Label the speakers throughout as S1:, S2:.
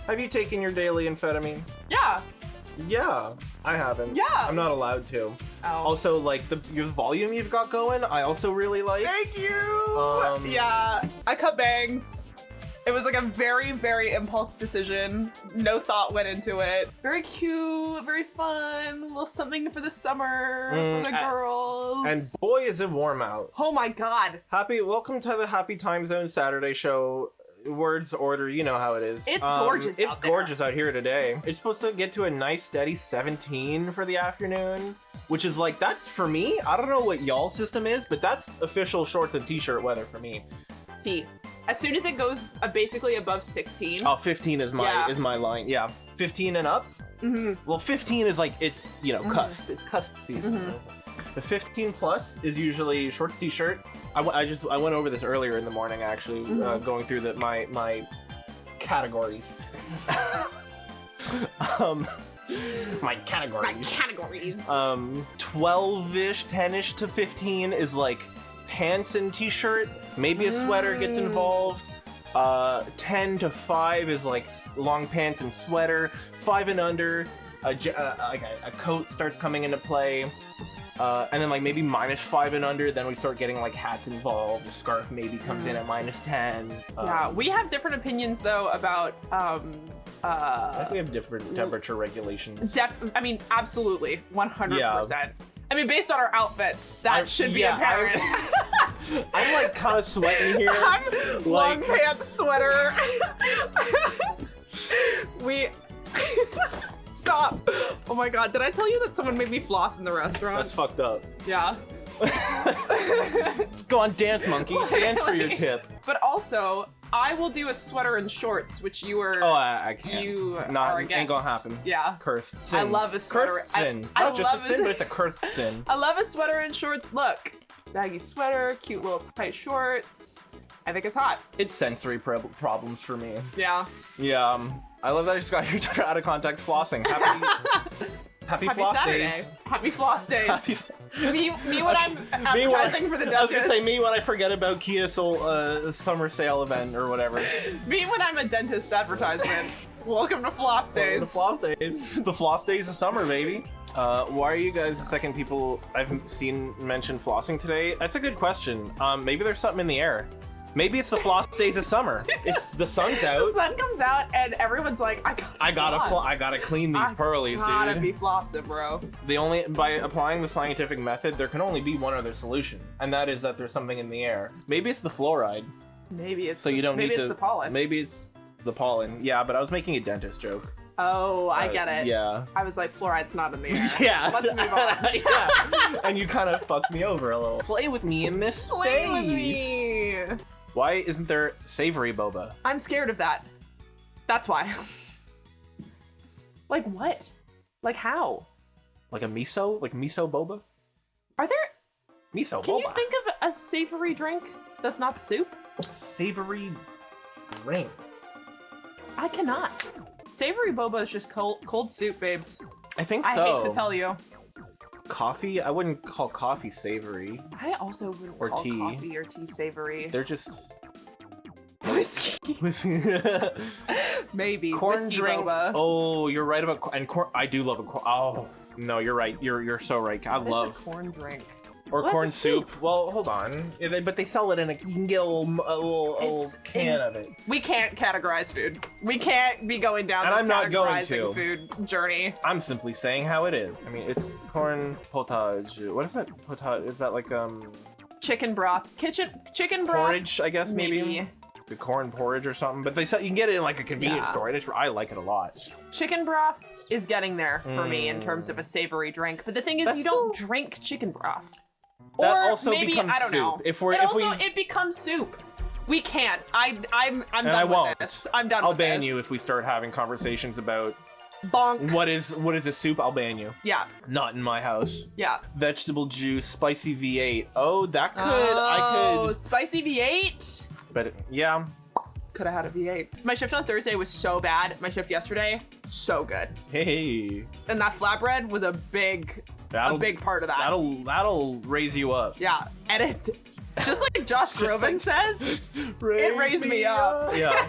S1: Have you taken your daily amphetamines?
S2: Yeah.
S1: Yeah, I haven't.
S2: Yeah.
S1: I'm not allowed to.
S2: Oh.
S1: Also, like, your volume you've got going, I also really like.
S2: Thank you! Yeah, I cut bangs. It was like a very, very impulse decision. No thought went into it. Very cute, very fun, a little something for the summer, for the girls.
S1: And boy, is it warm out.
S2: Oh my God.
S1: Welcome to the Happy Time Zone Saturday show. Words order, you know how it is.
S2: It's gorgeous
S1: It's
S2: out there.
S1: gorgeous out here today. It's supposed to get to a nice steady 17 for the afternoon, which is like, that's for me. I don't know what y'all's system is, but that's official shorts and t-shirt weather for me.
S2: As soon as it goes basically above 16.
S1: Oh, 15 is my line. Yeah, 15 and up. Well, 15 is like, it's, you know, cusp. It's cusp season. The 15 plus is usually shorts, t-shirt. I went over this earlier in the morning, actually, going through my categories. My categories. 12-ish, 10-ish to 15 is like pants and t-shirt. Maybe a sweater gets involved. 10 to 5 is like long pants and sweater. 5 and under, like a coat starts coming into play. And then like maybe -5 and under, then we start getting like hats involved. A scarf maybe comes in at -10.
S2: Yeah, we have different opinions though about
S1: I think we have different temperature regulations.
S2: I mean, absolutely, 100%.
S1: Yeah.
S2: I mean, based on our outfits, that should be apparent.
S1: I'm like kind of sweating here.
S2: I'm long pants, sweater. Stop. Oh my God, did I tell you that someone made me floss in the restaurant?
S1: That's fucked up.
S2: Yeah.
S1: Go on, dance, monkey. Dance for your tip.
S2: But also, I will do a sweater and shorts, which you are.
S1: Oh, I can't.
S2: You
S1: Not,
S2: are against.
S1: ain't gonna happen.
S2: Yeah.
S1: Cursed sins.
S2: I love a sweater.
S1: Cursed sins.
S2: I
S1: Not just a
S2: love
S1: sin, but it's a cursed sin.
S2: I love a sweater and shorts look. Baggy sweater, cute little tight shorts. I think it's hot.
S1: It's sensory problems for me.
S2: Yeah.
S1: Yeah. I love that I just got here out of context flossing. Happy floss
S2: Saturday.
S1: days.
S2: Happy floss days. Me when I'm advertising for the dentist.
S1: I was gonna say me when I forget about Kia's summer sale event or whatever.
S2: Me when I'm a dentist advertisement. Welcome to floss days.
S1: The floss days. The floss days of summer, baby. Why are you guys the second people I've seen mention flossing today? That's a good question. Maybe there's something in the air. Maybe it's the floss days of summer. It's the sun's out.
S2: The sun comes out and everyone's like, I
S1: gotta clean these pearlies, dude.
S2: Gotta be flossing, bro.
S1: By applying the scientific method, there can only be one other solution, and that is that there's something in the air. Maybe it's the fluoride.
S2: Maybe it's
S1: you don't need to.
S2: Maybe it's the pollen.
S1: Maybe it's the pollen. Yeah, but I was making a dentist joke.
S2: Oh, I get it.
S1: Yeah.
S2: I was like, fluoride's not in the air.
S1: Yeah.
S2: Let's move on.
S1: Yeah. And you kind of fucked me over a little. Play with me in this space.
S2: Play with me.
S1: Why isn't there savory boba?
S2: I'm scared of that. That's why. Like what? Like how?
S1: Like a miso? Like miso boba?
S2: Are there...
S1: Miso boba.
S2: Can you think of a savory drink that's not soup?
S1: Savory drink?
S2: I cannot. Savory boba is just cold soup, babes.
S1: I think so.
S2: I hate to tell you.
S1: Coffee? I wouldn't call coffee savory.
S2: I also wouldn't call coffee or tea savory.
S1: They're just...
S2: Whiskey. Maybe.
S1: Corn
S2: Whiskey
S1: drink.
S2: boba.
S1: Oh, you're right about corn. I do love a corn. Oh, no, you're right. You're so right. I love
S2: a corn drink.
S1: Or corn soup. Well, hold on. But they sell it in you can get a little can of it.
S2: We can't categorize food. We can't be going down this categorizing food journey.
S1: I'm simply saying how it is. I mean, it's corn potage. What is that? Potage? Is that like
S2: chicken broth? Chicken broth.
S1: Porridge, I guess maybe. The corn porridge or something. But you can get it in like a convenience store. I like it a lot.
S2: Chicken broth is getting there for me in terms of a savory drink. But the thing is, you don't drink chicken broth.
S1: That
S2: or
S1: also
S2: maybe
S1: becomes
S2: I don't know.
S1: soup.
S2: It becomes soup. We can't. I'm done with this. I'm done.
S1: I'll ban you if we start having conversations about
S2: bonk.
S1: What is a soup? I'll ban you.
S2: Yeah.
S1: Not in my house.
S2: Yeah.
S1: Vegetable juice, spicy V8. Oh, that could.
S2: Oh, spicy V8.
S1: But yeah.
S2: Could have had a V8. My shift on Thursday was so bad. My shift yesterday, so good.
S1: Hey.
S2: And that flatbread was a big part of that.
S1: That'll raise you up.
S2: Yeah. And it, just like Josh Groban says, it raised me up.
S1: Yeah.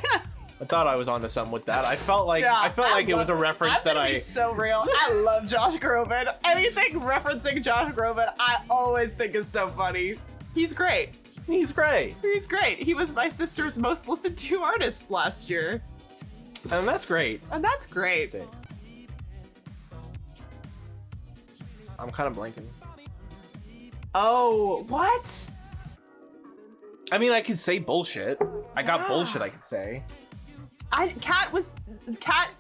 S1: I thought I was onto something with that. I felt like it was a reference that I.
S2: So real. I love Josh Groban. Anything referencing Josh Groban, I always think is so funny. He's great.
S1: He's great.
S2: He's great. He was my sister's most listened to artist last year.
S1: And that's great.
S2: And that's great.
S1: I'm kind of blanking.
S2: Oh, what?
S1: I mean, I could say bullshit. I got bullshit I could say.
S2: Kat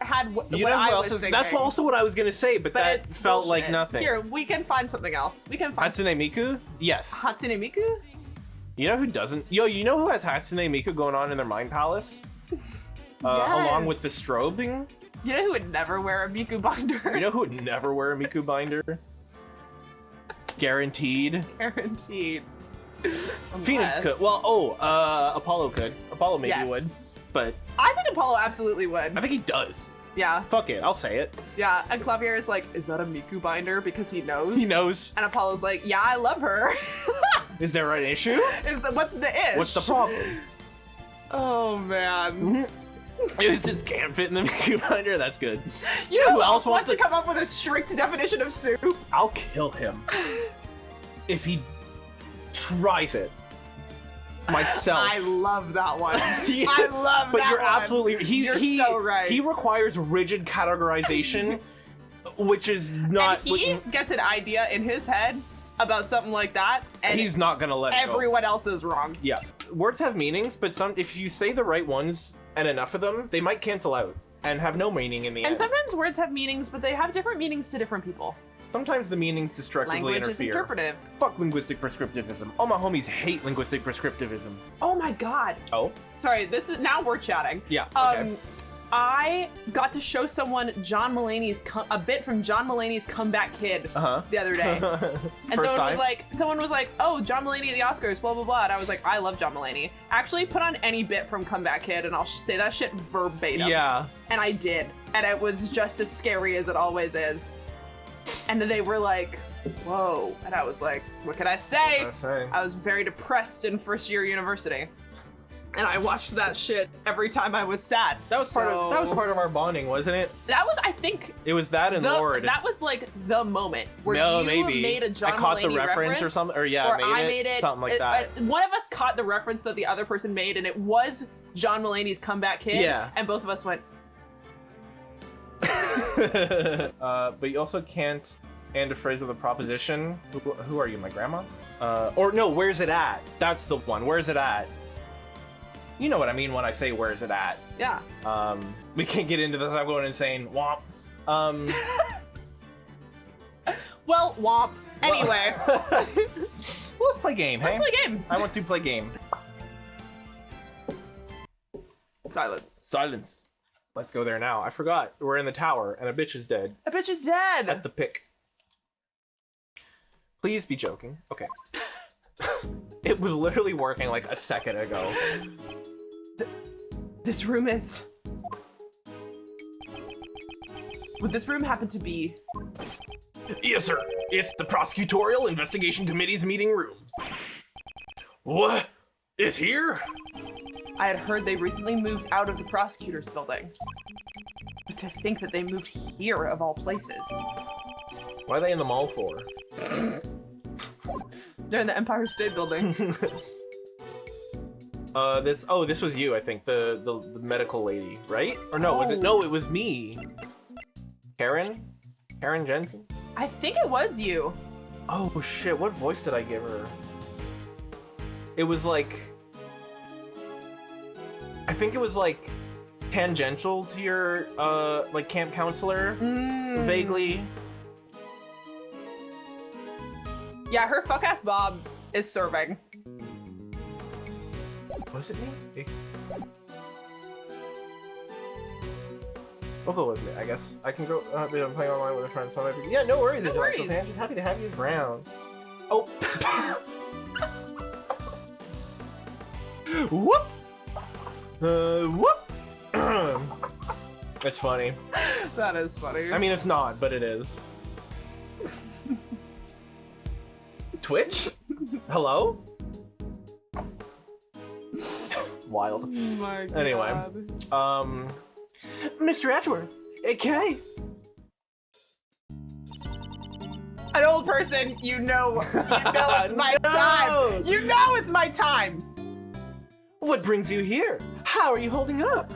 S2: had what
S1: You know
S2: I
S1: who
S2: was
S1: else is,
S2: thinking.
S1: That's also what I was gonna say, but that
S2: it's
S1: felt
S2: bullshit.
S1: like nothing.
S2: Here, we can find something else. We can find
S1: Hatsune Miku? Yes.
S2: Hatsune Miku?
S1: You know who doesn't? Yo, you know who has Hatsune Miku going on in their mind palace? Along with the strobing?
S2: You know who would never wear a Miku binder?
S1: You know who would never wear a Miku binder? Guaranteed.
S2: Guaranteed.
S1: Phoenix could. Well, Apollo could. Apollo maybe would. But
S2: I think Apollo absolutely would.
S1: I think he does.
S2: Yeah.
S1: Fuck it, I'll say it.
S2: Yeah, and Clavier is like, is that a Miku binder? Because he knows.
S1: He knows.
S2: And Apollo's like, yeah, I love her.
S1: Is there an issue?
S2: What's the ish?
S1: What's the problem?
S2: Oh, man.
S1: It just can't fit in the Miku binder. That's good.
S2: You know who else wants to come up with a strict definition of soup?
S1: I'll kill him if he tries it. Myself.
S2: I love that one.
S1: Yes,
S2: I love
S1: but
S2: that
S1: you're
S2: one.
S1: absolutely.
S2: You're so right.
S1: He requires rigid categorization, which is not.
S2: And he gets an idea in his head about something like that, and
S1: he's not gonna let
S2: everyone else is wrong.
S1: Yeah, words have meanings, but if you say the right ones and enough of them, they might cancel out and have no meaning in the end.
S2: And sometimes words have meanings, but they have different meanings to different people.
S1: Sometimes the meanings destructively
S2: Language
S1: interfere.
S2: is interpretive.
S1: Fuck linguistic prescriptivism. All my homies hate linguistic prescriptivism.
S2: Oh my god.
S1: Oh?
S2: Sorry, now we're chatting.
S1: Yeah, okay.
S2: I got to show someone a bit from John Mulaney's Comeback Kid the other day. And someone was like, oh, John Mulaney at the Oscars, blah, blah, blah. And I was like, I love John Mulaney. Actually, put on any bit from Comeback Kid and I'll say that shit verbatim.
S1: Yeah.
S2: And I did. And it was just as scary as it always is. And they were like, whoa. And I was like, what can I say? I was very depressed in first year university. And I watched that shit every time I was sad.
S1: That was part of our bonding, wasn't it?
S2: That was, I think.
S1: It was that and Lord.
S2: That was like the moment where you made a John Mulaney
S1: I caught the reference or something, or yeah, I made it, something like that.
S2: One of us caught the reference that the other person made, and it was John Mulaney's Comeback Kid.
S1: Yeah.
S2: And both of us went.
S1: But you also can't end a phrase with a proposition. Who are you, my grandma? Or no, where's it at? That's the one. Where's it at? You know what I mean when I say where's it at.
S2: Yeah.
S1: We can't get into this. I'm going insane. Womp.
S2: Well, womp. Anyway.
S1: Well, let's play game, hey?
S2: Let's play game.
S1: I want to play game.
S2: Silence.
S1: Silence. Let's go there now. I forgot. We're in the tower and a bitch is dead.
S2: A bitch is dead.
S1: At the pick. Please be joking. Okay. It was literally working like a second ago.
S2: This room is... Would this room happen to be...
S1: Yes, sir. It's the Prosecutorial Investigation Committee's meeting room. What? It's here?
S2: I had heard they recently moved out of the prosecutor's building. But to think that they moved here of all places.
S1: Why are they in the mall for?
S2: They're in the Empire State Building.
S1: This was you, I think, the medical lady, right? Or no, was it? No, it was me. Karen Jensen?
S2: I think it was you.
S1: Oh shit, what voice did I give her? It was like... I think it was like tangential to your like camp counselor, vaguely.
S2: Yeah, her fuck ass Bob is serving.
S1: Was it me? We'll go with me, I guess. I can go. I'm playing online with a friend, so I might be. Yeah, no worries.
S2: No worries.
S1: Just happy to have you around. Oh. Whoop. Whoop! It's funny.
S2: That is funny.
S1: I mean, it's not, but it is. Twitch? Hello? What? wild.
S2: Oh my God.
S1: Anyway, Mr. Edgeworth, okay.
S2: An old person, you know it's my time. You know it's my time.
S1: What brings you here? How are you holding up?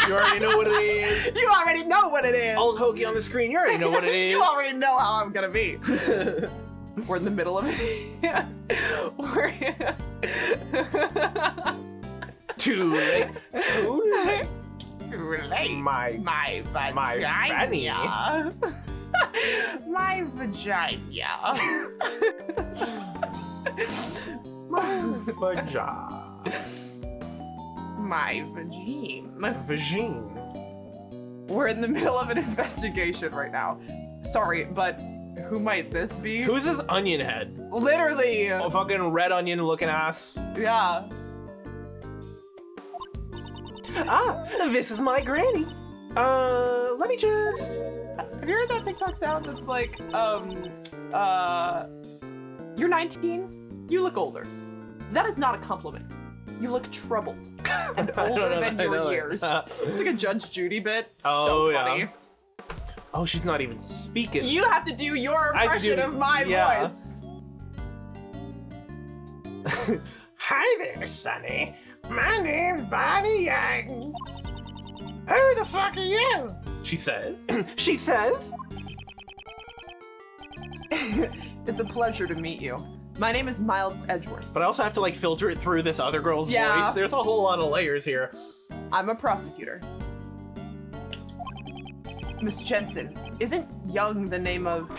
S1: You already know what it is.
S2: You already know what it is.
S1: Old Hoagie on the screen, you already know what it is.
S2: You already know how I'm gonna be. We're in the middle of it.
S1: Too late. Too late.
S2: Too late.
S1: My
S2: vagina. My vagina. My vagine. We're in the middle of an investigation right now. Sorry, but who might this be?
S1: Who's this onion head?
S2: Literally.
S1: Oh, fucking red onion looking ass.
S2: Yeah.
S1: Ah, this is my granny. Let me just...
S2: Have you heard that TikTok sound that's like, you're 19, you look older. That is not a compliment. You look troubled and older than your years. It's like a Judge Judy bit. It's so funny.
S1: Yeah. Oh, she's not even speaking.
S2: You have to do your impression of my voice.
S1: Hi there, Sonny. My name's Bonnie Young. Who the fuck are you? She said. She says.
S2: It's a pleasure to meet you. My name is Miles Edgeworth.
S1: But I also have to like filter it through this other girl's voice. There's a whole lot of layers here.
S2: I'm a prosecutor. Miss Jensen, isn't Young the name of...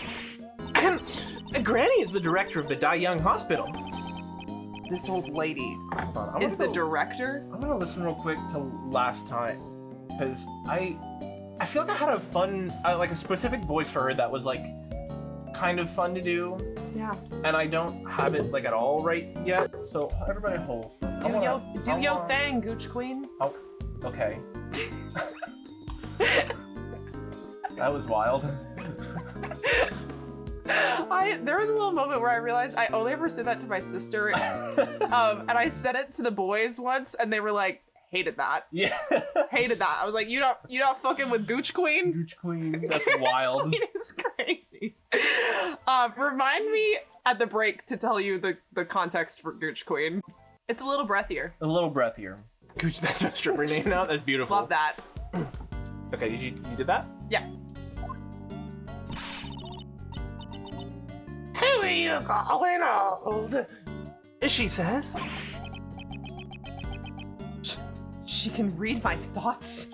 S1: Granny is the director of the Die Young Hospital.
S2: This old lady
S1: on,
S2: is the director?
S1: I'm gonna listen real quick to last time. Because I feel like I had a fun, like a specific voice for her that was like kind of fun to do.
S2: Yeah.
S1: And I don't have it like at all right yet. So everybody hold.
S2: Do yo thing, Gooch Queen.
S1: Oh, okay. That was wild.
S2: There was a little moment where I realized I only ever said that to my sister, and I said it to the boys once, and they were like, hated that.
S1: Yeah.
S2: Hated that. I was like, you not fucking with Gooch Queen?
S1: Gooch Queen. That's wild.
S2: Gooch Queen is crazy. Remind me at the break to tell you the context for Gooch Queen. It's a little breathier.
S1: A little breathier. Gooch, that's my stripper name now? That's beautiful.
S2: Love that.
S1: Okay, you did that?
S2: Yeah.
S1: Who are you calling old? She says.
S2: She can read my thoughts?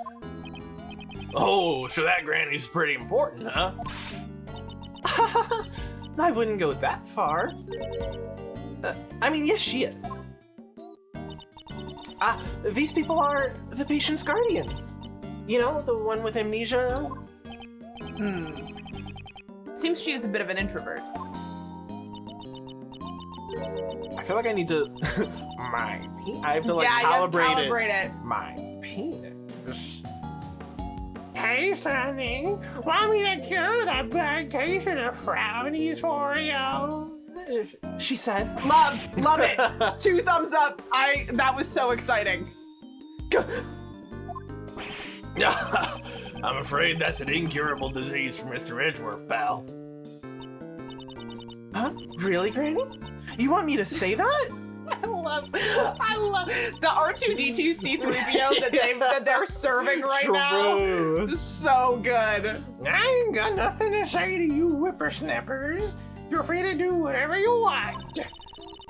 S1: Oh, so that granny's pretty important, huh? I wouldn't go that far. I mean, yes, she is. These people are the patient's guardians. You know, the one with amnesia?
S2: Seems she is a bit of an introvert.
S1: I feel like I need to... I have to like calibrate
S2: it.
S1: My penis. Hey, Sonny, want me to cure that bad case of the frownies for you? She says.
S2: Love it. 2 thumbs up. That was so exciting.
S1: I'm afraid that's an incurable disease for Mr. Edgeworth, pal. Huh? Really, Granny? You want me to say that?
S2: I love the R2D2 C3PO that they're serving right now. So good.
S1: I ain't got nothing to say to you whippersnappers. You're free to do whatever you want.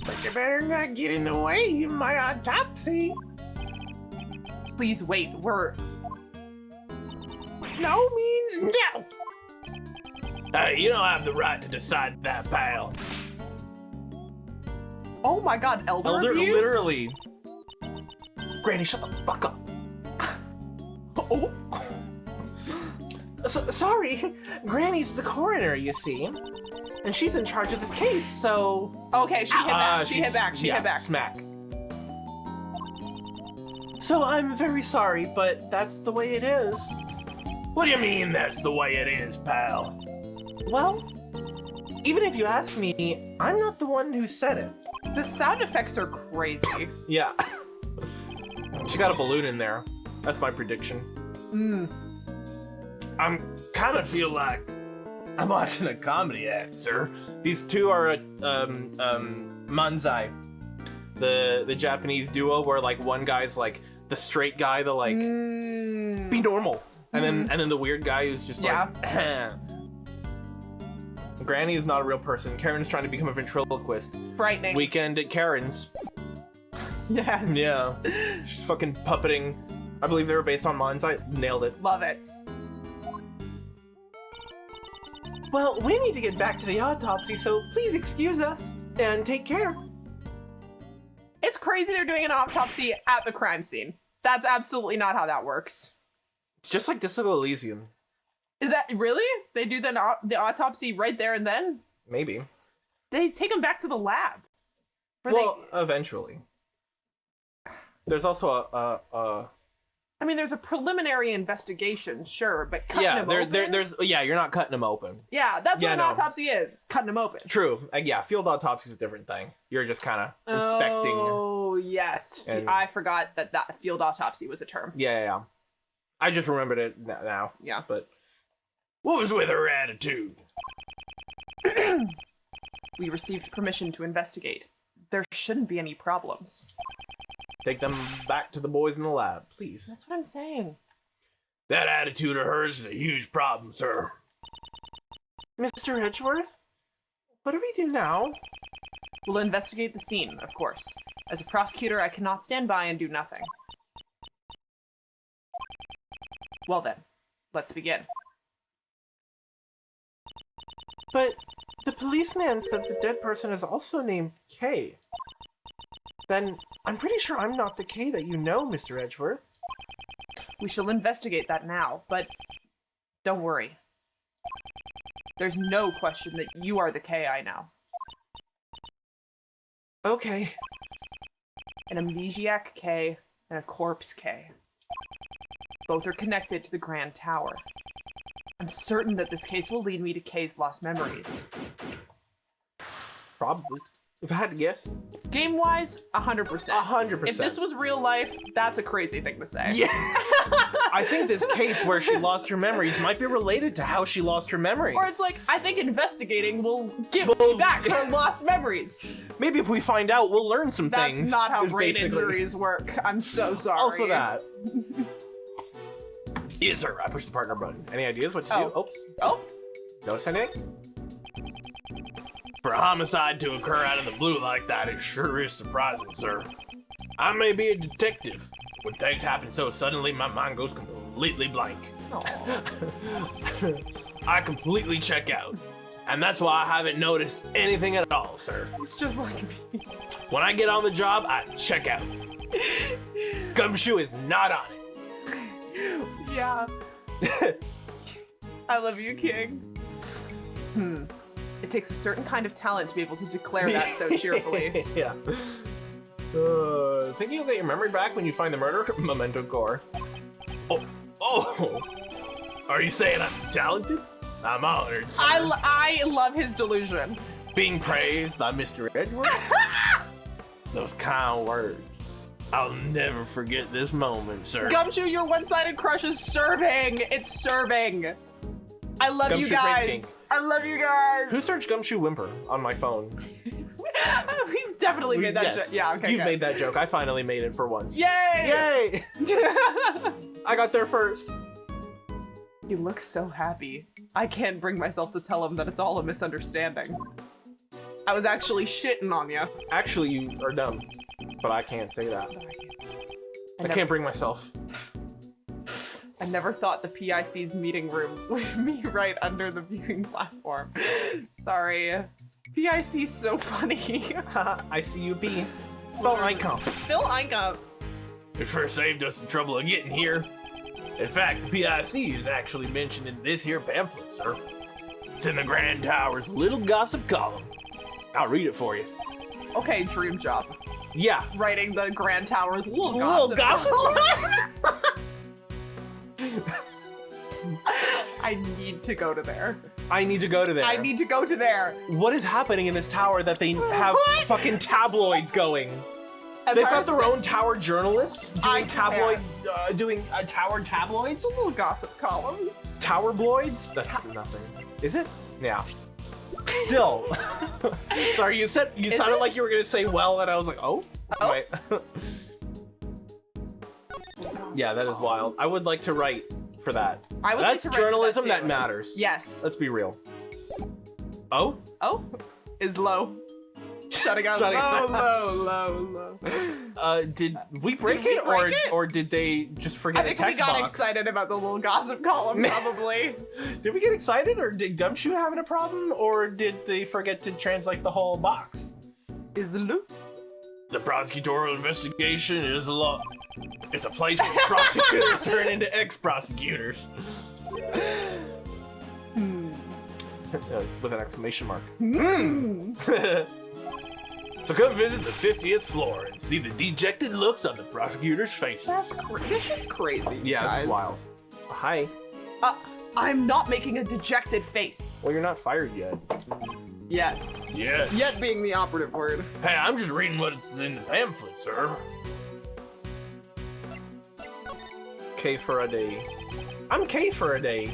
S1: But you better not get in the way of my autopsy.
S2: Please wait,
S1: No means no. You don't have the right to decide that, pal.
S2: Oh my god, elder abuse?
S1: Literally. Granny, shut the fuck up. Oh. Sorry, Granny's the coroner, you see. And she's in charge of this case, so...
S2: Okay, she hit back, she hit back.
S1: Smack. So I'm very sorry, but that's the way it is. What do you mean that's the way it is, pal? Well, even if you ask me, I'm not the one who said it.
S2: The sound effects are crazy.
S1: Yeah. She got a balloon in there. That's my prediction. I'm kind of feel like I'm watching a comedy act, sir. These two are manzai, the Japanese duo where like one guy's like the straight guy, the like be normal, and then the weird guy who's just like Granny is not a real person. Karen's trying to become a ventriloquist.
S2: Frightening.
S1: Weekend at Karen's.
S2: Yes.
S1: Yeah. She's fucking puppeting. I believe they were based on manzai. Nailed it.
S2: Love it.
S1: Well, we need to get back to the autopsy, so please excuse us and take care.
S2: It's crazy they're doing an autopsy at the crime scene. That's absolutely not how that works.
S1: It's just like Disco Elysium.
S2: Is that really? They do the autopsy right there and then?
S1: Maybe.
S2: They take him back to the lab.
S1: Well, eventually. There's also
S2: I mean, there's a preliminary investigation, sure, but cutting him open?
S1: there's you're not cutting him open.
S2: Yeah, that's what an autopsy is, cutting him open.
S1: True. Yeah, field autopsy is a different thing. You're just kind of inspecting.
S2: Oh, yes. I forgot that field autopsy was a term.
S1: Yeah. I just remembered it now.
S2: Yeah.
S1: But what was with her attitude?
S2: We received permission to investigate. There shouldn't be any problems.
S1: Take them back to the boys in the lab, please.
S2: That's what I'm saying.
S1: That attitude of hers is a huge problem, sir. Mr. Edgeworth? What do we do now?
S2: We'll investigate the scene, of course. As a prosecutor, I cannot stand by and do nothing. Well then, let's begin.
S1: But the policeman said the dead person is also named K. Then I'm pretty sure I'm not the K that you know, Mr. Edgeworth.
S2: We shall investigate that now, but don't worry. There's no question that you are the K I know.
S1: Okay.
S2: An amnesiac K and a corpse K. Both are connected to the Grand Tower. I'm certain that this case will lead me to K's lost memories.
S1: Probably. If I had to guess.
S2: Game-wise, 100%.
S1: 100%.
S2: If this was real life, that's a crazy thing to say.
S1: Yeah. I think this case where she lost her memories might be related to how she lost her memories.
S2: Or it's like, I think investigating will give me back her lost memories.
S1: Maybe if we find out, we'll learn some things.
S2: That's not how brain injuries work. I'm so sorry.
S1: Also that. Yes, sir. I pushed the partner button. Any ideas what to do? Oops.
S2: Oh.
S1: Notice anything? For a homicide to occur out of the blue like that, it sure is surprising, sir. I may be a detective. When things happen so suddenly, my mind goes completely blank. I completely check out. And that's why I haven't noticed anything at all, sir.
S2: It's just like me.
S1: When I get on the job, I check out. Gumshoe is not on it.
S2: Yeah. I love you, King. It takes a certain kind of talent to be able to declare that so cheerfully.
S1: Yeah. Think you'll get your memory back when you find the murder? Memento core. Oh! Are you saying I'm talented? I'm honored, sir.
S2: I love his delusion.
S1: Being praised by Mr. Edgeworth? Those kind words. I'll never forget this moment, sir.
S2: Gumshoe, your one-sided crush is serving. It's serving. I love
S1: Gumshoe
S2: you guys. I love you guys.
S1: Who searched Gumshoe Whimper on my phone?
S2: We've definitely made that joke. Yeah, okay.
S1: You've made that joke. I finally made it for once.
S2: Yay!
S1: Yay! I got there first.
S2: He looks so happy. I can't bring myself to tell him that it's all a misunderstanding. I was actually shitting on you.
S1: Actually, you are dumb. But I can't say that. I can't bring myself.
S2: I never thought the P.I.C.'s meeting room would be right under the viewing platform. Sorry. P.I.C.'s so funny.
S1: ICUP. Phil Eichkamp.
S2: Phil Eichkamp.
S1: It sure saved us the trouble of getting here. In fact, the P.I.C. is actually mentioned in this here pamphlet, sir. It's in the Grand Tower's little gossip column. I'll read it for you.
S2: Okay, dream job.
S1: Yeah.
S2: Writing the Grand Tower's little gossip. I need need to go to there.
S1: I need to go to there.
S2: I need to go to there.
S1: What is happening in this tower that they have fucking tabloids going? They've got their own tower journalists doing tower tabloids?
S2: A little gossip column.
S1: Towerbloids? That's nothing. Is it? Yeah. Still. Sorry, you sounded like you were gonna say well, and I was like, oh? Right. Yeah, that is wild. I would like to write for that. That's journalism that matters.
S2: Yes.
S1: Let's be real. Oh?
S2: Oh? Is low. Shutting out low.
S1: Did we break it, or did they just forget a text box?
S2: I think we got excited about the little gossip column, probably.
S1: Did we get excited, or did Gumshoe having a problem, or did they forget to translate the whole box?
S2: Is low.
S1: The prosecutorial investigation is a law. It's a place where prosecutors turn into ex-prosecutors. With an exclamation mark. So come visit the 50th floor and see the dejected looks on the prosecutor's face.
S2: This shit's crazy.
S1: Yeah,
S2: guys.
S1: it's wild. Hi.
S2: I'm not making a dejected face.
S1: Well, you're not fired yet.
S2: Yet. Yet being the operative word.
S1: Hey, I'm just reading what's in the pamphlet, sir. K for a day. I'm K for a day.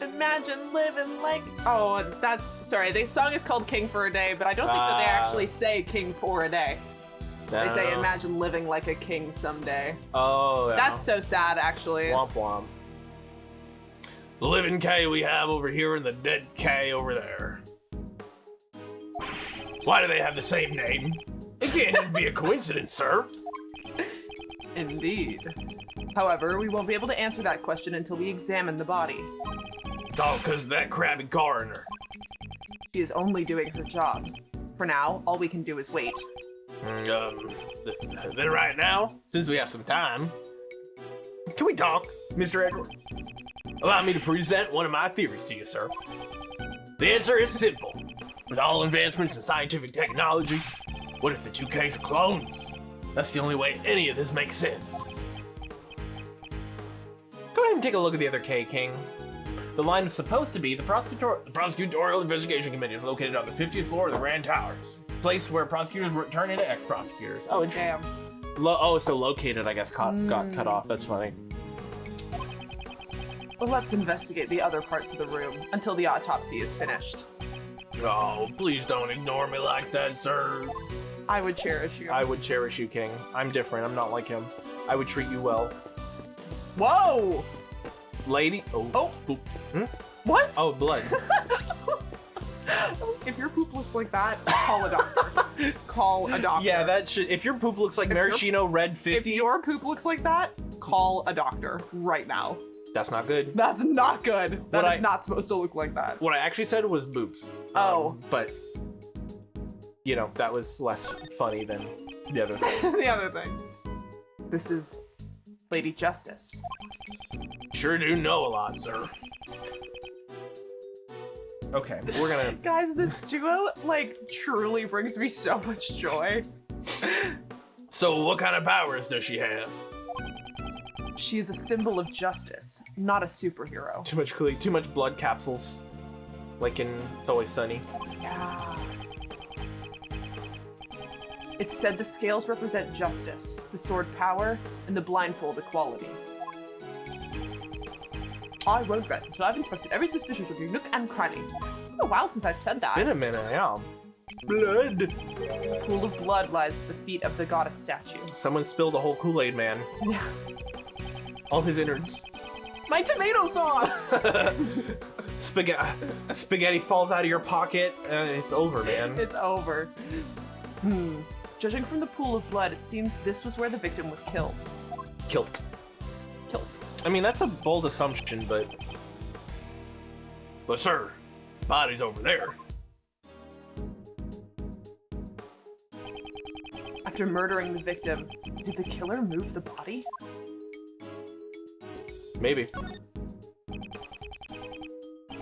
S2: Imagine living like... Oh, that's... Sorry, the song is called King for a Day, but I don't think that they actually say King for a Day. They say imagine living like a king someday. Oh, yeah. That's so sad, actually.
S1: Womp womp. The living K we have over here and the dead K over there. Why do they have the same name? It can't just be a coincidence, sir.
S2: Indeed. However, we won't be able to answer that question until we examine the body.
S1: All because of that crabby coroner.
S2: She is only doing her job. For now, all we can do is wait.
S1: Then right now, since we have some time, can we talk, Mr. Edward? Allow me to present one of my theories to you, sir. The answer is simple. With all advancements in scientific technology, what if the two Ks are clones? That's the only way any of this makes sense. Go ahead and take a look at the other K, King. The line is supposed to be the prosecutorial investigation committee is located on the 50th floor of the Grand Towers. The place where prosecutors turn into ex-prosecutors. Oh,
S2: damn.
S1: So located, I guess, got cut off. That's funny.
S2: Well, let's investigate the other parts of the room until the autopsy is finished.
S1: Oh, please don't ignore me like that, sir.
S2: I would cherish you.
S1: I would cherish you, King. I'm different. I'm not like him. I would treat you well.
S2: Whoa!
S1: Lady. Oh. Hmm?
S2: What?
S1: Oh, blood.
S2: If your poop looks like that, call a doctor. Call a doctor.
S1: Yeah, that should. If your poop looks like Maraschino Red 50.
S2: If your poop looks like that, call a doctor right now.
S1: That's not good.
S2: That's not good. That is not supposed to look like that.
S1: What I actually said was boobs.
S2: Oh.
S1: But, you know, that was less funny than the other thing.
S2: The other thing. This is Lady Justice.
S1: Sure do know a lot, sir. Okay, we're gonna...
S2: Guys, this duo, like, truly brings me so much joy.
S1: So what kind of powers does she have?
S2: She is a symbol of justice, not a superhero.
S1: Too much blood capsules. Like in It's Always Sunny.
S2: Yeah. It's said the scales represent justice, the sword power, and the blindfold equality. I won't rest until I've inspected every suspicious of your nook and cranny. It's been a while since I've said that.
S1: Been a minute, yeah. Blood.
S2: A pool of blood lies at the feet of the goddess statue.
S1: Someone spilled a whole Kool-Aid man.
S2: Yeah.
S1: All his innards.
S2: My tomato sauce!
S1: Spaghetti falls out of your pocket, and it's over, man.
S2: It's over. Judging from the pool of blood, it seems this was where the victim was killed.
S1: Kilt.
S2: Kilt.
S1: I mean, that's a bold assumption, but... But sir, body's over there.
S2: After murdering the victim, did the killer move the body?
S1: Maybe.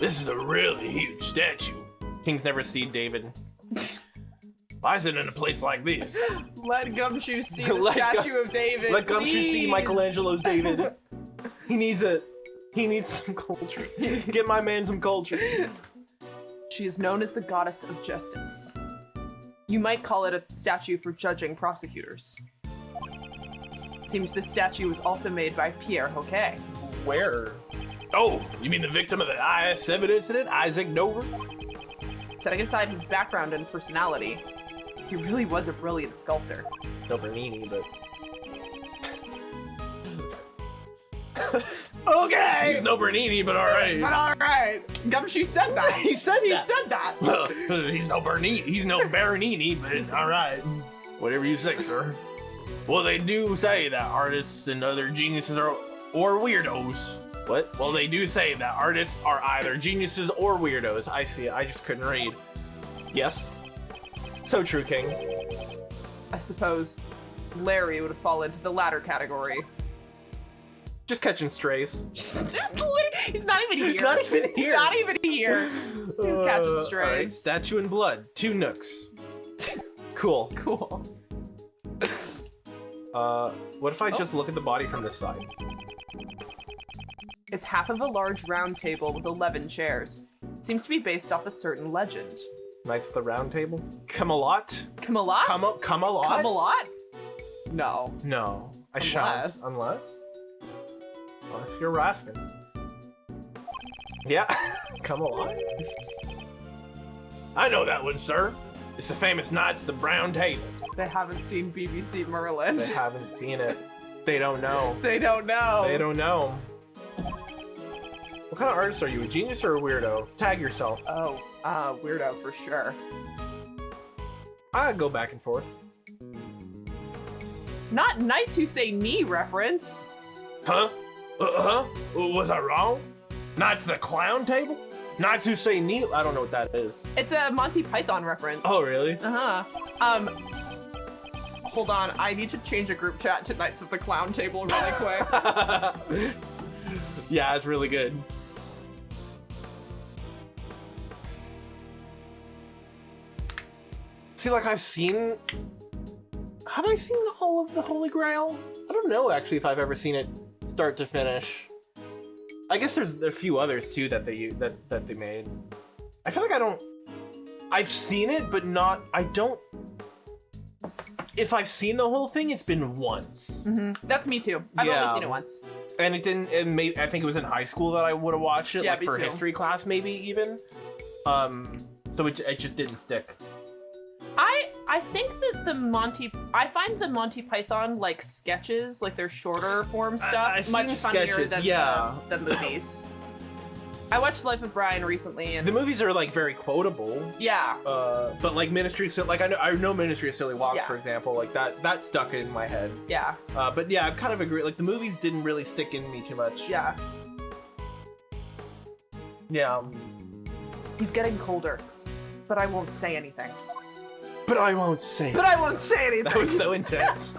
S1: This is a really huge statue. Kings never see David. Why is it in a place like this?
S2: Let Gumshoe see the statue of David.
S1: Let Gumshoe see Michelangelo's David. He needs He needs some culture. Get my man some culture.
S2: She is known as the goddess of justice. You might call it a statue for judging prosecutors. It seems this statue was also made by Pierre Hoquet.
S1: Where? Oh, you mean the victim of the IS-7 incident, Isaac Dover?
S2: Setting aside his background and personality, he really was a brilliant sculptor.
S1: No Bernini, but... Okay! He's no Bernini, but alright.
S2: But alright! Gumshoe said that.
S1: He said
S2: He said that.
S1: Well, he's no Bernini, but alright. Whatever you say, sir. Well, they do say that artists and other geniuses are... or weirdos. What? Well, they do say that artists are either geniuses or weirdos. I see it. I just couldn't read. Yes. So true, King.
S2: I suppose Larry would fall into the latter category.
S1: Just catching strays.
S2: He's not even here.
S1: Not even here.
S2: Not even here. He's catching strays.
S1: All right. Statue in blood. 2 nooks. Cool.
S2: Cool.
S1: What if I just look at the body from this side?
S2: It's half of a large round table with 11 chairs. It seems to be based off a certain legend.
S1: Knights of the Round Table? Camelot?
S2: Camelot?
S1: Camelot?
S2: Camelot? No.
S1: No. I shan't. Unless? Well, if you're asking. Yeah. Camelot? I know that one, sir. It's the famous Knights of the Round Table.
S2: They haven't seen BBC Merlin.
S1: They haven't seen it. They don't know.
S2: They don't know.
S1: They don't know. What kind of artist are you? A genius or a weirdo? Tag yourself.
S2: Oh, weirdo for sure.
S1: I go back and forth.
S2: Not Knights Who Say Knee reference.
S1: Huh? Was I wrong? Knights of the Clown Table? Knights Who Say Knee? I don't know what that is.
S2: It's a Monty Python reference.
S1: Oh, really?
S2: Uh-huh. Hold on. I need to change a group chat to Knights of the Clown Table really quick.
S1: Yeah, it's really good. See, like Have I seen all of the Holy Grail? I don't know actually if I've ever seen it start to finish. I guess there's a few others too that they made. I feel like I've seen it, but if I've seen the whole thing, it's been once.
S2: Mm-hmm. That's me too. I've only seen it once. And
S1: it didn't. I think it was in high school that I would have watched it, like for history class, maybe even. So it just didn't stick.
S2: I think that I find the Monty Python like sketches, like their shorter form stuff, much funnier than the movies. I watched Life of Brian recently, and
S1: the movies are like very quotable.
S2: Yeah.
S1: But like Ministry, like I know Ministry of Silly Walk, for example, like that stuck in my head.
S2: Yeah.
S1: But yeah, I kind of agree. Like the movies didn't really stick in me too much.
S2: Yeah.
S1: Yeah.
S2: He's getting colder, but I won't say anything.
S1: But I won't say anything. That was so intense.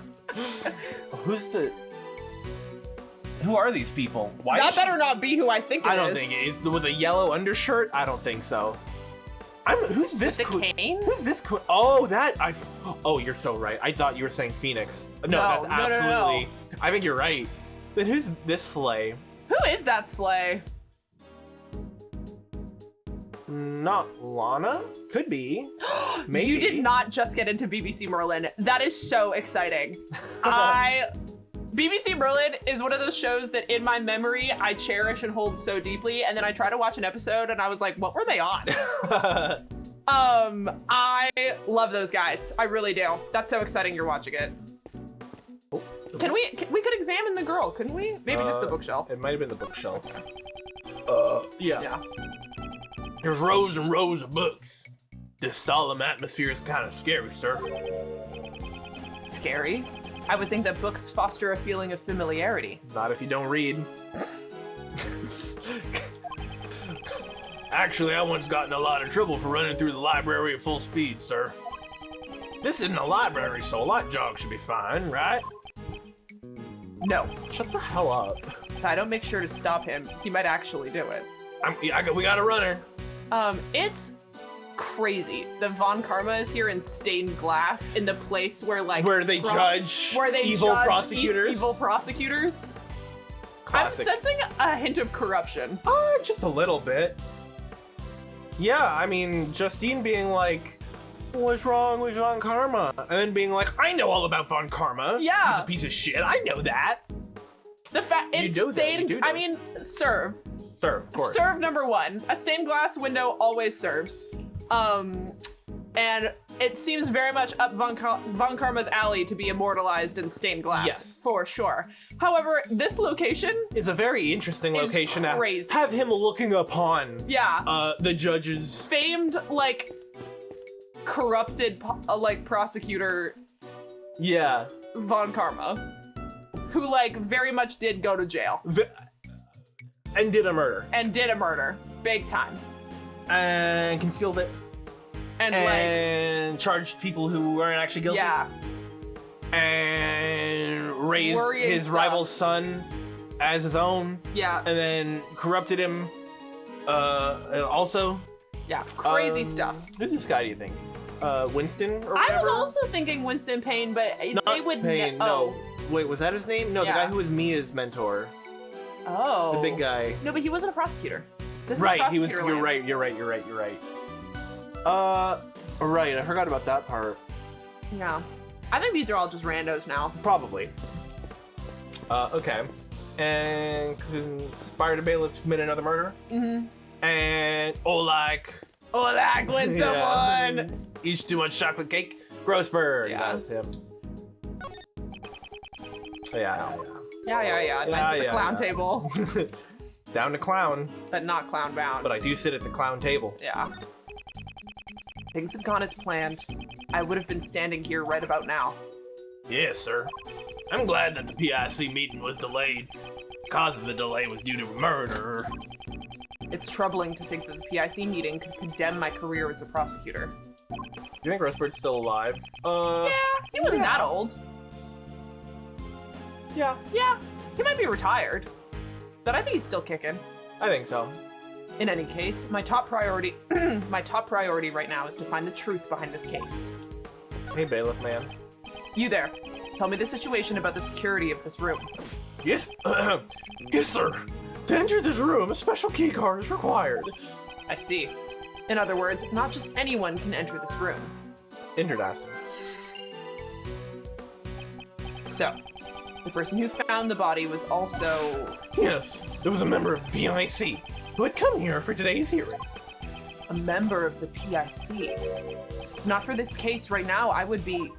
S1: Who are these people? Why
S2: that better not be who I think it is.
S1: I don't think it is. With a yellow undershirt? I don't think so. Who's this?
S2: With the cane?
S1: Who's this? Oh, oh, you're so right. I thought you were saying Phoenix. No, that's absolutely. No. I think you're right. Then who's this sleigh?
S2: Who is that sleigh?
S1: Not Lana? Could be. Maybe.
S2: You did not just get into BBC Merlin. That is so exciting. BBC Merlin is one of those shows that in my memory I cherish and hold so deeply, and then I try to watch an episode and I was like, what were they on? I love those guys. I really do. That's so exciting you're watching it.
S1: Oh.
S2: We could examine the girl, couldn't we? Maybe just the bookshelf.
S1: It might have been the bookshelf. Yeah.
S3: There's rows and rows of books. This solemn atmosphere is kind of scary, sir.
S2: Scary? I would think that books foster a feeling of familiarity.
S1: Not if you don't read.
S3: Actually, I once got in a lot of trouble for running through the library at full speed, sir. This isn't a library, so a lockjaw should be fine, right?
S2: No.
S1: Shut the hell up.
S2: If I don't make sure to stop him, he might actually do it.
S3: We got a runner.
S2: It's crazy. The Von Karma is here in stained glass in the place where
S1: they judge evil prosecutors.
S2: Evil prosecutors.
S1: Classic.
S2: I'm sensing a hint of corruption.
S1: Just a little bit. Yeah, I mean, Justine being like, what's wrong with Von Karma? And then being like, I know all about Von Karma.
S2: Yeah.
S1: He's a piece of shit. I know that.
S2: The fact it's
S1: You do that,
S2: stained.
S1: you do
S2: I
S1: those.
S2: mean, serve.
S1: Serve, of course.
S2: Serve number one. A stained glass window always serves. And it seems very much up Von Karma's alley to be immortalized in stained glass.
S1: Yes.
S2: For sure. However, this location
S1: Is a very interesting
S2: is
S1: location
S2: crazy.
S1: to have him looking upon
S2: Yeah.
S1: the judges.
S2: Famed, like, corrupted, like, prosecutor
S1: Yeah.
S2: Von Karma. Who, like, very much did go to jail.
S1: And did a murder.
S2: And did a murder. Big time.
S1: And concealed it.
S2: And
S1: charged people who weren't actually guilty.
S2: yeah.
S1: And raised
S2: Worrying
S1: his
S2: stuff.
S1: rival's son as his own.
S2: Yeah.
S1: And then corrupted him. Also.
S2: Yeah. Crazy stuff.
S1: Who's this guy, do you think? Winston or
S2: I
S1: whatever?
S2: was also thinking Winston Payne, but
S1: Not
S2: they would
S1: Payne, no.
S2: Oh.
S1: Wait, was that his name? No,
S2: Yeah.
S1: the guy who was Mia's mentor.
S2: Oh.
S1: The big guy.
S2: No, but he wasn't a prosecutor. This
S1: Right,
S2: is
S1: he was.
S2: prosecutor
S1: You're
S2: land.
S1: right. Right, I forgot about that part.
S2: Yeah. I think these are all just randos now.
S1: Probably. Okay. And conspired a bailiff to commit another murder.
S2: Mm-hmm.
S1: And Oleg.
S2: Oleg wins someone.
S1: Eats too much chocolate cake. Grossberg.
S2: Yeah.
S1: That's him. Yeah.
S2: Yeah. That's the
S1: Yeah,
S2: clown
S1: yeah.
S2: table,
S1: Down to clown,
S2: but not clown bound.
S1: but I do sit at the clown table.
S2: Yeah. Things had gone as planned. I would have been standing here right about now.
S3: Yes, sir. I'm glad that the P.I.C. meeting was delayed. Cause of the delay was due to murder.
S2: It's troubling to think that the P.I.C. meeting could condemn my career as a prosecutor.
S1: Do you think Grossberg's still alive?
S2: Yeah, he wasn't that old.
S1: Yeah,
S2: Yeah, he might be retired, but I think he's still kicking.
S1: I think so.
S2: In any case, my top priority right now is to find the truth behind this case.
S1: Hey, bailiff man.
S2: You there, tell me the situation about the security of this room.
S3: Yes, yes, sir. To enter this room, a special key card is required.
S2: I see. In other words, not just anyone can enter this room.
S1: Interesting.
S2: So, the person who found the body was also
S3: Yes, it was a member of the P.I.C. who had come here for today's hearing.
S2: a member of the P.I.C. Not for this case right now, I would be...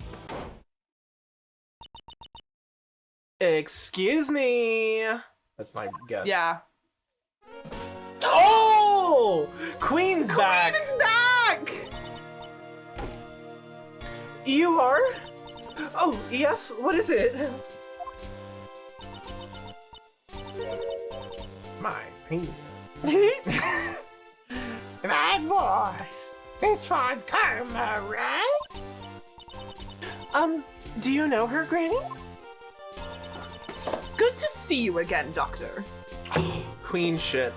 S1: Excuse me. That's my guess.
S2: Yeah.
S1: Oh! Queen's back!
S2: Queen is back!
S1: You are? Oh, yes? What is it?
S3: My penis. My voice. It's Von Karma, right?
S1: Do you know her, Granny?
S2: Good to see you again, Doctor.
S1: Queen shit.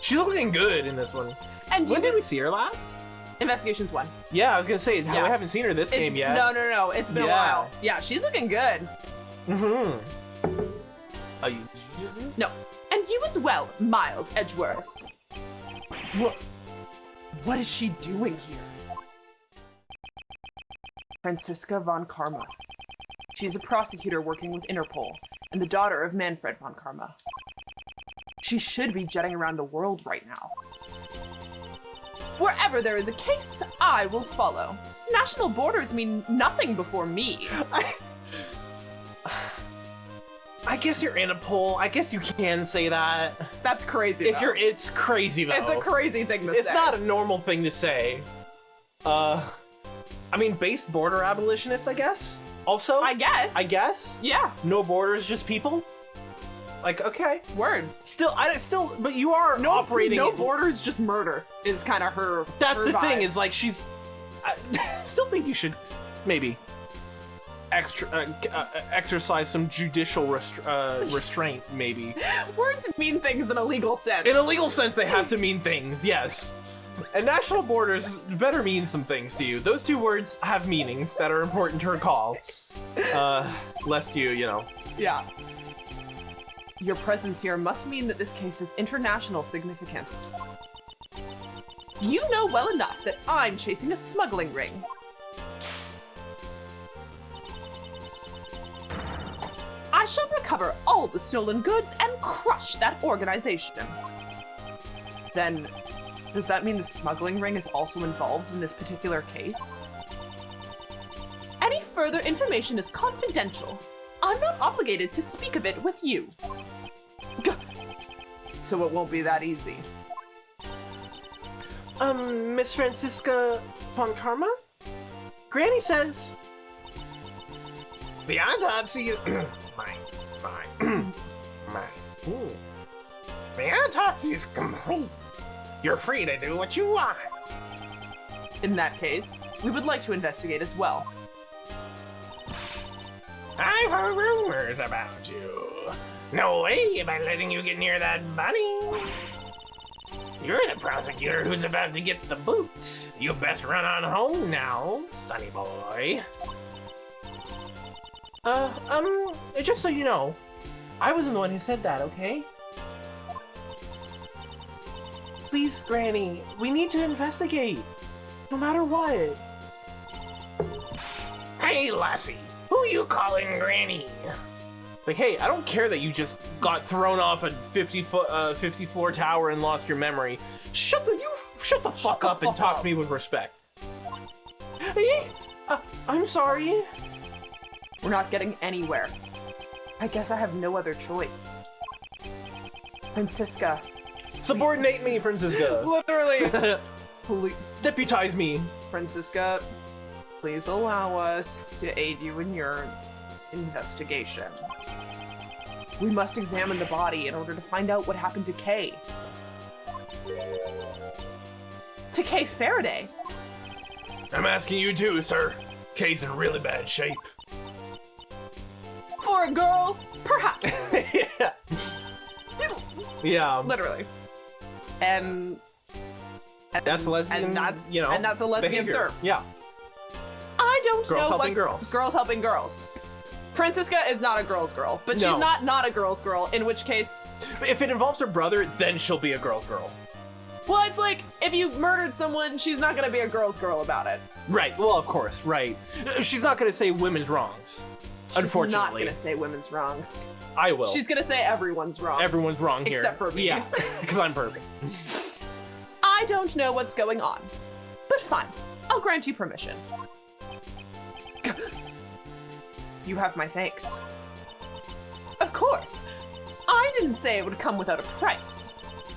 S1: She's looking good in this one.
S2: And
S1: When did we see her last?
S2: Investigations 1.
S1: Yeah, I was gonna say,
S2: Yeah.
S1: we haven't seen her this game yet.
S2: No. It's been a
S1: Yeah.
S2: while. Yeah, she's looking good.
S1: Mm-hmm. Oh, you just do?
S2: No. And you as well, Miles Edgeworth. What is she doing here? Franziska von Karma. She's a prosecutor working with Interpol and the daughter of Manfred von Karma. She should be jetting around the world right now. Wherever there is a case, I will follow. National borders mean nothing before me.
S1: I guess you're in a poll. I guess you can say that.
S2: That's crazy.
S1: If you're, it's crazy though.
S2: It's a crazy thing to say.
S1: It's not a normal thing to say. I mean, based border abolitionist, I guess. Also,
S2: I guess. Yeah.
S1: No borders, just people. Like, okay.
S2: Word.
S1: But you are operating.
S2: No borders, just murder is kind of her.
S1: That's
S2: her
S1: the
S2: vibe.
S1: thing. Is like she's. I still think you should maybe exercise some judicial restraint, maybe.
S2: Words mean things in a legal sense.
S1: In a legal sense, they have to mean things. Yes. And national borders better mean some things to you. Those two words have meanings that are important to recall. Lest you know.
S2: Yeah. Your presence here must mean that this case has international significance. You know well enough that I'm chasing a smuggling ring. I shall recover all the stolen goods and crush that organization. Then, does that mean the smuggling ring is also involved in this particular case? Any further information is confidential. I'm not obligated to speak of it with you. So it won't be that easy.
S1: Miss Franziska von Karma? Granny says...
S3: The autopsy is... Mine. The autopsy is complete. You're free to do what you want.
S2: In that case, we would like to investigate as well.
S3: I've heard rumors about you. No way am I letting you get near that bunny. You're the prosecutor who's about to get the boot. You best run on home now, sonny boy.
S1: Just so you know, I wasn't the one who said that, okay? Please, Granny, we need to investigate. No matter what.
S3: Hey, lassie, who you calling Granny?
S1: Like, hey, I don't care that you just got thrown off a 50-floor tower and lost your memory. Shut the fuck up and talk to me with respect. I'm sorry.
S2: We're not getting anywhere. I guess I have no other choice. Franziska.
S1: Subordinate me, Franziska.
S2: Literally.
S1: Deputize me.
S2: Franziska, please allow us to aid you in your investigation. We must examine the body in order to find out what happened to Kay. To Kay Faraday?
S3: I'm asking you too, sir. Kay's in really bad shape.
S2: For a girl, perhaps.
S1: Yeah. Yeah.
S2: Literally. And
S1: that's lesbian,
S2: and that's,
S1: you know,
S2: and that's a lesbian
S1: behavior.
S2: surf.
S1: Yeah.
S2: I don't
S1: Girls
S2: know
S1: helping
S2: what's...
S1: girls.
S2: Girls helping girls. Franziska is not a girl's girl, but
S1: No.
S2: she's not a girl's girl, in which case...
S1: If it involves her brother, then she'll be a girl's girl.
S2: Well, it's like, if you murdered someone, she's not gonna be a girl's girl about it.
S1: Right, well, of course, right. She's not gonna say women's wrongs, unfortunately.
S2: She's not gonna say women's wrongs.
S1: I will.
S2: She's gonna say everyone's wrong.
S1: Everyone's wrong here.
S2: Except for me.
S1: Yeah, because I'm perfect.
S2: I don't know what's going on, but fine. I'll grant you permission. You have my thanks. Of course. I didn't say it would come without a price.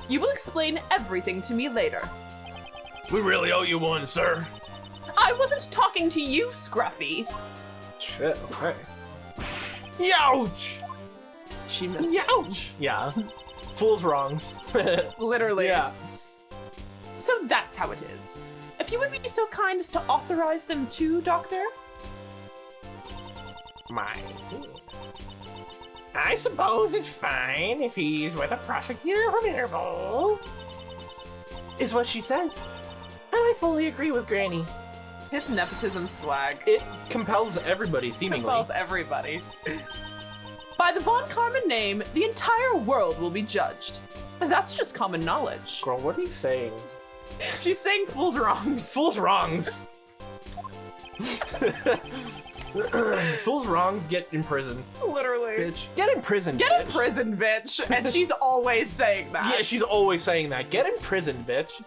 S2: You will explain everything to me later.
S3: We really owe you one, sir.
S2: I wasn't talking to you, Scruffy.
S1: Shit, okay. Youch!
S2: She missed
S1: Youch! Yeah. Fool's wrongs.
S2: Literally.
S1: Yeah.
S2: So that's how it is. If you would be so kind as to authorize them too, Doctor?
S3: I suppose it's fine if he's with a prosecutor from Interpol.
S1: Is what she says. And I fully agree with Granny.
S2: His nepotism swag.
S1: It compels everybody, seemingly.
S2: Compels everybody. By the Von Karman name, the entire world will be judged. And that's just common knowledge.
S1: Girl, what are you saying?
S2: She's saying fool's wrongs.
S1: Fool's wrongs. Fool's wrongs get imprisoned.
S2: Literally.
S1: Bitch. Get in prison,
S2: Get
S1: bitch.
S2: in prison, bitch. And she's always saying that.
S1: Yeah, she's always saying that. Get in prison, bitch.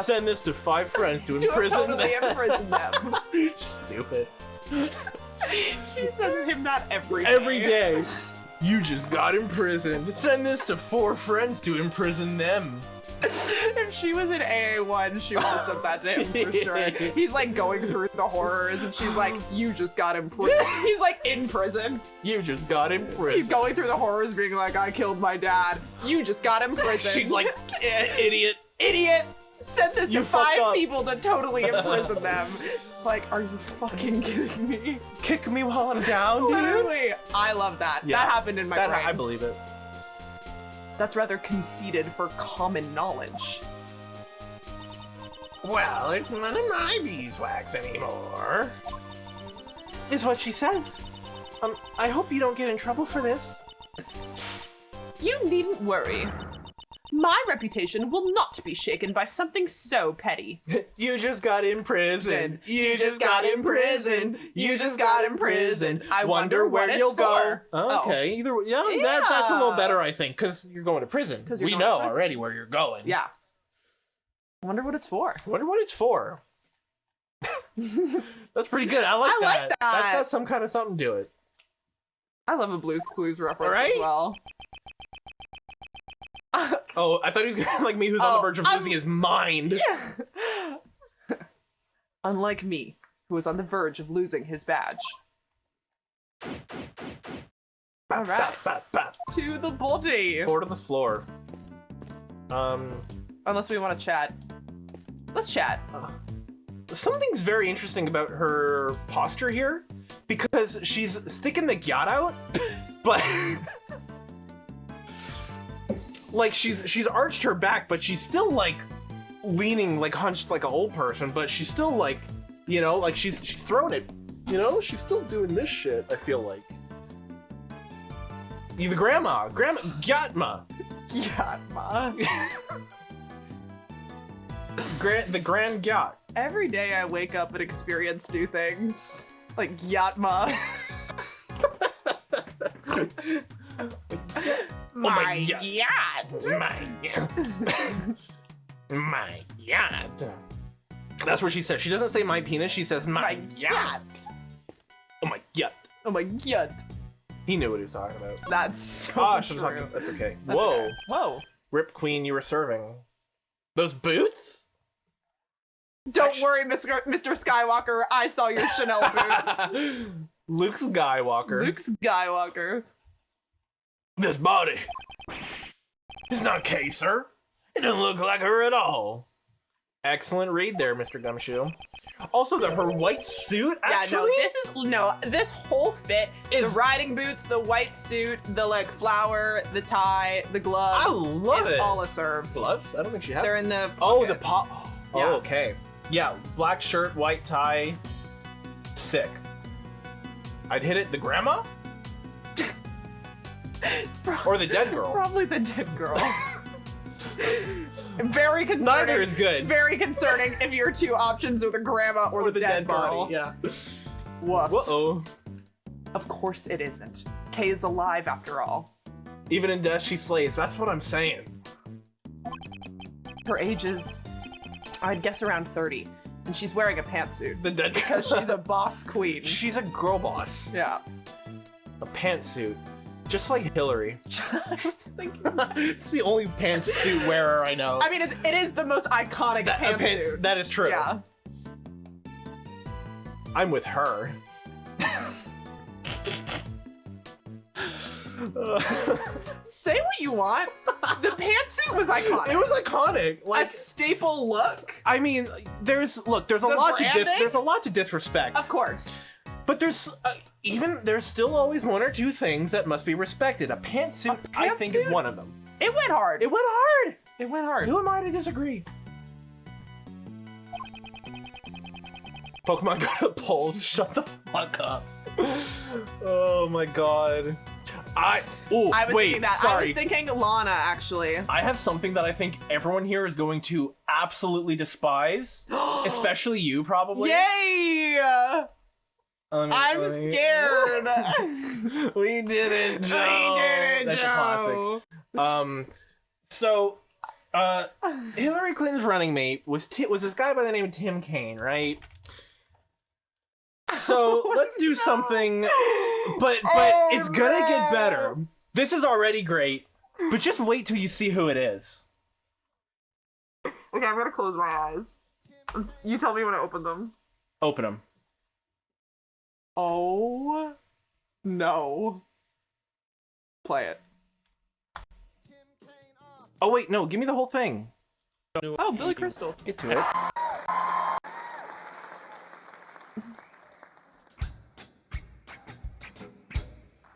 S1: Send this to 5 friends to imprison
S2: totally
S1: them.
S2: imprison them.
S1: Stupid.
S2: She sends him that every day.
S1: Every day. You just got imprisoned. Send this to 4 friends to imprison them.
S2: If she was in AA1, she would have said that to him for sure. He's like going through the horrors and she's like, you just got in prison. He's like in prison.
S1: You just got in prison.
S2: He's going through the horrors being like, I killed my dad. You just got in prison.
S1: She's like, idiot.
S2: Idiot. Send this
S1: You
S2: to
S1: fucked
S2: 5
S1: up.
S2: people to totally imprison them. It's like, are you fucking kidding me?
S1: Kick me while I'm down, dude.
S2: Literally. I love that.
S1: Yeah.
S2: That happened in my brain.
S1: I believe it.
S2: That's rather conceited for common knowledge.
S3: Well, it's none of my beeswax anymore.
S1: Is what she says. I hope you don't get in trouble for this.
S2: You needn't worry. My reputation will not be shaken by something so petty.
S1: You just got imprisoned. You just got imprisoned. You just got imprisoned. I wonder where you'll go. Okay, either way, yeah, that's a little better, I think, because you're going to prison. We know already where you're going.
S2: Yeah. I wonder what it's for.
S1: I wonder what it's for. That's pretty good. I like that. That's got some kind of something to it.
S2: I love a Blue's Clues reference as well.
S1: Oh, I thought he was gonna like me, who's on the verge of losing his mind.
S2: Yeah. Unlike me, who is on the verge of losing his badge. All right. To the body.
S1: 4 to the floor.
S2: Unless we want to chat. Let's chat.
S1: Something's very interesting about her posture here, because she's sticking the gyat out, but like she's arched her back, but she's still like leaning, like hunched like an old person, but she's still like, you know, like she's throwing it, you know, she's still doing this shit, I feel like. You the grandma, gyatma. The grand gyat.
S2: Every day I wake up and experience new things. Like Yatma.
S3: My yacht! My yacht!
S1: That's what she says. She doesn't say my penis, she says my yacht. Oh my yacht.
S2: Oh my yacht.
S1: He knew what he was talking about.
S2: That's so true.
S1: That's okay.
S2: That's
S1: Whoa.
S2: okay. Whoa.
S1: Rip Queen, you were serving. Those boots?
S2: Don't worry, Mr. Skywalker. I saw your Chanel boots.
S1: Luke Skywalker.
S2: Luke Skywalker.
S3: This body. It's not Kay, sir. It doesn't look like her at all.
S1: Excellent read there, Mr. Gumshoe. Also, her white suit, actually?
S2: Yeah, this whole fit is the riding boots, the white suit, the like flower, the tie, the gloves.
S1: I love it.
S2: It's all a serve.
S1: Gloves? I don't think she has.
S2: They're in the
S1: Oh, the pop. Oh,
S2: Yeah.
S1: okay. Yeah, black shirt, white tie. Sick. I'd hit it. The grandma? Or the dead girl?
S2: Probably the dead girl. Very concerning.
S1: Neither is good.
S2: Very concerning if your two options are the grandma or the dead body.
S1: Yeah.
S2: Woof.
S1: Uh-oh.
S2: Of course it isn't. Kay is alive after all.
S1: Even in death, she slays. That's what I'm saying.
S2: Her age is, I'd guess, around 30. And she's wearing a pantsuit.
S1: The dead girl.
S2: Because she's a boss queen.
S1: She's a girl boss.
S2: Yeah.
S1: A pantsuit. Just like Hillary. It's the only pantsuit wearer I know.
S2: I mean, it is the most iconic pantsuit.
S1: That is true.
S2: Yeah.
S1: I'm with her.
S2: Say what you want. The pantsuit was iconic.
S1: It was iconic. Like
S2: a staple look.
S1: I mean, there's a lot to disrespect.
S2: Of course.
S1: But there's still always one or two things that must be respected. A pantsuit, I think, is one of them.
S2: It went hard.
S1: It went hard.
S2: It went hard.
S1: Who am I to disagree? Pokemon got the polls. Shut the fuck up. Oh my god. I was
S2: thinking that.
S1: Sorry.
S2: I was thinking Lana, actually.
S1: I have something that I think everyone here is going to absolutely despise, especially you, probably.
S2: Yay! I'm scared.
S1: We did it, Joe. That's a classic. So, Hillary Clinton's running mate was this guy by the name of Tim Kaine, right? So let's do something, but it's gonna get better. This is already great, but just wait till you see who it is.
S2: Okay, I'm gonna close my eyes. You tell me when I open them.
S1: Open them.
S2: Oh no. Play it.
S1: Oh wait, no, give me the whole thing.
S2: Oh, Billy Crystal.
S1: Get to it.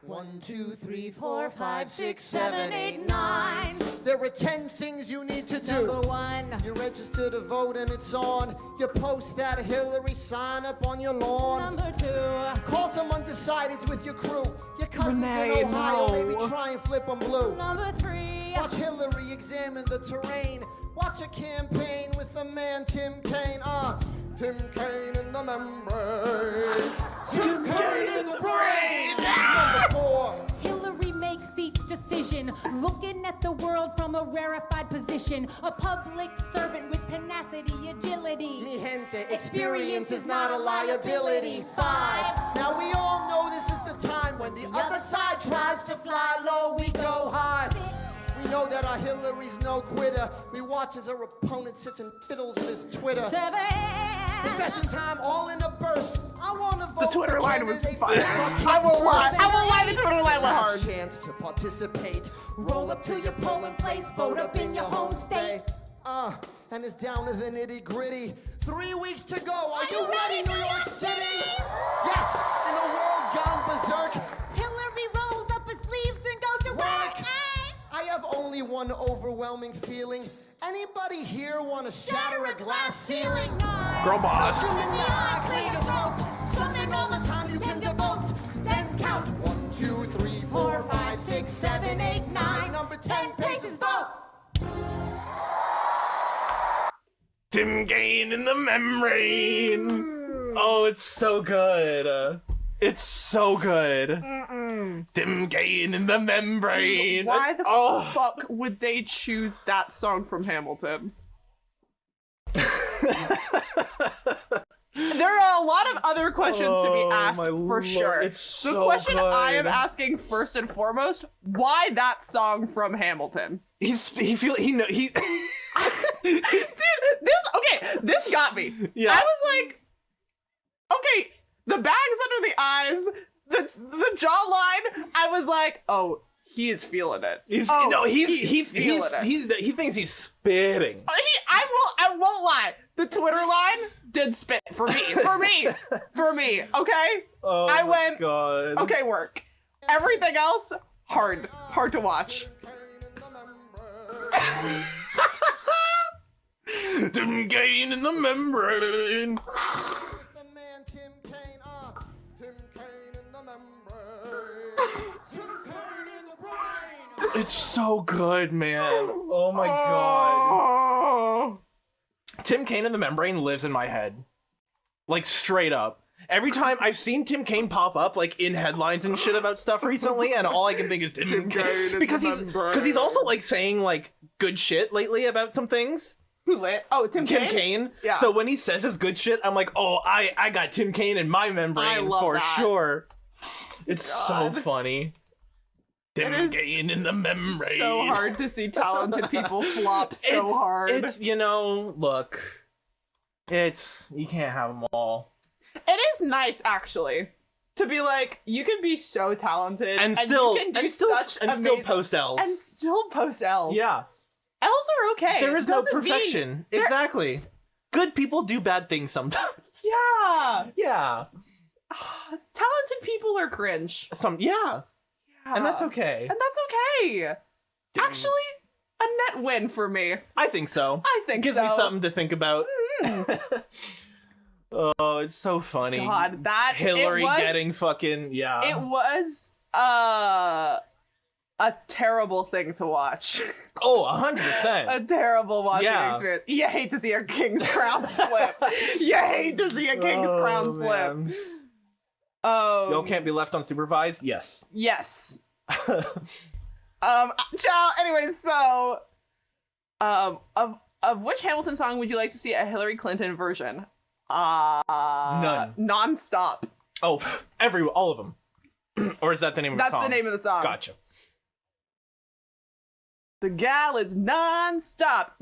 S4: One 1, 2, 3, 4, 5, 6, 7, 8, 9. There are 10 things you need to do.
S5: Number 1.
S4: You register to vote and it's on. You post that Hillary sign up on your lawn.
S5: Number 2.
S4: Call some undecideds with your crew. Your cousins
S2: Renee,
S4: in Ohio,
S2: no.
S4: maybe try and flip them blue.
S5: Number 3.
S4: Watch Hillary examine the terrain. Watch a campaign with the man Tim Kaine. Tim Kaine in the membrane. Tim Kaine in the brain. Number 4.
S5: Hillary makes each decision, looking at the world from a rarefied position. A public servant with tenacity, agility.
S4: Mi gente, experience is not a liability. 5. Now we all know this is the time when the other side tries to fly low, we go high. We know that our Hillary's no quitter. We watch as her opponent sits and fiddles with his Twitter.
S5: 7.
S4: Confession time, all in a burst. I want to vote.
S2: The Twitter line was
S4: candidate
S2: fire.
S4: for kids
S2: I won't lie.
S4: first.
S2: I won't lie. The Twitter line was hard.
S4: Last chance to participate. Roll up to your polling place. Vote up in your home state. And it's down to the nitty gritty. 3 weeks to go. Are you ready, New York City? Yes. And the world gone berserk.
S5: Hillary rolls up her sleeves and goes to work.
S4: I have only one overwhelming feeling. Anybody here want to shatter a glass ceiling?
S1: Girl boss.
S4: Look 'em in the eye, clear your throat. Summon all the time you can devote. Then count 1, 2, 3, 4, 5, 6, 7, 8, 9. Number 10 paces vote.
S1: Tim Kaine in the membrane. Oh, it's so good. It's so good. Tim Kaine in the membrane.
S2: Why the fuck would they choose that song from Hamilton? There are a lot of other questions to be asked
S1: my
S2: for
S1: lord,
S2: sure.
S1: it's
S2: The
S1: so
S2: question I am
S1: good.
S2: asking first and foremost: why that song from Hamilton?
S1: Dude,
S2: This got me.
S1: Yeah.
S2: I was like, okay, the bags under the eyes, the jawline. I was like, oh, he is feeling it.
S1: he thinks he's spitting.
S2: I won't lie. The Twitter line did spit for me. For me. Okay.
S1: Oh
S2: I
S1: my
S2: went.
S1: God.
S2: Okay, work. Everything else, hard to watch.
S1: Tim Kaine in the membrane.
S4: The man Tim Kaine, Tim Kaine in the membrane. Tim Kaine in the brain.
S1: It's so good, man. Oh my God. Tim Kaine in the membrane lives in my head. Like, straight up. Every time I've seen Tim Kaine pop up, like, in headlines and shit about stuff recently, and all I can think is Tim Kaine. Because he's also, like, saying, like, good shit lately about some things.
S2: Who lit? Oh, Tim
S1: Kaine.
S2: Yeah.
S1: So when he says his good shit, I'm like, oh, I got Tim Kaine in my membrane
S2: love
S1: for
S2: that.
S1: sure. It's so
S2: God.
S1: funny. Tim
S2: It is
S1: Kaine in the membrane.
S2: So hard to see talented people flop so hard.
S1: It's, you know, look, you can't have them all.
S2: It is nice, actually, to be like, you can be so talented
S1: And
S2: you
S1: still
S2: can do
S1: still
S2: such amazing-
S1: post L's.
S2: and still post L's.
S1: Yeah.
S2: L's are okay.
S1: There is no
S2: Doesn't mean-
S1: perfection. Exactly. Good people do bad things sometimes.
S2: Yeah.
S1: Yeah.
S2: Talented people are cringe.
S1: Yeah. And that's okay.
S2: And that's okay. Actually, a net win for me.
S1: I think so.
S2: I think
S1: Gives
S2: so.
S1: me something to think about. Oh, it's so funny.
S2: God, that
S1: Hillary
S2: it was,
S1: getting fucking
S2: It was a terrible thing to watch.
S1: Oh, 100%.
S2: A terrible watching
S1: Yeah.
S2: experience. You hate to see a king's crown slip. You hate to see a king's crown slip.
S1: Man. Y'all can't be left unsupervised? Yes.
S2: Yes. Ciao. Anyways, so of which Hamilton song would you like to see a Hillary Clinton version?
S1: None.
S2: Non-stop.
S1: Oh, all of them. Or is that the name of the song?
S2: That's the name of the song.
S1: Gotcha.
S2: The gal is non-stop.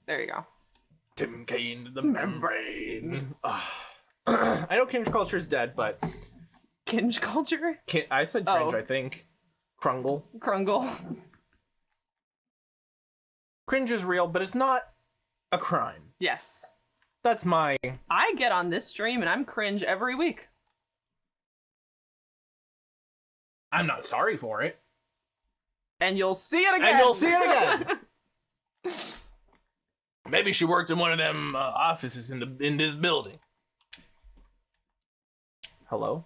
S2: There you go.
S1: Tim Kaine, the membrane. I know cringe culture is dead, but
S2: Kinge culture?
S1: I said cringe,
S2: Oh.
S1: I think. Krungle.
S2: Krungle.
S1: Cringe is real, but it's not a crime.
S2: Yes.
S1: That's my...
S2: I get on this stream and I'm cringe every week.
S1: I'm not sorry for it.
S2: And you'll see it again.
S1: And you'll see it again.
S3: Maybe she worked in one of them offices in this building.
S1: Hello?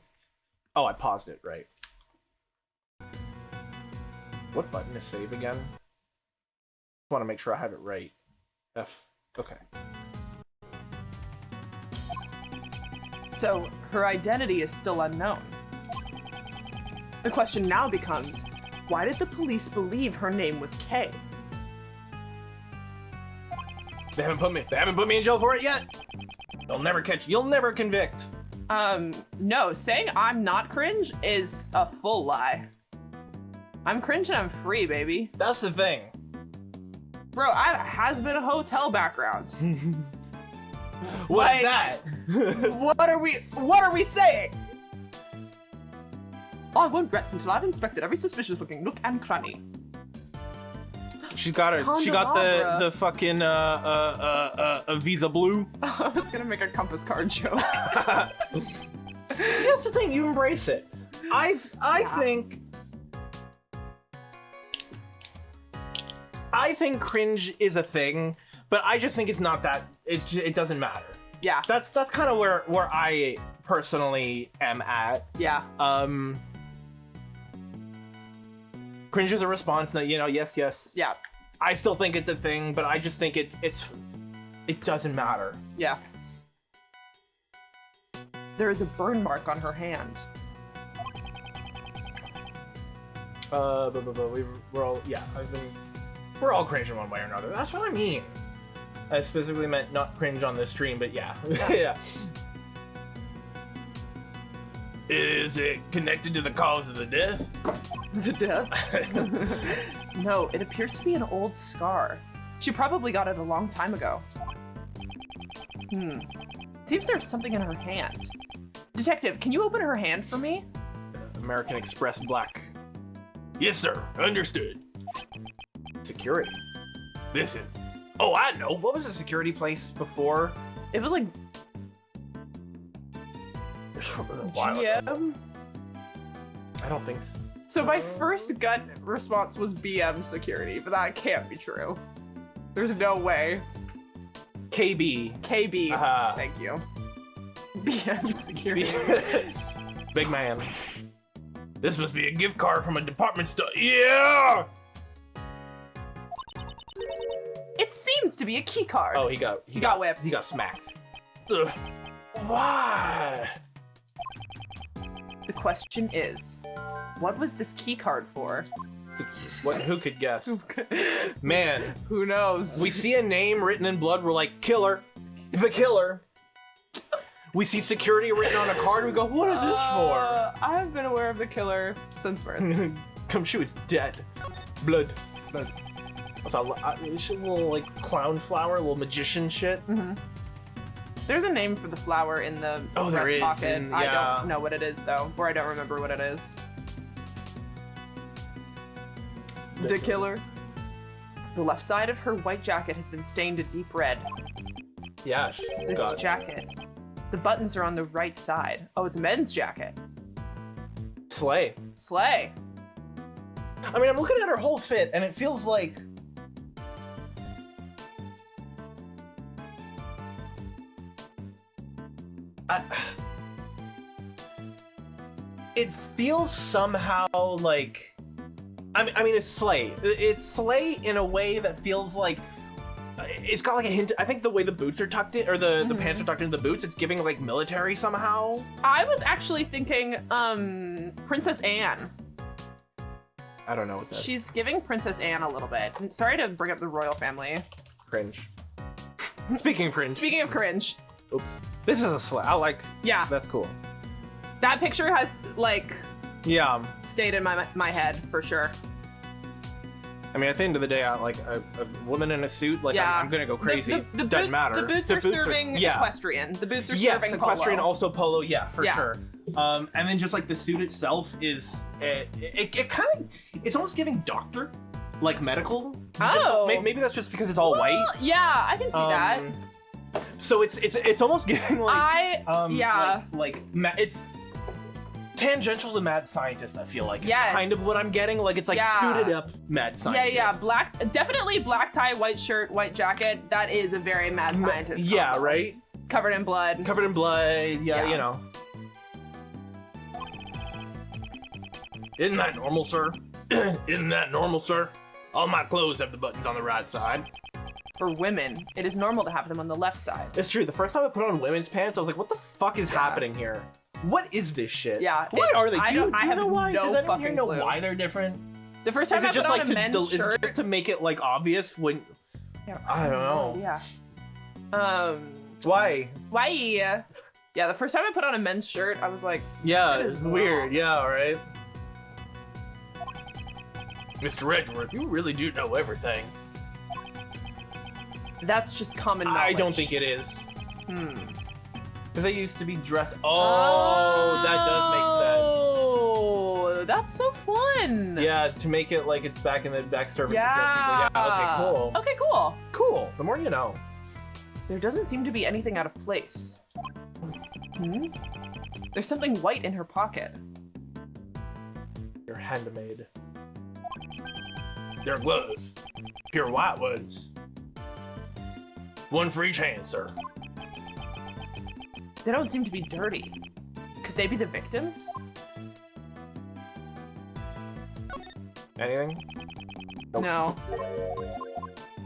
S1: Oh, I paused it, right. What button to save again? I want to make sure I have it right. F. Okay.
S2: So her identity is still unknown. The question now becomes, why did the police believe her name was Kay?
S1: They haven't put me in jail for it yet. They'll never catch. You'll never convict.
S2: No, saying I'm not cringe is a full lie. I'm cringe and I'm free, baby.
S1: That's the thing.
S2: Bro, I has been a hotel background.
S1: What is that?
S2: What are we saying? I won't rest until I've inspected every suspicious looking nook and cranny.
S1: She got the fucking Visa Blue.
S2: I was gonna make a compass card joke.
S1: That's the thing, you embrace it. I think cringe is a thing, but I just think it's not that. It doesn't matter.
S2: Yeah.
S1: That's kind of where I personally am at.
S2: Yeah.
S1: Cringe is a response. That yes.
S2: Yeah.
S1: I still think it's a thing, but I just think it doesn't matter.
S2: Yeah. There is a burn mark on her hand.
S1: We're all cringe in one way or another. That's what I mean. I specifically meant not cringe on this stream, but yeah. Yeah.
S3: Is it connected to the cause of the death?
S2: The death? No, it appears to be an old scar. She probably got it a long time ago. Seems there's something in her hand. Detective, can you open her hand for me?
S1: American Express Black.
S3: Yes, sir. Understood.
S1: Security.
S3: This is... Oh, I know.
S1: What was the security place before?
S2: It was like... GM?
S1: I don't think so.
S2: So my first gut response was BM security, but that can't be true. There's no way.
S1: KB.
S2: KB. Thank you. BM security.
S1: Big man.
S3: This must be a gift card from a department store. Yeah!
S2: It seems to be a key card.
S1: Oh, he got
S2: whipped.
S1: He got smacked.
S3: Ugh. Why?
S2: The question is, what was this key card for?
S1: Who could guess? Man,
S2: who knows?
S1: We see a name written in blood, we're like, killer. The killer. We see security written on a card, we go, what is this for?
S2: I have been aware of the killer since birth.
S1: She was dead. Blood. Also, a little like clown flower, a little magician shit.
S2: There's a name for the flower in the breast pocket. I don't know what it is though, or I don't remember what it is. The killer. The left side of her white jacket has been stained a deep red.
S1: Yeah.
S2: This jacket. The buttons are on the right side. Oh, it's a men's jacket.
S1: Slay. I mean, I'm looking at her whole fit, and it feels like... It feels somehow like... I mean, it's Slay. It's Slay in a way that feels like... It's got like a hint... I think the way the boots are tucked in, or the pants are tucked into the boots, it's giving like military somehow.
S2: I was actually thinking, Princess Anne.
S1: I don't know what that is.
S2: She's giving Princess Anne a little bit. I'm sorry to bring up the royal family.
S1: Cringe. Speaking of cringe.
S2: Speaking of cringe.
S1: Oops. This is a Slay. I like... Yeah. That's cool.
S2: That picture has, like...
S1: Yeah.
S2: Stayed in my head, for sure.
S1: I mean, at the end of the day, like a woman in a suit, like I'm gonna go crazy. Doesn't matter.
S2: The boots are serving equestrian. The boots are serving polo.
S1: Yes, equestrian, also polo. Yeah, for sure. And then just like the suit itself is, it kind of, it's almost giving doctor, like medical.
S2: Oh.
S1: Just, maybe that's just because it's all white.
S2: Yeah, I can see that.
S1: So it's almost giving like, it's. tangential to mad scientist. I feel like is
S2: Yes.
S1: kind of what I'm getting. Like it's like suited up mad scientist.
S2: Yeah. Definitely black tie, white shirt, white jacket. That is a very mad scientist.
S1: Yeah,
S2: combo.
S1: right.
S2: Covered in blood.
S1: Covered in blood. Yeah, you know.
S3: Isn't that normal, sir? Isn't that normal, sir? All my clothes have the buttons on the right side.
S2: For women, it is normal to have them on the left side.
S1: It's true. The first time I put on women's pants, I was like, "What the fuck is happening here? What is this shit?
S2: Yeah.
S1: Why are they?
S2: I
S1: Do you
S2: have
S1: know why?
S2: no
S1: Does anyone here
S2: fucking
S1: know
S2: clue.
S1: why they're different?
S2: The first time
S1: Is
S2: I
S1: it just
S2: put on
S1: like
S2: a men's
S1: is it
S2: shirt.
S1: just to make it like obvious when?
S2: Yeah,
S1: I don't know.
S2: Yeah.
S1: Why?
S2: Why? Yeah, the first time I put on a men's shirt, I was like,
S1: Yeah,
S2: that
S1: it's
S2: is
S1: weird.
S2: wrong.
S1: Yeah, right.
S3: Mr. Edgeworth, you really do know everything.
S2: that's just common knowledge.
S1: I don't think it is. Because I used to be dressed.
S2: Oh,
S1: Oh, that does
S2: Oh, that's so fun.
S1: make sense. Yeah, to make it like it's back in the back service.
S2: Yeah.
S1: Yeah. Okay. Cool.
S2: Okay, cool.
S1: Cool. The more you know.
S2: There doesn't seem to be anything out of place. There's something white in her pocket.
S1: You're handmade.
S3: They're gloves. Pure white ones. One for each hand, sir.
S2: They don't seem to be dirty. Could they be the victims?
S1: Anything? Nope.
S2: No.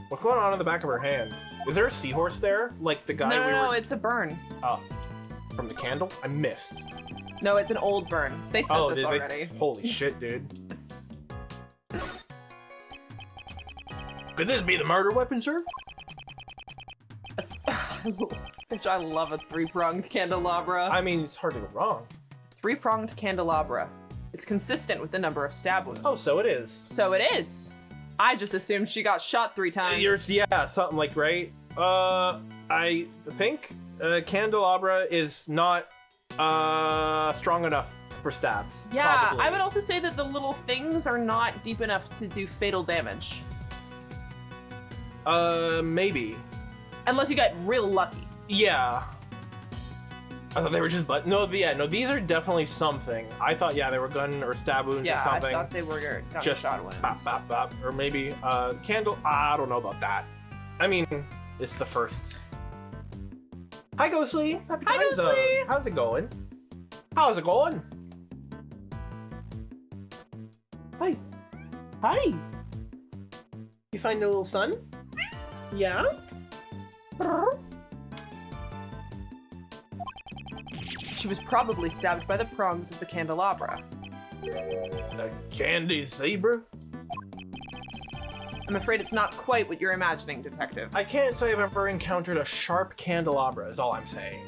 S1: What's going on in the back of her hand? Is there a seahorse there? Like the guy
S2: No, it's a burn.
S1: Oh, from the candle? I missed.
S2: No, it's an old burn. They said this
S1: did
S2: already.
S1: Holy shit, dude.
S3: Could this be the murder weapon, sir?
S2: Which I love a three-pronged candelabra.
S1: I mean, it's hard to go wrong.
S2: Three-pronged candelabra. It's consistent with the number of stab wounds.
S1: Oh, so it is.
S2: So it is. I just assumed she got shot 3 times.
S1: Yeah, something like, right? I think candelabra is not strong enough for stabs.
S2: Yeah,
S1: probably.
S2: I would also say that the little things are not deep enough to do fatal damage.
S1: Maybe.
S2: Unless you get real lucky.
S1: Yeah. I thought they were just no, these are definitely something. I thought, yeah, they were gun or stab wounds or
S2: Yeah,
S1: something.
S2: I thought they were
S1: Just
S2: gunshot wounds.
S1: bop, bop, bop. Or maybe candle. I don't know about that. I mean, it's the first. Hi, Ghostly. Happy
S2: Hi,
S1: Time Zone.
S2: Ghostly.
S1: How's it going? How's it going? Hi. Hi. You find a little sun? Yeah?
S2: She was probably stabbed by the prongs of the candelabra.
S3: A candy zebra?
S2: I'm afraid it's not quite what you're imagining, Detective.
S1: I can't say I've ever encountered a sharp candelabra, is all I'm saying.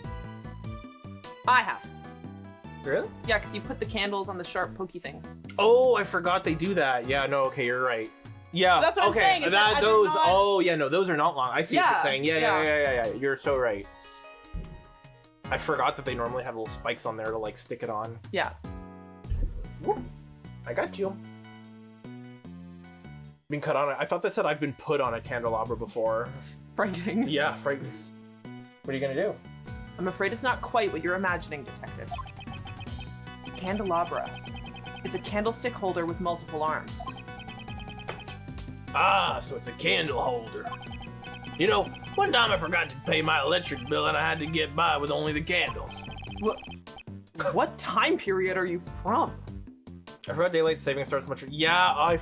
S2: I have.
S1: Really?
S2: Yeah, because you put the candles on the sharp, pokey things.
S1: Oh, I forgot they do that. Yeah, no, okay, you're right. Yeah,
S2: That's what I'm
S1: okay.
S2: saying, is that they're
S1: those.
S2: not-
S1: Oh, yeah, no, those are not long. I see what
S2: Yeah,
S1: you're saying. Yeah.
S2: yeah.
S1: You're so right. I forgot that they normally have little spikes on there to like stick it on.
S2: Yeah.
S1: I got you. Been cut on it. I thought that said I've been put on a candelabra before.
S2: Frightening.
S1: Yeah, frightening. What are you gonna do?
S2: I'm afraid it's not quite what you're imagining, Detective. The candelabra is a candlestick holder with multiple arms.
S3: Ah, so it's a candle holder. You know, one time I forgot to pay my electric bill and I had to get by with only the candles.
S2: What time period are you from?
S1: I forgot daylight saving starts much. Yeah,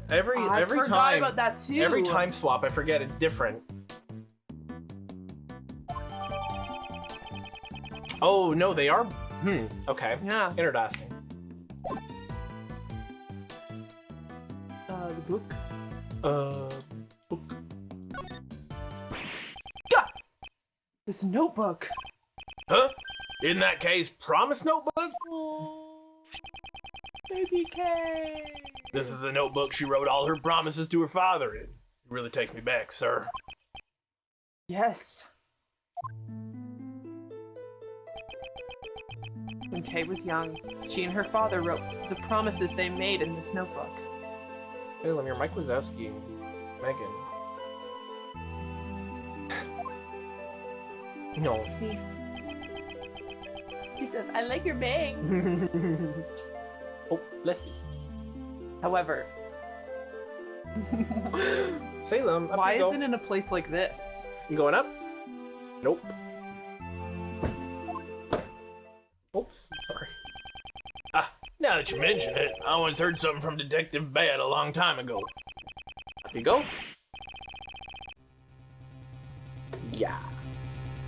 S1: every
S2: I forgot
S1: time
S2: about that too.
S1: every time swap I forget it's different. Oh no, they are. Okay.
S2: Yeah.
S1: Interesting.
S2: The book.
S1: Book.
S2: Gah! This notebook.
S3: Huh? In that case, promise notebook?
S2: Oh, baby K.
S3: This is the notebook she wrote all her promises to her father in. It really takes me back, sir.
S2: Yes. When Kay was young, she and her father wrote the promises they made in this notebook.
S1: Hey, when you're Mike Wazowski, Meagan. No, Steve.
S2: He says, I like your bangs.
S1: Oh, bless you.
S2: However,
S1: Salem, up
S2: why
S1: you go.
S2: is it in a place like this?
S1: You going up? Nope. Oops, sorry.
S3: Ah, now that you mention it, I once heard something from Detective Bad a long time ago.
S1: Up you go. Yeah.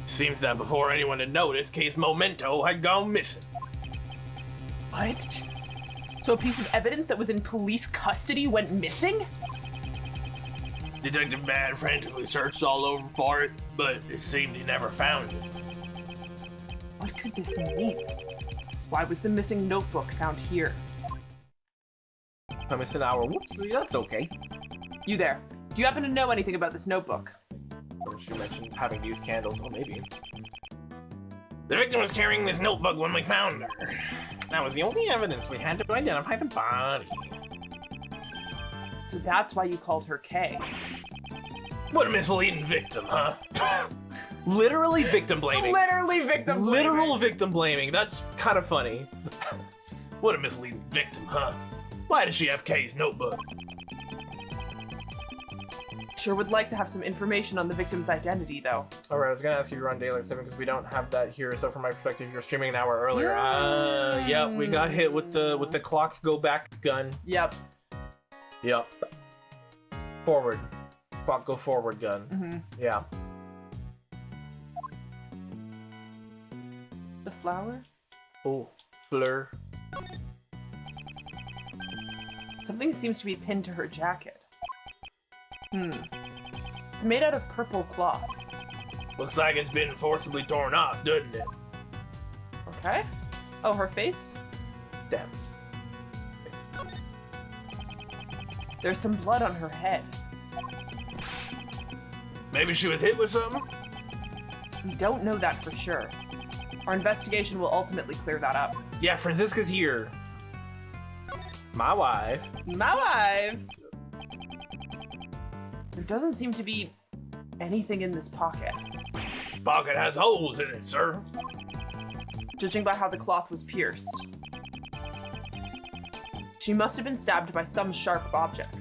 S3: Seems that before anyone had noticed, Case Memento had gone missing.
S2: What? So a piece of evidence that was in police custody went missing?
S3: Detective Bad frantically searched all over for it, but it seemed he never found it.
S2: What could this mean? Why was the missing notebook found here?
S1: I'm missing an hour. Whoops, that's okay.
S2: You there. Do you happen to know anything about this notebook?
S1: She mentioned having to use candles. Oh, maybe.
S3: The victim was carrying this notebook when we found her. That was the only evidence we had to identify the body.
S2: So that's why you called her Kay.
S3: What a misleading victim, huh?
S1: Literally victim blaming.
S2: Literally victim blaming.
S1: Literal victim blaming. That's kind of funny.
S3: What a misleading victim, huh? Why does she have Kay's notebook?
S2: Sure would like to have some information on the victim's identity, though.
S1: All right, I was gonna ask you to run daylight 7 because we don't have that here. So from my perspective, you're streaming an hour earlier. Yep, we got hit with the clock go back gun.
S2: Yep.
S1: Yep. Forward. Clock go forward gun.
S2: Mm-hmm.
S1: Yeah.
S2: The flower?
S1: Oh, Fleur.
S2: Something seems to be pinned to her jacket. It's made out of purple cloth.
S3: Looks like it's been forcibly torn off, doesn't it?
S2: Okay. Oh, her face?
S1: Damn.
S2: There's some blood on her head.
S3: Maybe she was hit with something?
S2: We don't know that for sure. Our investigation will ultimately clear that up.
S1: Yeah, Franziska's here. My wife.
S2: My wife! There doesn't seem to be anything in this pocket.
S3: Pocket has holes in it, sir.
S2: Judging by how the cloth was pierced. She must have been stabbed by some sharp object.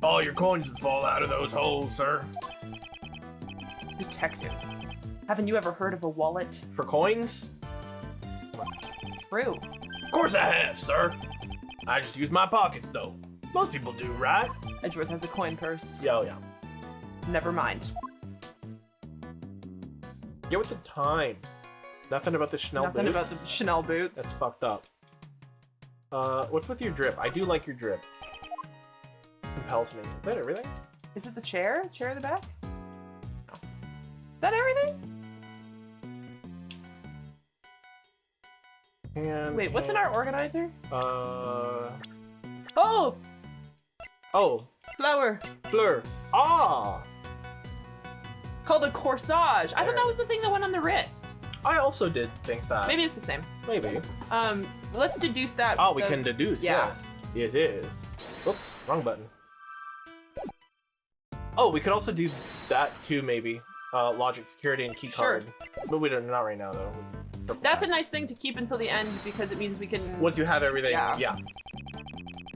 S3: All your coins would fall out of those holes, sir.
S2: Detective, haven't you ever heard of a wallet?
S1: For coins?
S2: True.
S3: Of course I have, sir. I just use my pockets, though. Most people do, right?
S2: Edgeworth has a coin purse.
S1: Yo, yeah.
S2: Never mind.
S1: Get with the times. Nothing about the Chanel
S2: Nothing
S1: boots.
S2: about the Chanel boots.
S1: That's fucked up. What's with your drip? I do like your drip. Compels me. Is that everything?
S2: Is it the chair? Chair in the back? No. Is that everything?
S1: And
S2: Wait, what's in our organizer?
S1: Oh!
S2: Oh! Flower.
S1: Fleur. Ah!
S2: Called a corsage. I thought that was the thing that went on the wrist.
S1: I also did think that.
S2: Maybe it's the same.
S1: Maybe.
S2: Let's deduce that.
S1: Oh, we can deduce,
S2: yeah.
S1: yes. It is. Oops, wrong button. Oh, we could also do that too, maybe. Logic, security, and key
S2: Sure.
S1: card. But we don't, not right now, though. Purple
S2: That's a
S1: hat.
S2: nice thing to keep until the end because it means we can...
S1: Once you have everything, yeah.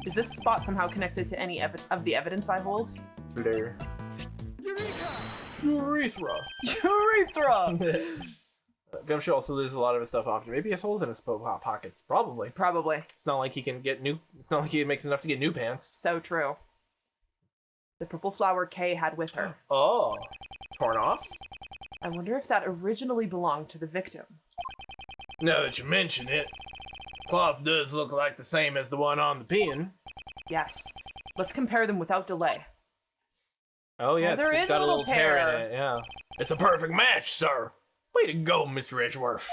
S2: Is this spot somehow connected to any of the evidence I hold?
S1: Fleur. Urethra.
S2: Urethra!
S1: Gumshoe also loses a lot of his stuff often. Maybe he has holes in his pockets. Probably.
S2: Probably.
S1: It's not like he can get new. It's not like he makes enough to get new pants.
S2: So true. The purple flower Kay had with her.
S1: Oh, torn off.
S2: I wonder if that originally belonged to the victim.
S3: Now that you mention it, cloth does look like the same as the one on the pin.
S2: Yes. Let's compare them without delay.
S1: Oh yeah,
S2: there
S1: it's
S2: is
S1: got
S2: a little tear.
S1: in it. Yeah.
S3: It's a perfect match, sir. Way to go, Mr. Edgeworth.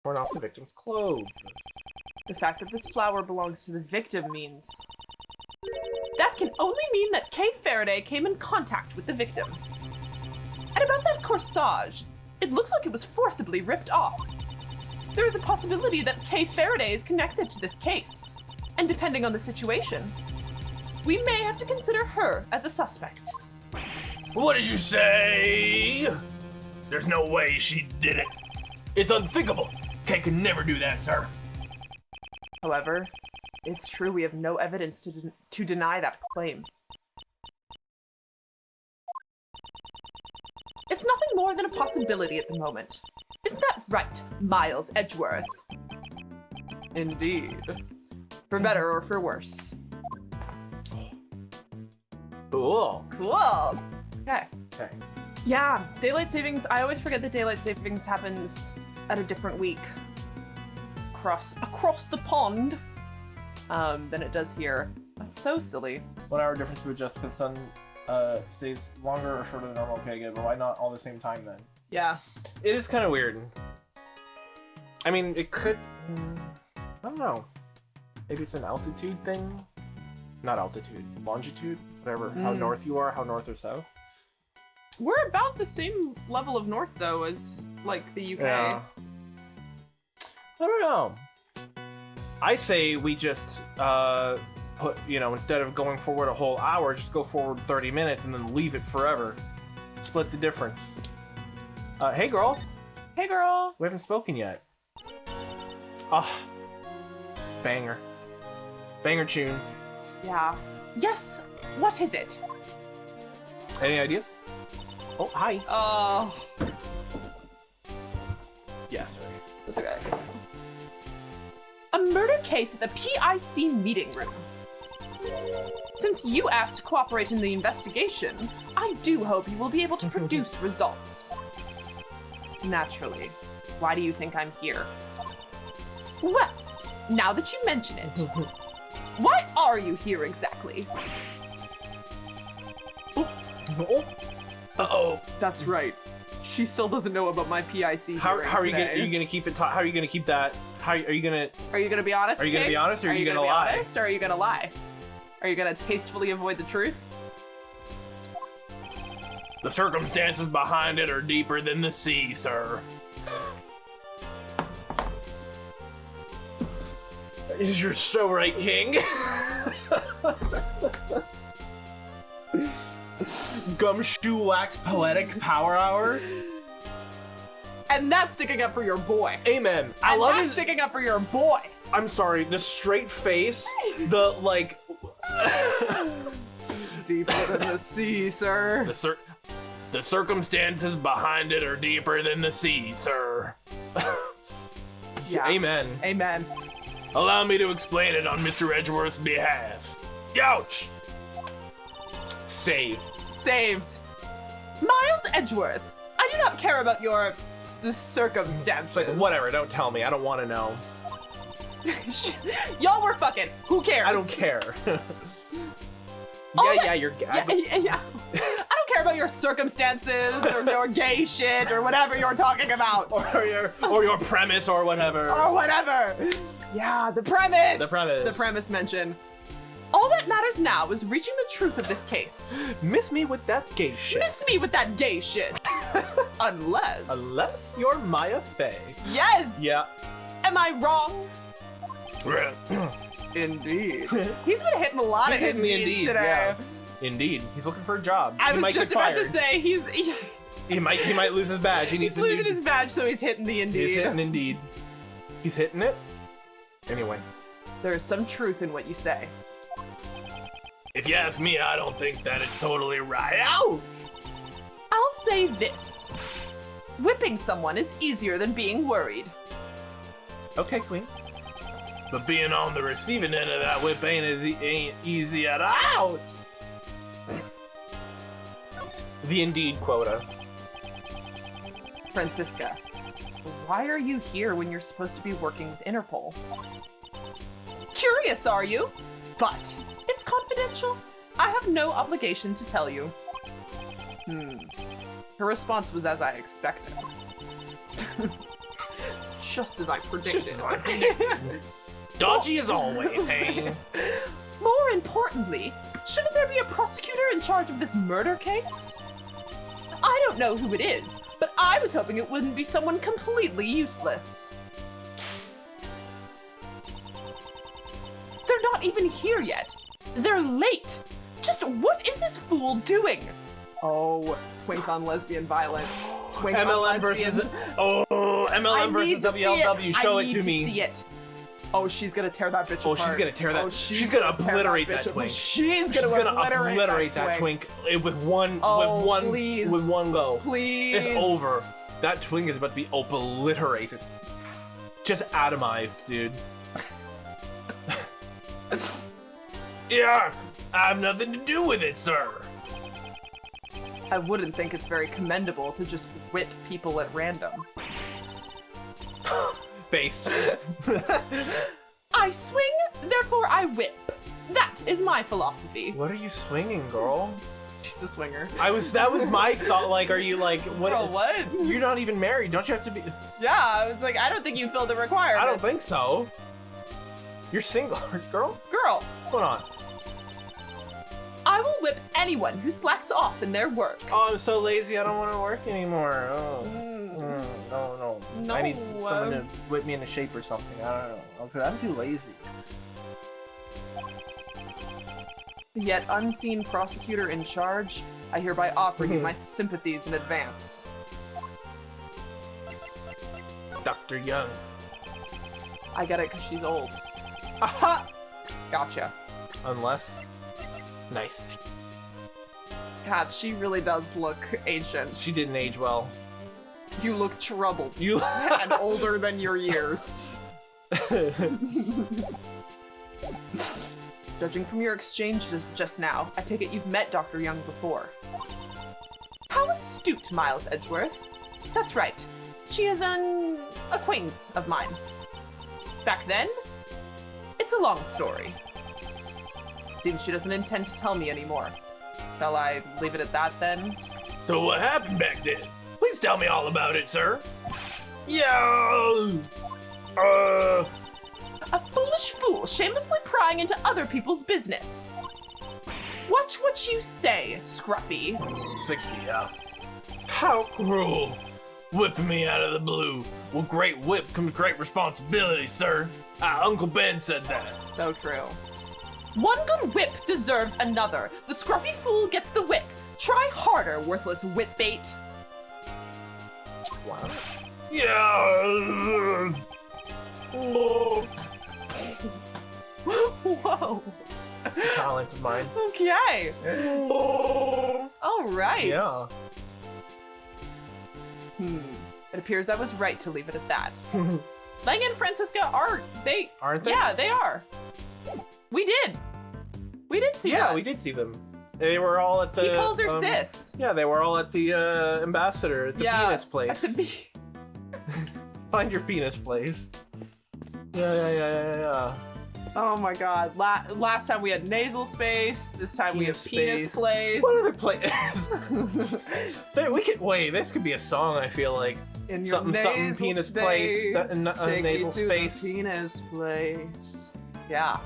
S1: Torn off the victim's clothes.
S2: The fact that this flower belongs to the victim means... That can only mean that Kay Faraday came in contact with the victim. And about that corsage, it looks like it was forcibly ripped off. There is a possibility that Kay Faraday is connected to this case. And depending on the situation, we may have to consider her as a suspect.
S3: What did you say? There's no way she did it. It's unthinkable. Kay could never do that, sir.
S2: However, it's true we have no evidence to deny that claim. It's nothing more than a possibility at the moment. Isn't that right, Miles Edgeworth? Indeed. For better or for worse.
S1: Cool.
S2: Cool. Okay.
S1: Okay.
S2: Yeah, daylight savings. I always forget that daylight savings happens at a different week across the pond than it does here. That's so silly.
S1: 1 hour difference to adjust because sun stays longer or shorter than normal. Okay, good. But why not all the same time then?
S2: Yeah.
S1: It is kind of weird. I mean, it could. I don't know. Maybe it's an altitude thing. Not altitude, longitude, whatever. How north you are, how north or south.
S2: We're about the same level of north though as like the UK.
S1: Yeah. I don't know. I say we just put, instead of going forward a whole hour, just go forward 30 minutes and then leave it forever. Split the difference. Hey girl.
S2: Hey girl.
S1: We haven't spoken yet. Ah. Banger. Banger tunes.
S2: Yeah. Yes. What is it?
S1: Any ideas? Oh, hi.
S2: Oh.
S1: Yeah, sorry.
S2: That's okay. A murder case at the P.I.C. meeting room. Since you asked to cooperate in the investigation, I do hope you will be able to produce results. Naturally. Why do you think I'm here? Well, now that you mention it, why are you here exactly?
S1: Uh-oh.
S2: That's right. She still doesn't know about my PIC.
S1: How are you gonna keep it? How are you gonna keep that? Are you gonna
S2: be honest?
S1: Are you gonna be honest, or are you gonna lie?
S2: Honest, or are you gonna lie? Are you gonna tastefully avoid the truth?
S3: The circumstances behind it are deeper than the sea, sir.
S1: You're so right, King. Gumshoe wax poetic power hour.
S2: And that's sticking up for your boy.
S1: Amen. I love his
S2: sticking up for your boy.
S1: I'm sorry, the straight face, the like.
S2: Deeper than the sea, sir.
S3: The circumstances behind it are deeper than the sea, sir.
S2: Yeah.
S1: Amen.
S2: Amen.
S3: Allow me to explain it on Mr. Edgeworth's behalf. Youch!
S1: Saved.
S2: Saved. Miles Edgeworth, I do not care about your circumstances.
S1: Like, whatever, don't tell me. I don't want to know.
S2: Y'all were fucking. Who cares?
S1: I don't care. You're gay.
S2: Yeah. I don't care about your circumstances or your gay shit or whatever you're talking about.
S1: or your premise or whatever.
S2: Or whatever. Yeah, the premise.
S1: The premise.
S2: The premise mention. All that matters now is reaching the truth of this case.
S1: Miss me with that gay shit.
S2: Miss me with that gay shit. Unless
S1: you're Maya Fey.
S2: Yes.
S1: Yeah.
S2: Am I wrong? Indeed. He's been hitting a lot of indeeds today.
S1: Yeah. Indeed. He's looking for a job.
S2: I was just about to say
S1: he might lose his badge.
S2: He's losing his badge, so he's hitting the indeed.
S1: He's hitting indeed. He's hitting it. Anyway.
S2: There is some truth in what you say.
S3: If you ask me, I don't think that it's totally right. Ouch!
S2: I'll say this. Whipping someone is easier than being worried.
S1: Okay, Queen.
S3: But being on the receiving end of that whip ain't easy at all.
S1: The Indeed quota.
S2: Franziska, why are you here when you're supposed to be working with Interpol? Curious, are you? But it's confidential. I have no obligation to tell you. Her response was as I expected. Just as I predicted.
S3: Dodgy as always, hey?
S2: More importantly, shouldn't there be a prosecutor in charge of this murder case? I don't know who it is, but I was hoping it wouldn't be someone completely useless. They're not even here yet. They're late. Just what is this fool doing? Oh, twink on lesbian violence. twink
S1: MLM versus MLM versus WLW. Show it to me.
S2: See it. Oh, she's gonna tear that bitch apart.
S1: Oh, she's gonna tear that. She's gonna obliterate that twink.
S2: She's gonna obliterate that
S1: twink with one
S2: please.
S1: with one go.
S2: Please.
S1: It's over. That twink is about to be obliterated. Just atomized, dude.
S3: Yeah, I have nothing to do with it, sir.
S2: I wouldn't think it's very commendable to just whip people at random.
S1: Based.
S2: I swing, therefore I whip. That is my philosophy.
S1: What are you swinging, girl?
S2: She's a swinger.
S1: That was my thought. Like, are you like what?
S2: Girl, what?
S1: You're not even married. Don't you have to be?
S2: Yeah, I was like, I don't think you filled the requirements.
S1: I don't think so. You're single, girl.
S2: Girl.
S1: What's going on?
S2: I will whip anyone who slacks off in their work.
S1: Oh, I'm so lazy. I don't want to work anymore. Oh. No. I need someone to whip me into shape or something. I don't know. Okay, I'm too lazy.
S2: Yet unseen prosecutor in charge, I hereby offer you my sympathies in advance.
S1: Dr. Young.
S2: I get it because she's old.
S1: Aha!
S2: Gotcha.
S1: Unless. Nice.
S2: God, she really does look ancient.
S1: She didn't age well.
S2: You look troubled.
S1: You
S2: and older than your years. Judging from your exchange just now, I take it you've met Dr. Young before. How astute, Miles Edgeworth. That's right. She is an acquaintance of mine. Back then, it's a long story. Seems she doesn't intend to tell me anymore. Shall I leave it at that then?
S3: So what happened back then? Please tell me all about it, sir. Yeah.
S2: A foolish fool shamelessly prying into other people's business. Watch what you say, Scruffy.
S3: 60, yeah. How cruel. Whipping me out of the blue. With great whip comes great responsibility, sir. Uncle Ben said that.
S2: So true. One good whip deserves another. The scruffy fool gets the whip. Try harder, worthless whip bait.
S1: Wow.
S3: Yeah.
S2: Whoa.
S1: It's a talent of mine.
S2: Okay. All right.
S1: Yeah.
S2: It appears I was right to leave it at that. Lang and Franziska aren't they? Yeah, they are. We did see that.
S1: Yeah, we did see them. They were all at the.
S2: He calls her sis.
S1: Yeah, they were all at the ambassador at the penis place.
S2: At the
S1: Find your penis place. Yeah.
S2: Oh my god. Last time we had nasal space. This time we have penis place.
S1: What other place? We could wait. This could be a song. I feel like
S2: in your
S1: something penis
S2: space,
S1: place.
S2: Take
S1: nasal
S2: me to
S1: space.
S2: The penis place. Yeah.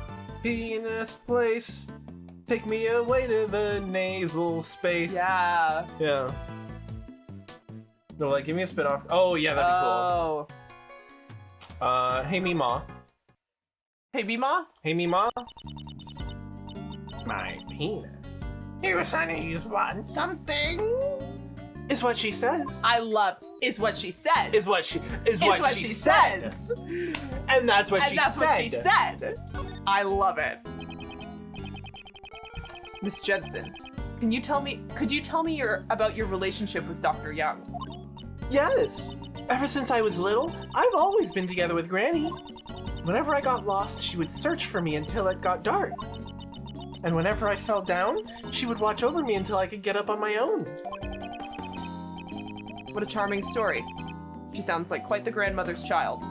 S1: Penis place. Take me away to the nasal space.
S2: Yeah.
S1: Yeah. No, like give me a spin-off. Oh yeah, that'd be cool. Hey Mima.
S2: Hey Mima?
S1: Hey Mima. My penis.
S3: You honeys want something?
S1: Is what she says.
S2: I love is what she says.
S1: Is what she
S2: says.
S1: And that's what
S2: and that's what she said. I love it. Miss Jensen, could you tell me about your relationship with Dr. Young?
S1: Yes. Ever since I was little, I've always been together with Granny. Whenever I got lost, she would search for me until it got dark. And whenever I fell down, she would watch over me until I could get up on my own.
S2: What a charming story. She sounds like quite the grandmother's child.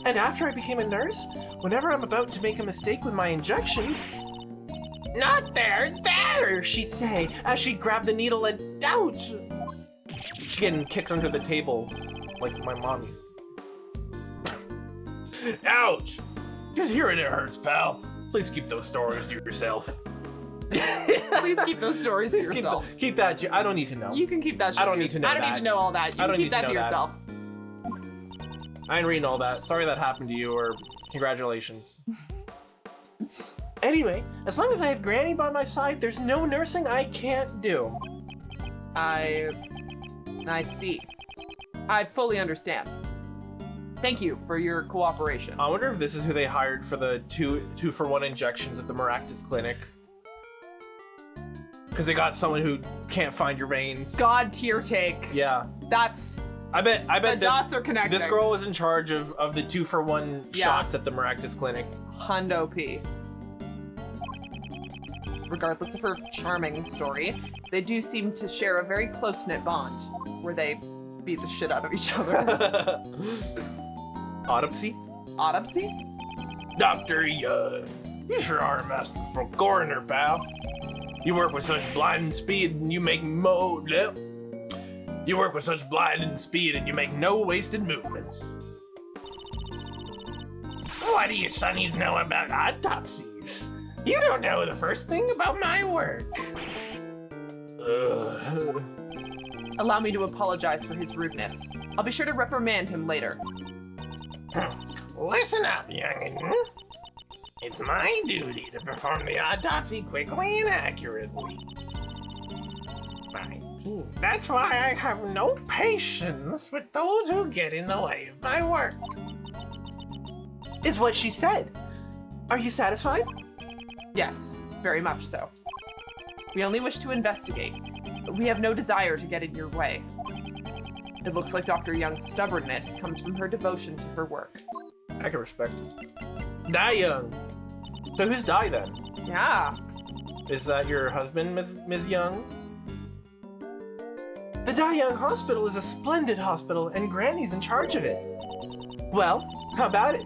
S1: And after I became a nurse, whenever I'm about to make a mistake with my injections, "Not there, there," she'd say, as she'd grab the needle and ouch! She's getting kicked under the table, like my mom used to.
S3: Ouch! Just hearing it hurts, pal. Please keep those stories to yourself.
S2: Please keep those stories to yourself.
S1: Keep that. I don't need to know.
S2: You can keep that shit.
S1: I don't need to know.
S2: I don't need to know all that. You can keep that to yourself.
S1: I ain't reading all that. Sorry that happened to you, or congratulations. Anyway, as long as I have Granny by my side, there's no nursing I can't do.
S2: I I see. I fully understand. Thank you for your cooperation.
S1: I wonder if this is who they hired for the two-for-one injections at the Maractus Clinic. Because they got someone who can't find your veins.
S2: God tier take.
S1: Yeah.
S2: That's...
S1: I bet
S2: the dots are connecting.
S1: This girl was in charge of the two-for-one shots at the Maractus Clinic.
S2: Hundo P. Regardless of her charming story, they do seem to share a very close-knit bond, where they beat the shit out of each other.
S1: Autopsy?
S2: Autopsy?
S3: Dr. Young, you sure are a masterful coroner, pal. You work with such blinding speed and you make no wasted movements. What do you sonnies know about autopsies? You don't know the first thing about my work.
S2: Allow me to apologize for his rudeness. I'll be sure to reprimand him later.
S3: Listen up, youngin'. It's my duty to perform the autopsy quickly and accurately. That's why I have no patience with those who get in the way of my work.
S1: Is what she said. Are you satisfied?
S2: Yes, very much so. We only wish to investigate. We have no desire to get in your way. It looks like Dr. Young's stubbornness comes from her devotion to her work.
S1: I can respect. Da Young. So who's Dai then?
S2: Yeah.
S1: Is that your husband, Ms. Young? The Dai Young Hospital is a splendid hospital, and Granny's in charge of it. Well, how about it?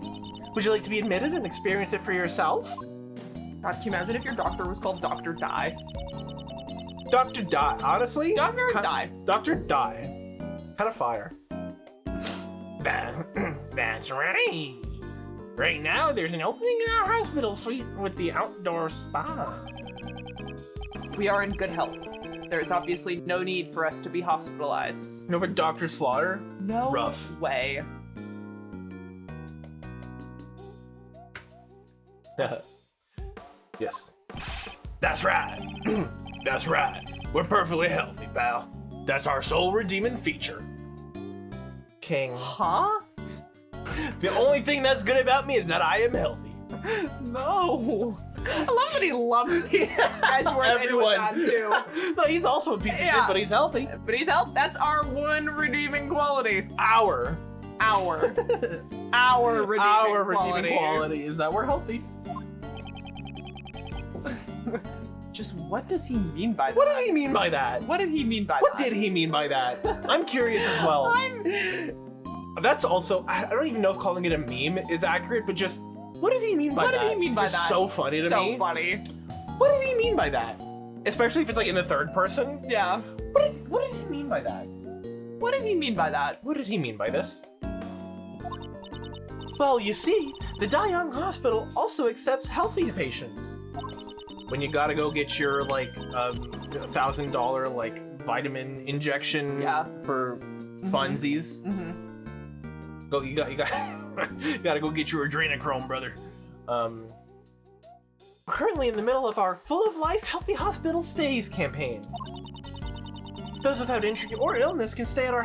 S1: Would you like to be admitted and experience it for yourself?
S2: God, can you imagine if your doctor was called Dr. Dai?
S1: Dr. Dai, honestly?
S2: Dr. Dai.
S1: Dr. Dai. Kind of fire.
S3: That's right. Right now, there's an opening in our hospital suite with the outdoor spa.
S2: We are in good health. There is obviously no need for us to be hospitalized.
S1: No, but Dr. Slaughter?
S2: No
S1: Rough.
S2: way.
S1: Yes.
S3: That's right. That's right. We're perfectly healthy, pal. That's our sole redeeming feature.
S1: King.
S2: Huh?
S1: The only thing that's good about me is that I am healthy.
S2: No. I love that he loves Edgeworth
S1: Everyone.
S2: and with that too.
S1: No, he's also a piece of shit, but he's healthy.
S2: But he's healthy. That's our one redeeming quality.
S1: Our
S2: redeeming
S1: quality is that we're healthy.
S2: Just what does he mean by that?
S1: What did he mean by that?
S2: What did he mean by
S1: What
S2: that?
S1: did he mean by that? I'm curious as well. That's also, I don't even know if calling it a meme is accurate, but just, what did he mean by that?
S2: What did he mean by
S1: It's
S2: that?
S1: so funny to me.
S2: So funny.
S1: What did he mean by that? Especially if it's like in the third person.
S2: Yeah.
S1: What did he mean by that?
S2: What did he mean by that?
S1: What did he mean by this? Well, you see, the Dai Young Hospital also accepts healthy patients. When you gotta go get your like $1,000 like vitamin injection for funsies. Go, you gotta go get your adrenochrome, brother. We're currently in the middle of our Full of Life Healthy Hospital Stays campaign. Those without injury or illness can stay at our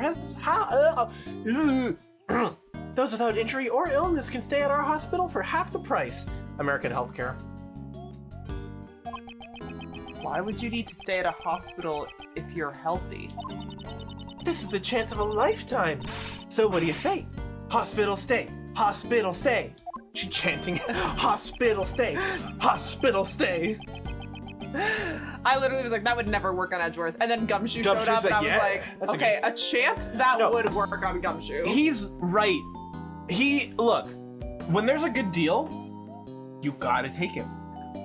S1: Those without injury or illness can stay at our hospital for half the price. American healthcare.
S2: Why would you need to stay at a hospital if you're healthy?
S1: This is the chance of a lifetime. So what do you say? Hospital stay, hospital stay. She chanting, hospital stay, hospital stay.
S2: I literally was like, that would never work on Edgeworth. And then Gumshoe showed up and I was like, okay, a chant that would work on Gumshoe.
S1: He's right. Look, when there's a good deal, you gotta take it.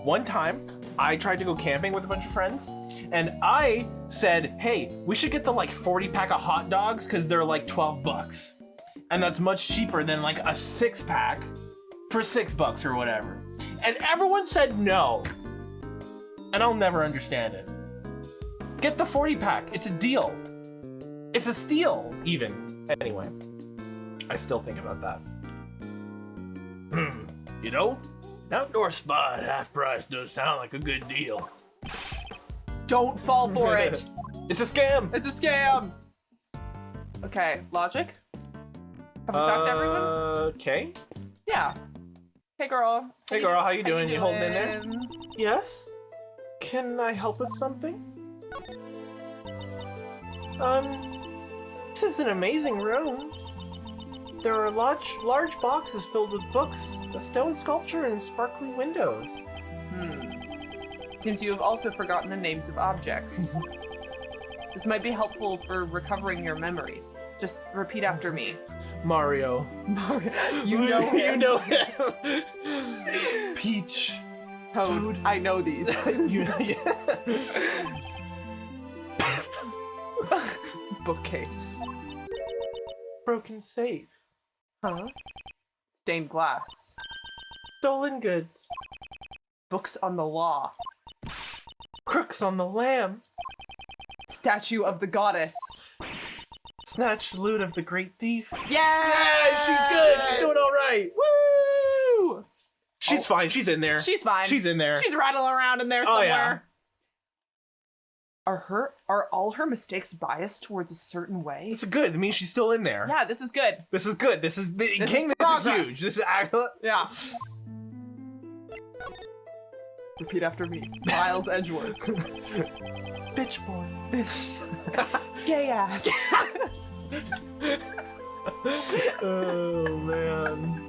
S1: One time, I tried to go camping with a bunch of friends, and I said, hey, we should get the like 40 pack of hot dogs because they're like $12. And that's much cheaper than like a 6-pack for $6 or whatever. And everyone said no. And I'll never understand it. Get the 40 pack, it's a deal. It's a steal, even. Anyway, I still think about that.
S3: You know, an outdoor spa at half price does sound like a good deal.
S2: Don't fall for it.
S1: It's a scam.
S2: It's a scam. Okay, logic? Have we talked to everyone?
S1: Okay.
S2: Yeah. Hey, girl.
S1: Hey, girl, how you doing? You holding in there?
S2: doing?
S1: Yes? Can I help with something? This is an amazing room. There are large boxes filled with books, a stone sculpture, and sparkly windows.
S2: Seems you have also forgotten the names of objects. This might be helpful for recovering your memories. Just repeat after me.
S1: Mario.
S2: You know him.
S1: You know him. Peach.
S2: Toad. I know these. Bookcase.
S1: Broken safe.
S2: Huh? Stained glass.
S1: Stolen goods.
S2: Books on the law.
S1: Crooks on the lamb.
S2: Statue of the goddess.
S1: Snatched loot of the great thief.
S2: Yeah!
S1: She's good. She's doing all right.
S2: Woo!
S1: She's fine. She's in there.
S2: She's fine.
S1: She's in there.
S2: She's rattling around in there
S1: Oh,
S2: somewhere.
S1: yeah.
S2: Are all her mistakes biased towards a certain way?
S1: It's good. It means she's still in there.
S2: Yeah, this is good.
S1: This is good. This is
S2: This
S1: King.
S2: is
S1: This is
S2: progress.
S1: huge. This is
S2: Yeah. Repeat after me. Miles Edgeworth.
S1: bitch boy.
S2: Gay ass.
S1: Oh man.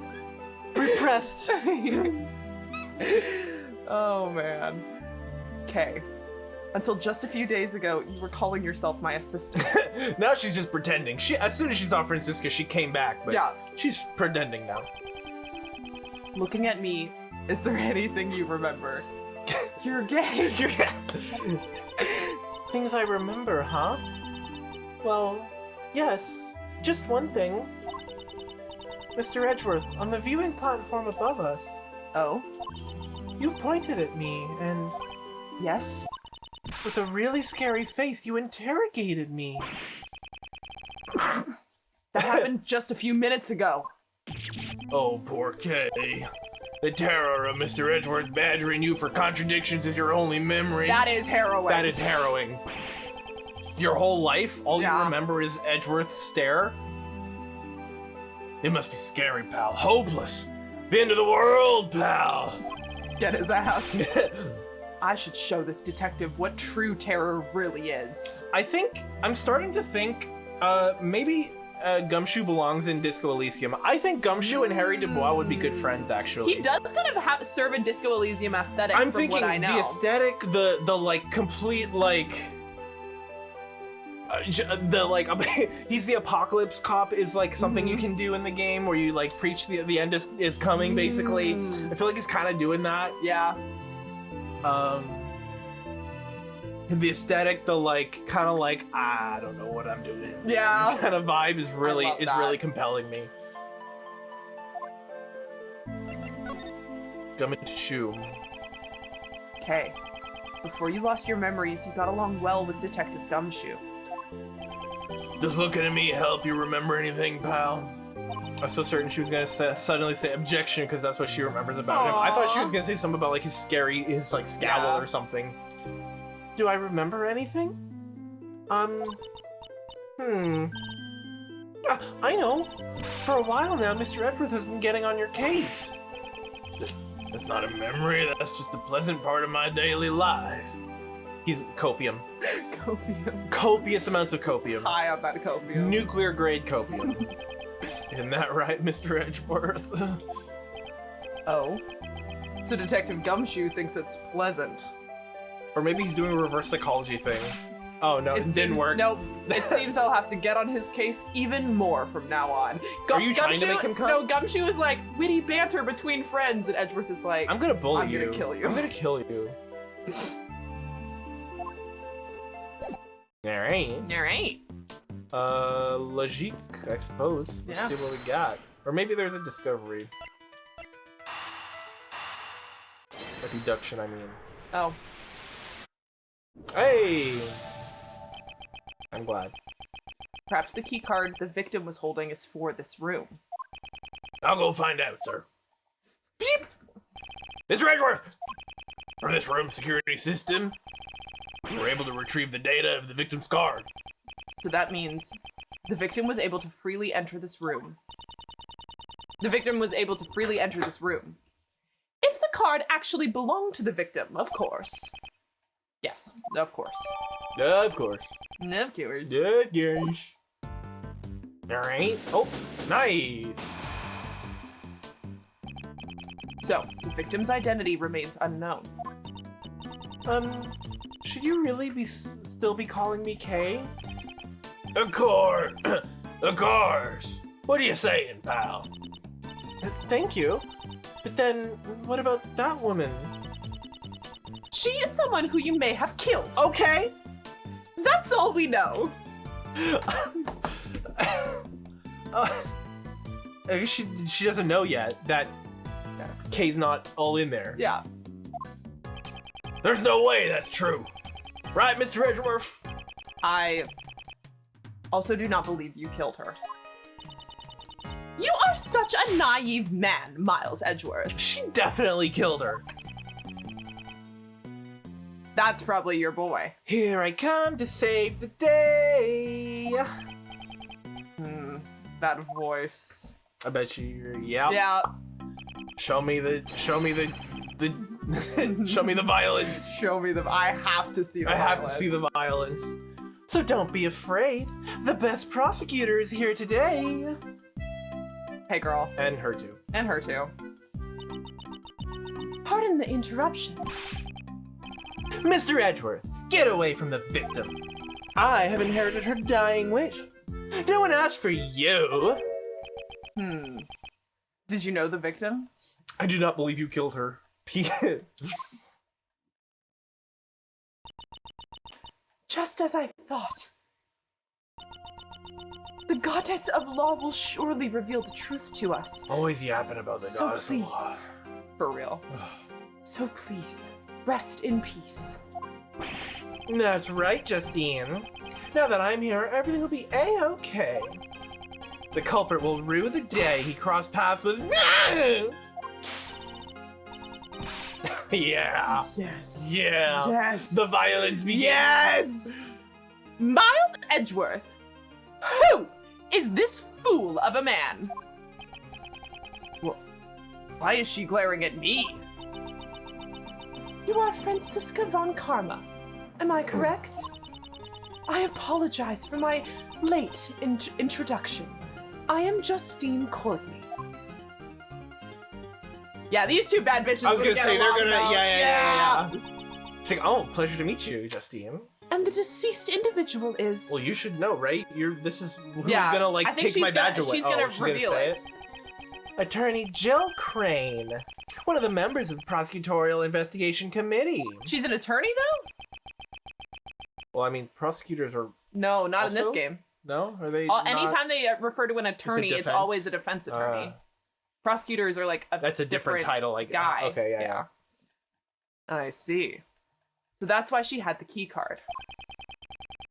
S1: Repressed.
S2: Oh man. Okay. Until just a few days ago, you were calling yourself my assistant.
S1: Now she's just pretending. As soon as she saw Franziska, she came back. But
S2: Yeah.
S1: she's pretending now.
S2: Looking at me, is there anything you remember? You're gay.
S1: Things I remember, huh? Well, yes. Just one thing. Mr. Edgeworth, on the viewing platform above us,
S2: Oh?
S1: you pointed at me and,
S2: Yes?
S1: with a really scary face, you interrogated me.
S2: That happened just a few minutes ago.
S3: Oh, poor Kay. The terror of Mr. Edgeworth badgering you for contradictions is your only memory.
S2: That is harrowing.
S1: That is harrowing. Your whole life, all
S2: Yeah.
S1: you remember is Edgeworth's stare.
S3: It must be scary, pal. Hopeless. The end of the world, pal.
S2: Get his ass. I should show this detective what true terror really is.
S1: I think, I'm starting to think, maybe Gumshoe belongs in Disco Elysium. I think Gumshoe and Harry Dubois would be good friends, actually.
S2: He does kind of serve a Disco Elysium aesthetic
S1: I'm
S2: from
S1: thinking
S2: what I know.
S1: the aesthetic, the like complete like the like he's the apocalypse cop is like something you can do in the game where you like preach the end is coming basically. I feel like he's kind of doing that.
S2: Yeah.
S1: The aesthetic, the like kind of like I don't know what I'm doing.
S2: Yeah.
S1: Kind of vibe is really
S2: love that.
S1: really compelling me. Gumshoe.
S2: Okay. Before you lost your memories, you got along well with Detective Gumshoe.
S3: Does looking at me help you remember anything, pal?
S1: I'm so certain she was gonna suddenly say objection because that's what she remembers about him. I thought she was gonna say something about like his like scowl
S2: Yeah.
S1: or something. Do I remember anything? I know. For a while now, Mr. Edgeworth has been getting on your case.
S3: That's not a memory, that's just a pleasant part of my daily life.
S1: He's copium.
S2: Copium.
S1: Copious amounts of copium.
S2: High on that copium.
S1: Nuclear grade copium. Isn't that right, Mr. Edgeworth?
S2: Oh. So Detective Gumshoe thinks it's pleasant.
S1: Or maybe he's doing a reverse psychology thing. Oh no, it didn't work.
S2: Nope. It seems I'll have to get on his case even more from now on.
S1: Are you trying to make him come?
S2: No, Gumshoe is like witty banter between friends, and Edgeworth is like,
S1: I'm gonna bully you.
S2: I'm gonna kill you.
S1: I'm gonna kill you. Alright.
S2: Alright.
S1: Logique, I suppose. Let's
S2: Yeah.
S1: see what we got. Or maybe there's a discovery. A deduction, I mean.
S2: Oh.
S1: Hey! I'm glad.
S2: Perhaps the key card the victim was holding is for this room.
S3: I'll go find out, sir. Beep! Mr. Edgeworth! For this room security system, we were able to retrieve the data of the victim's card.
S2: So that means The victim was able to freely enter this room. The victim was able to freely enter this room. If the card actually belonged to the victim, of course. Yes, of course.
S1: Of course.
S2: Of course.
S1: Yes. All right. Oh, nice.
S2: So, the victim's identity remains unknown.
S1: Should you really still be calling me Kay?
S3: Of course. Of course. What are you saying, pal?
S1: Thank you. But then, what about that woman?
S2: She is someone who you may have killed.
S1: Okay.
S2: That's all we know.
S1: I guess she doesn't know yet that Kay's not all in there.
S2: Yeah.
S3: There's no way that's true.
S1: Right, Mr. Edgeworth?
S2: I also do not believe you killed her. You are such a naive man, Miles Edgeworth.
S1: She definitely killed her.
S2: That's probably your boy.
S1: Here I come to save the day.
S2: That voice.
S1: I bet you. Yeah.
S2: Yeah.
S1: Show me the show me the violence.
S2: Show me the. I have to see the.
S1: I have to see the violence. So don't be afraid. The best prosecutor is here today.
S2: Hey, girl.
S1: And her too.
S2: And her too. Pardon the interruption.
S1: Mr. Edgeworth, get away from the victim. I have inherited her dying wish. No one asked for you.
S2: Did you know the victim?
S1: I do not believe you killed her.
S2: Just as I thought. The goddess of law will surely reveal the truth to us.
S1: Always yapping about the
S2: So
S1: goddess of law.
S2: please, for real. So please, rest in peace.
S1: That's right, Justine. Now that I'm here, everything will be A-okay. The culprit will rue the day he crossed paths with me. Yeah.
S2: Yes.
S1: Yeah.
S2: Yes.
S1: The violence begins.
S2: Yes! Miles Edgeworth, who is this fool of a man? Well, why is she glaring at me? You are Franziska von Karma, am I correct? I apologize for my late introduction. I am Justine Courtney. Yeah, these two bad bitches.
S1: I was gonna say they're gonna.
S2: though.
S1: Yeah. It's like, oh, pleasure to meet you, Justine.
S2: And the deceased individual is.
S1: Well, you should know, right? This is who's
S2: Yeah,
S1: gonna
S2: I
S1: like
S2: think
S1: take my badge away.
S2: she's gonna
S1: she's
S2: reveal
S1: say
S2: it.
S1: Attorney Jill Crane, one of the members of the Prosecutorial Investigation Committee.
S2: She's an attorney, though?
S1: Well, I mean, prosecutors are.
S2: No, not in this
S1: Also?
S2: game.
S1: No, are they?
S2: Anytime they refer to an attorney, it's
S1: defense?
S2: always a defense attorney. Prosecutors are like
S1: That's a different title, like
S2: guy.
S1: Okay, yeah.
S2: I see. So that's why she had the key card.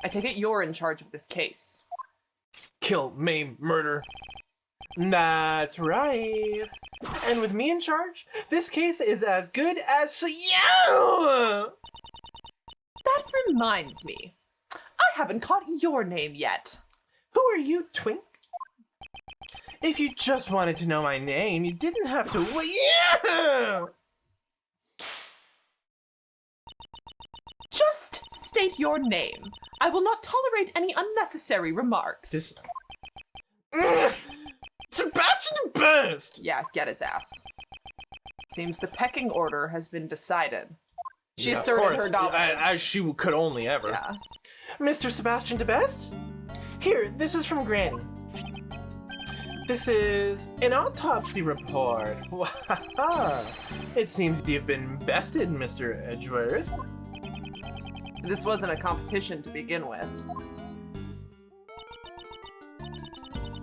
S2: I take it you're in charge of this case.
S1: Kill, maim, murder. That's right. And with me in charge, this case is as good as you.
S2: That reminds me. I haven't caught your name yet.
S1: Who are you, Twink? If you just wanted to know my name, you didn't have to wait. Yeah!
S2: Just state your name. I will not tolerate any unnecessary remarks.
S1: Sebastian Debeste!
S2: Yeah, get his ass. Seems the pecking order has been decided. She asserted her dominance.
S1: As she could only ever.
S2: Yeah.
S1: Mr. Sebastian Debeste? Here, this is from Granny. This is an autopsy report. It seems you've been bested, Mr. Edgeworth.
S2: This wasn't a competition to begin with.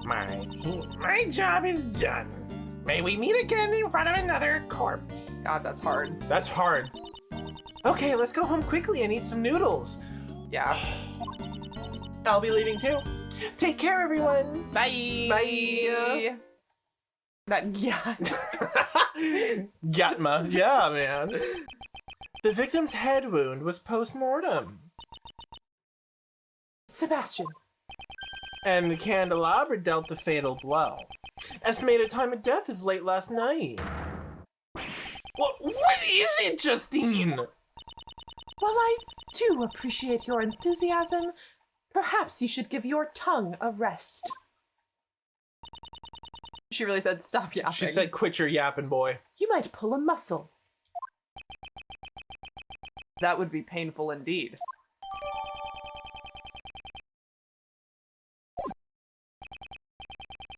S3: My job is done. May we meet again in front of another corpse.
S2: God, that's hard.
S1: That's hard. Okay, let's go home quickly and eat some noodles.
S2: Yeah.
S1: I'll be leaving too. Take care, everyone.
S2: Bye.
S1: Bye.
S2: Yeah.
S1: Gatma. Yeah, man. The victim's head wound was post-mortem.
S2: Sebastian.
S1: And the candelabra dealt the fatal blow. Estimated time of death is late last night. What is it, Justine?
S2: While I do appreciate your enthusiasm, perhaps you should give your tongue a rest. She really said, stop yapping.
S1: She said, quit your yapping, boy.
S2: You might pull a muscle. That would be painful indeed.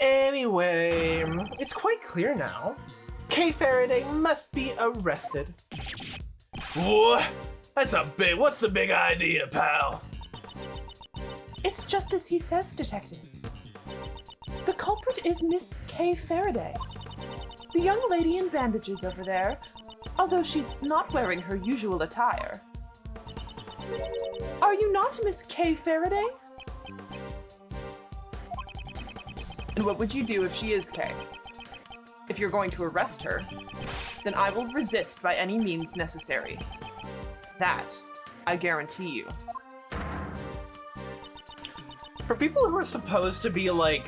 S1: Anyway, it's quite clear now. Kay Faraday must be arrested.
S3: What? That's a big. What's the big idea, pal?
S2: It's just as he says, Detective. The culprit is Miss Kay Faraday. The young lady in bandages over there, although she's not wearing her usual attire. Are you not Miss Kay Faraday? And what would you do if she is Kay? If you're going to arrest her, then I will resist by any means necessary. That, I guarantee you.
S1: For people who are supposed to be like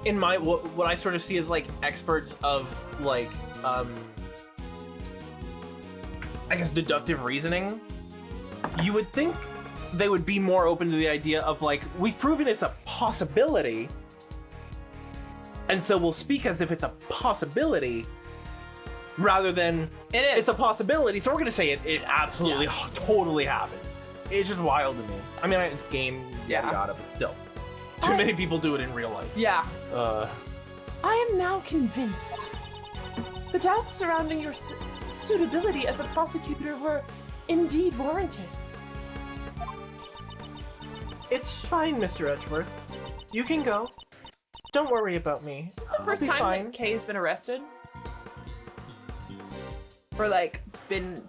S1: in my what I sort of see as like experts of like I guess deductive reasoning, you would think they would be more open to the idea of like, we've proven it's a possibility, and so we'll speak as if it's a possibility rather than it's a possibility, so we're gonna say it absolutely totally happened. It's just wild to me. I mean, it's game yada, but still. Too many people do it in real life.
S2: Yeah. I am now convinced. The doubts surrounding your suitability as a prosecutor were indeed warranted.
S1: It's fine, Mr. Edgeworth. You can go. Don't worry about me.
S2: Is this the first time that Kay's been arrested? Or like been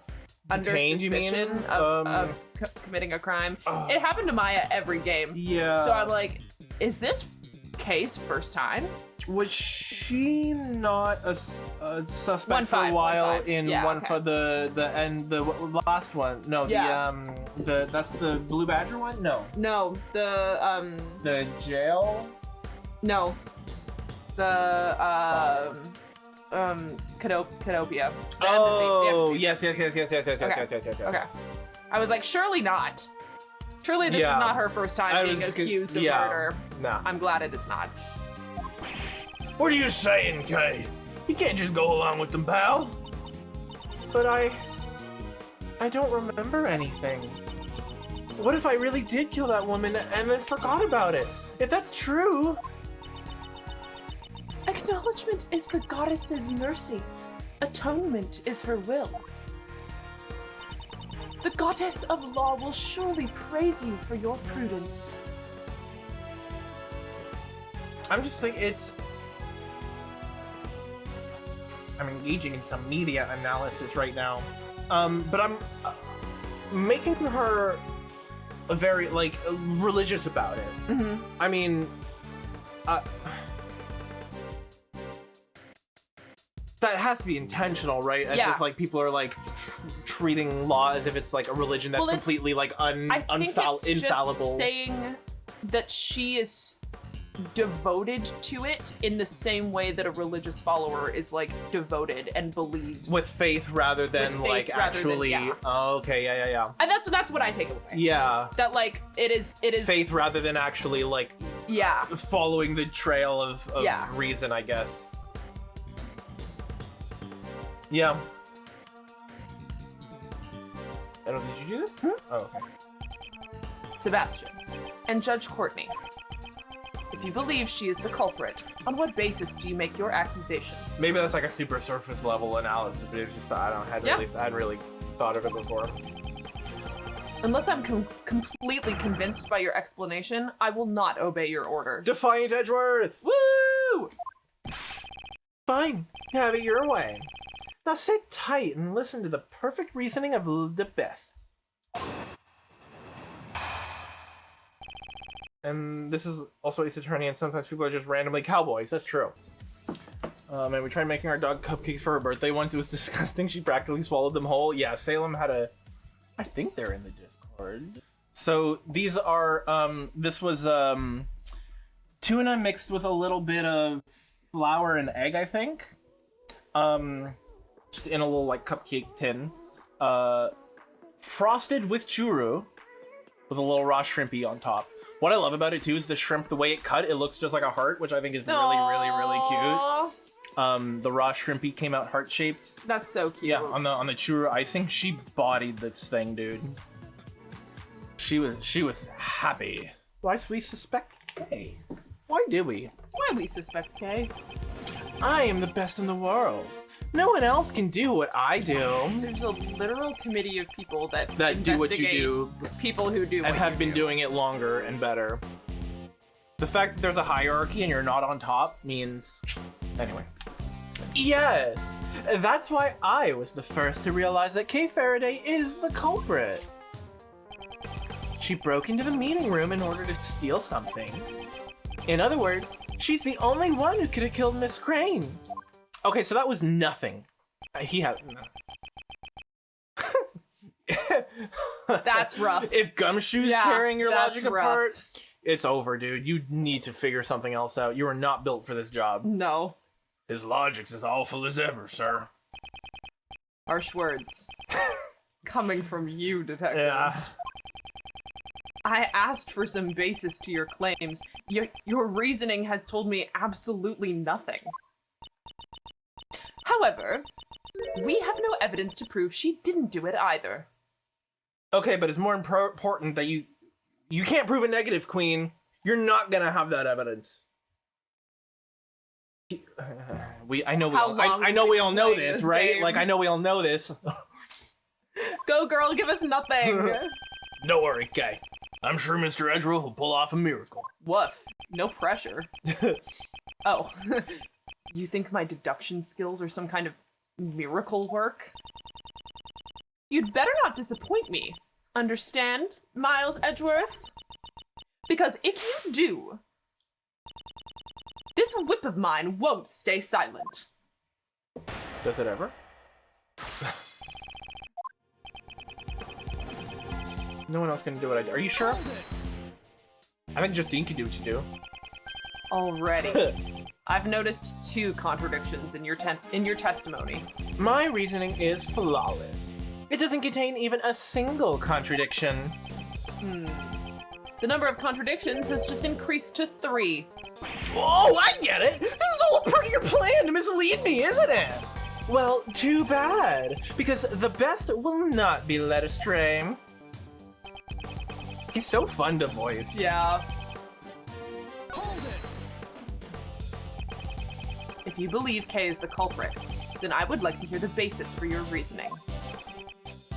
S2: under suspicion of committing a crime? It happened to Maya every game.
S1: Yeah.
S2: So I'm like, is this Kay's first time?
S1: Was she not a suspect for a while in for the last one? No, that's the Blue Badger one. No.
S2: No,
S1: the jail.
S2: No, the Canopia.
S1: Oh, yes.
S2: Okay. I was like, surely not. Surely this is not her first time being accused of murder.
S1: Nah.
S2: I'm glad it is not.
S3: What are you saying, Kay? You can't just go along with them, pal.
S1: But I don't remember anything. What if I really did kill that woman and then forgot about it? If that's true...
S2: Acknowledgement is the goddess's mercy. Atonement is her will. The goddess of law will surely praise you for your prudence.
S1: I'm just thinking I'm engaging in some media analysis right now, but I'm making her a very religious about it.
S2: Mm-hmm.
S1: I mean, that has to be intentional, right? As if like people are like treating law as if it's like a religion that's completely like infallible.
S2: Just saying that she is devoted to it in the same way that a religious follower is like devoted and believes
S1: with faith rather than actually. Oh, okay, yeah.
S2: And that's what I take away.
S1: Yeah.
S2: That like it is
S1: faith rather than actually like following the trail of reason, I guess. Yeah. I don't. Did you do this? Oh, okay.
S2: Sebastian and Judge Courtney. If you believe she is the culprit, on what basis do you make your accusations?
S1: Maybe that's like a super surface level analysis, but it's just I hadn't really thought of it before.
S2: Unless I'm completely convinced by your explanation, I will not obey your orders.
S1: Defiant Edgeworth!
S2: Woo!
S1: Fine, have it your way. Now sit tight and listen to the perfect reasoning of Debeste. And this is also Ace Attorney, and sometimes people are just randomly cowboys. That's true. And we tried making our dog cupcakes for her birthday once. It was disgusting. She practically swallowed them whole. Yeah, Salem had a... I think they're in the Discord. So these are, this was tuna mixed with a little bit of flour and egg, I think. Just in a little like cupcake tin. Frosted with churro with a little raw shrimpy on top. What I love about it too is the shrimp, the way it cut, it looks just like a heart, which I think is really, really, really cute. The raw shrimpy came out heart-shaped.
S2: That's so cute.
S1: Yeah, on the churro icing, she bodied this thing, dude. She was happy. Why do we suspect K? Why do we?
S2: Why we suspect K?
S1: I am the best in the world. No one else can do what I do.
S2: There's a literal committee of people that
S1: do what you do.
S2: People who do
S1: and
S2: what
S1: have
S2: you
S1: been
S2: do.
S1: doing it longer and better. The fact that there's a hierarchy and you're not on top means... Anyway. Yes! That's why I was the first to realize that Kay Faraday is the culprit. She broke into the meeting room in order to steal something. In other words, she's the only one who could have killed Miss Crane. Okay, so that was nothing. He had...
S2: That's rough.
S1: If Gumshoe's tearing your
S2: that's
S1: logic
S2: rough.
S1: apart, it's over, dude. You need to figure something else out. You are not built for this job.
S2: No.
S3: His logic's as awful as ever, sir.
S2: Harsh words. Coming from you, detective.
S1: Yeah.
S2: I asked for some basis to your claims. Your reasoning has told me absolutely nothing. However, we have no evidence to prove she didn't do it either.
S1: Okay, but it's more important that you can't prove a negative, Queen. You're not gonna have that evidence. I know we all know this, right?
S2: game?
S1: Like I know we all know this.
S2: Go, girl, give us nothing.
S3: Don't worry, Kay. I'm sure Mr. Edgeworth will pull off a miracle.
S2: Woof. No pressure. Oh. You think my deduction skills are some kind of miracle work? You'd better not disappoint me. Understand, Miles Edgeworth? Because if you do, this whip of mine won't stay silent.
S1: Does it ever? No one else can do what I do. Are you sure? I think Justine can do what you do.
S2: Already. I've noticed 2 contradictions in your testimony.
S1: My reasoning is flawless. It doesn't contain even a single contradiction.
S2: The number of contradictions has just increased to 3.
S1: Oh, I get it! This is all a part of your plan to mislead me, isn't it? Well, too bad, because the best will not be led astray. He's so fun to voice.
S2: Yeah. If you believe Kay is the culprit, then I would like to hear the basis for your reasoning.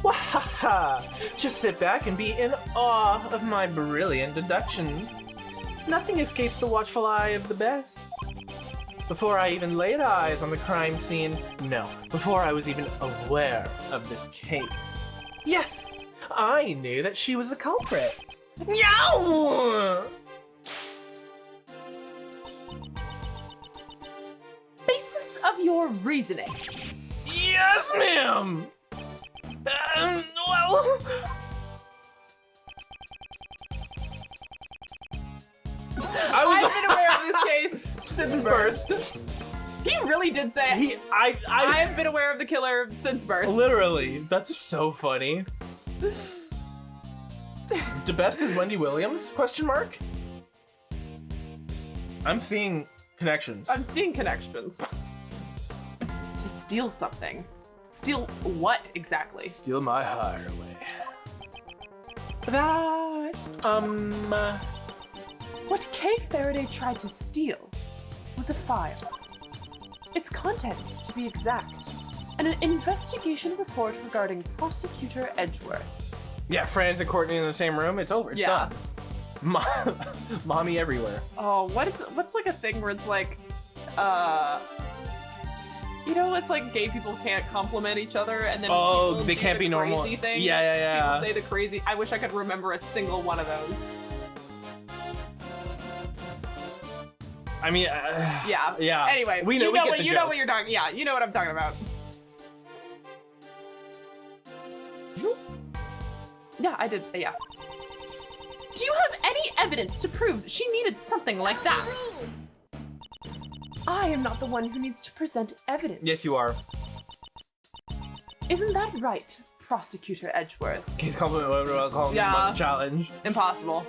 S1: Wahaha! Just sit back and be in awe of my brilliant deductions. Nothing escapes the watchful eye of the best. Before I even laid eyes on the crime scene, no, before I was even aware of this case. Yes! I knew that she was the culprit. Yow!
S2: Basis of your reasoning.
S1: Yes, ma'am! Well...
S2: I've been aware of this case since birth.
S1: birth.
S2: He really did say I've been aware of the killer since birth.
S1: Literally, that's so funny. Debeste is Wendy Williams? Question mark? I'm seeing connections.
S2: I'm seeing connections. To steal something. Steal what exactly?
S1: Steal my heart away. That,
S2: What Kay Faraday tried to steal was a file. Its contents, to be exact, and an investigation report regarding Prosecutor Edgeworth.
S1: yeah, Franz and Courtney in the same room. It's over. It's
S2: Yeah.
S1: done. Mommy everywhere.
S2: Oh, what's like a thing where it's like, you know, it's like gay people can't compliment each other, and then
S1: Oh,
S2: people
S1: they
S2: do
S1: can't
S2: the
S1: be normal.
S2: crazy thing.
S1: Yeah, yeah, yeah.
S2: People say the crazy. I wish I could remember a single one of those.
S1: I mean,
S2: Yeah.
S1: yeah.
S2: Anyway,
S1: we know.
S2: you
S1: we
S2: know
S1: get
S2: what
S1: the
S2: you know
S1: joke.
S2: what you're talking. Yeah, you know what I'm talking about. Yeah, I did. Yeah. Do you have any evidence to prove that she needed something like that? I am not the one who needs to present evidence.
S1: Yes, you are.
S2: Isn't that right, Prosecutor Edgeworth?
S1: He's calling me
S2: Yeah.
S1: challenge.
S2: Impossible.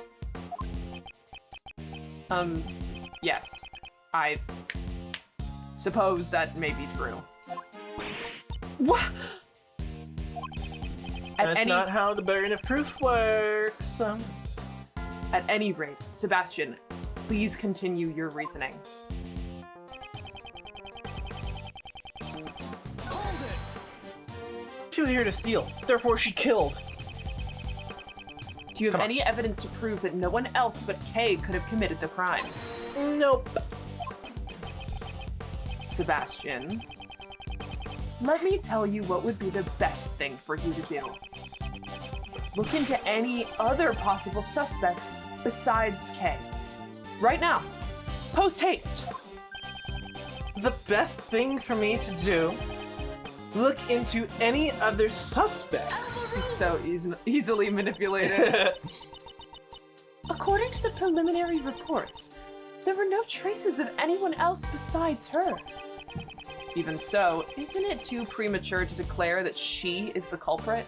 S2: Yes. I suppose that may be true. What?
S1: That's not how the burden of proof works.
S2: At any rate, Sebastian, please continue your reasoning.
S1: She was here to steal, therefore she killed.
S2: Do you have any evidence to prove that no one else but Kay could have committed the crime?
S1: Nope.
S2: Sebastian, let me tell you what would be the best thing for you to do. Look into any other possible suspects besides Kay. Right now. Post haste.
S1: The best thing for me to do? Look into any other suspects.
S2: He's so easily manipulated. According to the preliminary reports, there were no traces of anyone else besides her. Even so, isn't it too premature to declare that she is the culprit?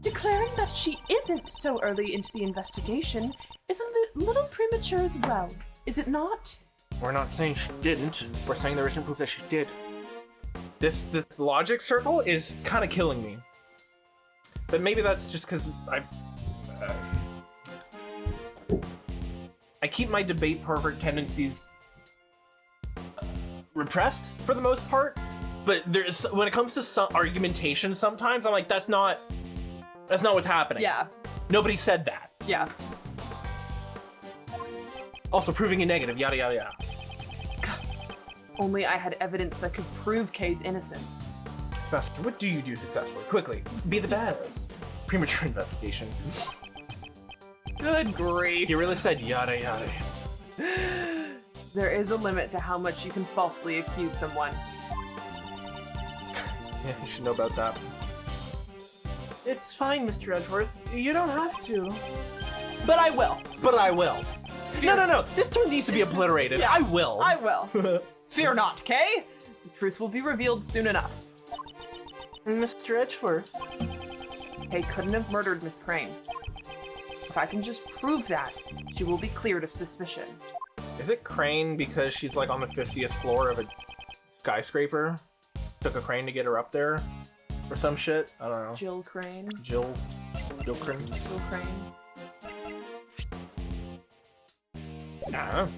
S2: Declaring that she isn't so early into the investigation is a little premature as well, is it not?
S1: We're not saying she didn't. We're saying there isn't proof that she did. This logic circle is kind of killing me. But maybe that's just because I keep my debate pervert tendencies repressed for the most part. But there's when it comes to some argumentation, sometimes I'm like, that's not what's happening.
S2: Yeah.
S1: Nobody said that.
S2: Yeah.
S1: Also proving a negative, yada yada yada.
S2: Only I had evidence that could prove Kay's innocence.
S1: Sebastian, what do you do successfully? Quickly, be the badass. Premature investigation.
S2: Good grief.
S1: He really said yada yada.
S2: There is a limit to how much you can falsely accuse someone.
S1: Yeah, you should know about that. It's fine, Mr. Edgeworth. You don't have to.
S2: But I will.
S1: But I will. No. This turn needs to be obliterated.
S2: Yeah,
S1: I will.
S2: I will. Fear not, Kay. The truth will be revealed soon enough.
S1: Mr. Edgeworth.
S2: Kay couldn't have murdered Miss Crane. If I can just prove that, she will be cleared of suspicion.
S1: Is it Crane because she's like on the 50th floor of a skyscraper? Took a crane to get her up there? Or some shit? I don't know.
S2: Jill Crane.
S1: Jill Crane?
S2: Jill Crane.
S1: I don't know.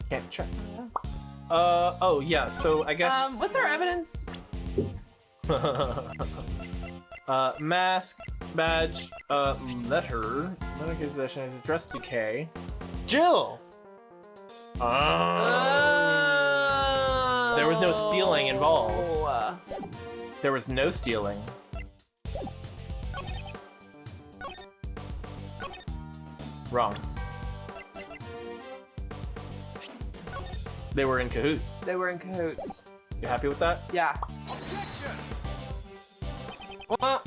S1: Can't check. Oh yeah, so I guess...
S2: What's our evidence?
S1: Mask, badge, letter possession, addressed to Kay. Jill! There was no stealing involved. There was no stealing. Wrong. They were in cahoots.
S2: They were in cahoots.
S1: You happy with that?
S2: Yeah.
S1: Well,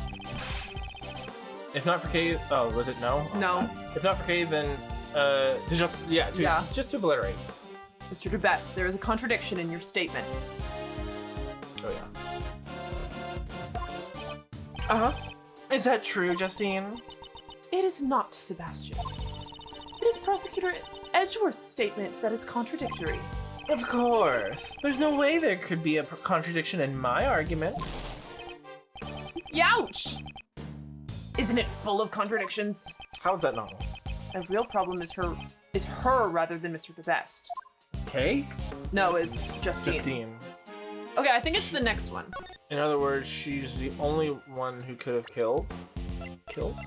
S1: if not for Kay, oh, was it no?
S2: No.
S1: If not for Kay, then just to obliterate.
S2: Mr. Debeste, there is a contradiction in your statement.
S1: Oh yeah. Is that true, Justine?
S2: It is not, Sebastian. It is Prosecutor Edgeworth's statement that is contradictory.
S1: Of course. There's no way there could be a contradiction in my argument.
S2: Youch! Isn't it full of contradictions?
S1: How is that not?
S2: The real problem is her rather than Mr. Debeste.
S1: Kay?
S2: No, is Justine.
S1: Justine.
S2: Okay, I think it's the next one.
S1: In other words, she's the only one who could have killed. Killed?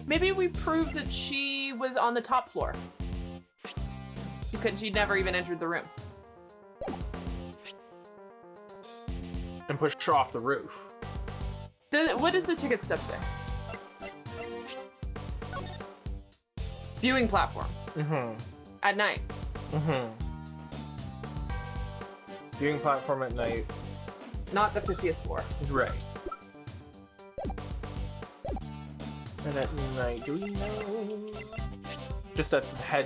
S2: Maybe we prove that she was on the top floor. Because she never even entered the room.
S1: And pushed her off the roof.
S2: What does the ticket stub say? Viewing platform.
S1: Mm-hmm.
S2: At night.
S1: Mm-hmm. Viewing platform at night.
S2: Not the 50th floor.
S1: Right. And at night, do we know? Just that head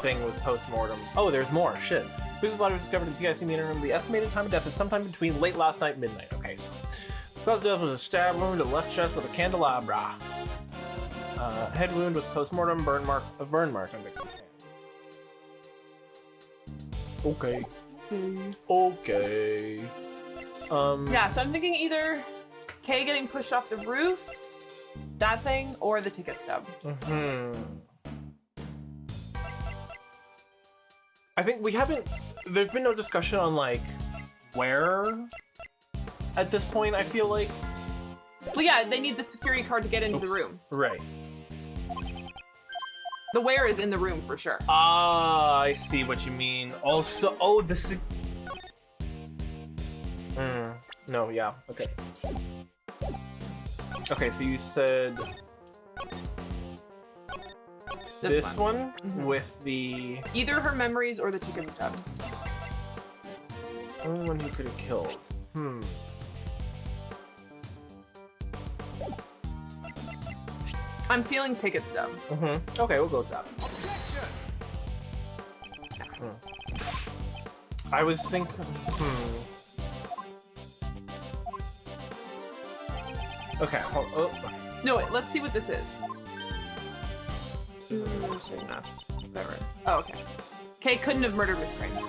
S1: thing was post-mortem. Oh, there's more. Shit. Whose body was discovered in the P.I.C. meeting room. The estimated time of death is sometime between late last night and midnight. Okay, so cause of death was a stab wound to the left chest with a candelabra. Head wound was post-mortem. Burn mark on the hand. Okay. Okay.
S2: Yeah, so I'm thinking either Kay getting pushed off the roof, that thing, or the ticket stub.
S1: I think we haven't. There's been no discussion on like where. At this point, I feel like.
S2: Well, yeah, they need the security card to get into the room.
S1: Right.
S2: The where is in the room for sure.
S1: Ah, I see what you mean. Also, oh, the. No, yeah, okay. Okay, so you said this one with the
S2: either her memories or the ticket stub.
S1: only one who could have killed.
S2: I'm feeling ticket stub.
S1: Okay, we'll go with that. I was thinking. Okay, hold. Oh.
S2: No, wait. Let's see what this is. Whatever. Oh, okay. Kay couldn't have murdered Miss Crane.
S1: Yeah.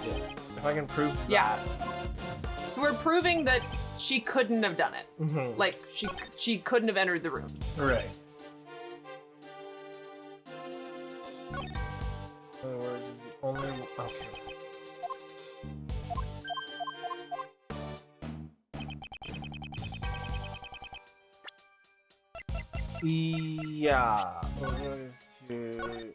S1: If I can prove.
S2: Yeah. We're proving that she couldn't have done it. Like she couldn't have entered the room.
S1: Right. Only. Okay. Yeah. Okay.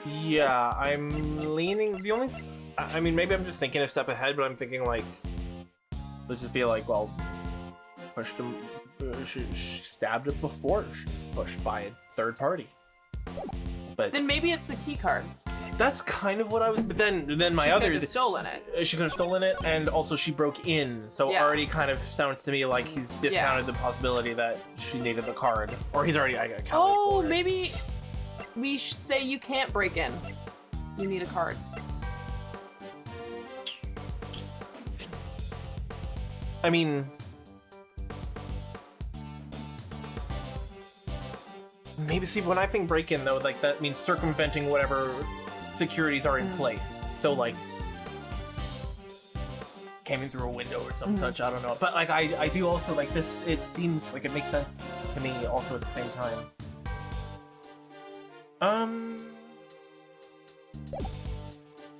S1: Yeah, I'm leaning. The only. I mean, maybe I'm just thinking a step ahead, but I'm thinking like, let's just be like, well, pushed him, she stabbed it before she was pushed by a third party. But
S2: then maybe it's the key card.
S1: That's kind of what I was. But then my
S2: She
S1: other.
S2: could have stolen it.
S1: She could have stolen it, and also she broke in. So already kind of sounds to me like he's discounted the possibility that she needed the card, or he's already accounted for it.
S2: Maybe we should say you can't break in. You need a card.
S1: I mean, maybe see when I think break in though, like that means circumventing whatever securities are in place. So like came in through a window or some such, I don't know. But like I do also like this, it seems like it makes sense to me also at the same time.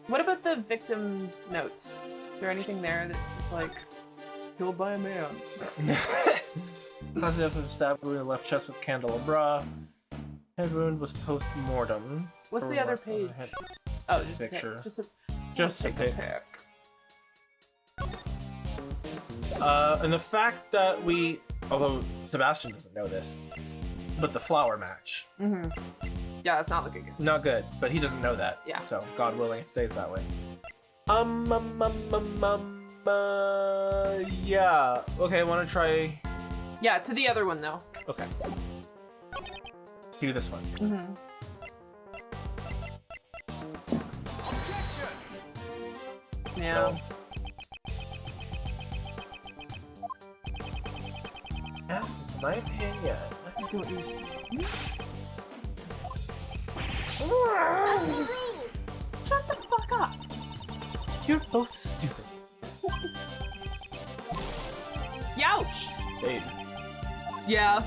S2: What about the victim notes? Is there anything there that is like killed by a man?
S1: Cause of death was stabbed wound in the left chest with candelabra. Head wound was post-mortem.
S2: What's the other page? Oh, just a picture. Just a pic.
S1: And the fact that although Sebastian doesn't know this, but the flower match.
S2: Yeah, it's not looking good.
S1: Not good, but he doesn't know that.
S2: Yeah.
S1: So, God willing, it stays that way. Yeah. Okay, I want to try...
S2: Yeah, to the other one, though.
S1: Okay. Do this one.
S2: Yeah.
S1: No. Yeah, in my opinion, I can do what you see.
S2: Shut the fuck up!
S1: You're both stupid.
S2: Youch!
S1: Babe.
S2: Yeah.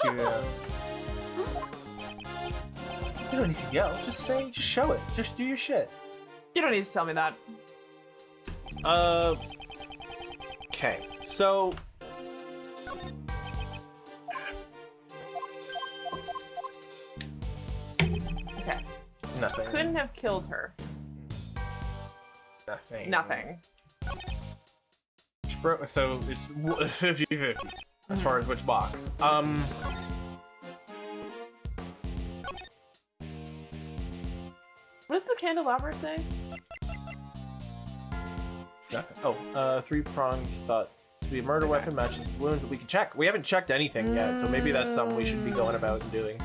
S1: You don't need to yell. Just show it. Just do your shit.
S2: You don't need to tell me that.
S1: Okay. So.
S2: Okay.
S1: Nothing.
S2: Couldn't have killed her. Nothing.
S1: So it's 50-50 as far as which box.
S2: What does the candelabra say?
S1: Oh, 3-pronged thought to be a murder weapon matches wounds. We can check. We haven't checked anything yet, so maybe that's something we should be going about and doing.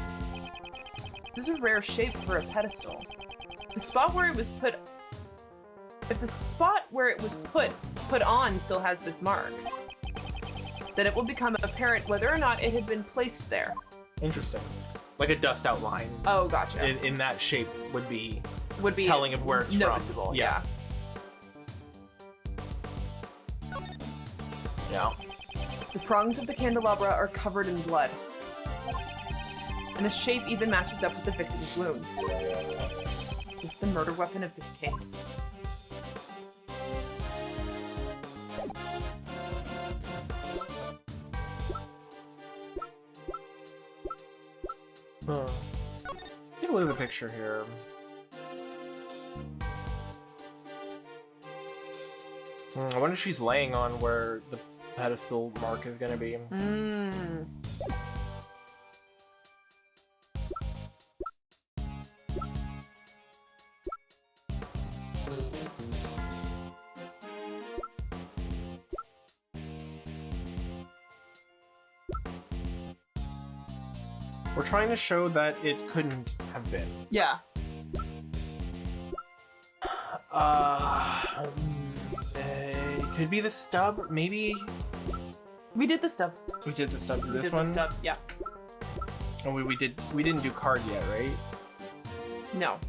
S2: This is a rare shape for a pedestal. The spot where it was put... If the spot where it was put on still has this mark, then it will become apparent whether or not it had been placed there.
S1: Interesting. Like a dust outline.
S2: Oh, gotcha.
S1: In that shape would be telling of where it's
S2: noticeable,
S1: from.
S2: yeah.
S1: Yeah.
S2: The prongs of the candelabra are covered in blood. And the shape even matches up with the victim's wounds. This is the murder weapon of this case.
S1: Get a look at the picture here. I wonder if she's laying on where the pedestal mark is gonna be. We're trying to show that it couldn't have been.
S2: Yeah.
S1: It could be the stub, maybe?
S2: We did the stub.
S1: We did the stub to this
S2: did
S1: one?
S2: The stub, yeah.
S1: And we didn't do card yet, right?
S2: No.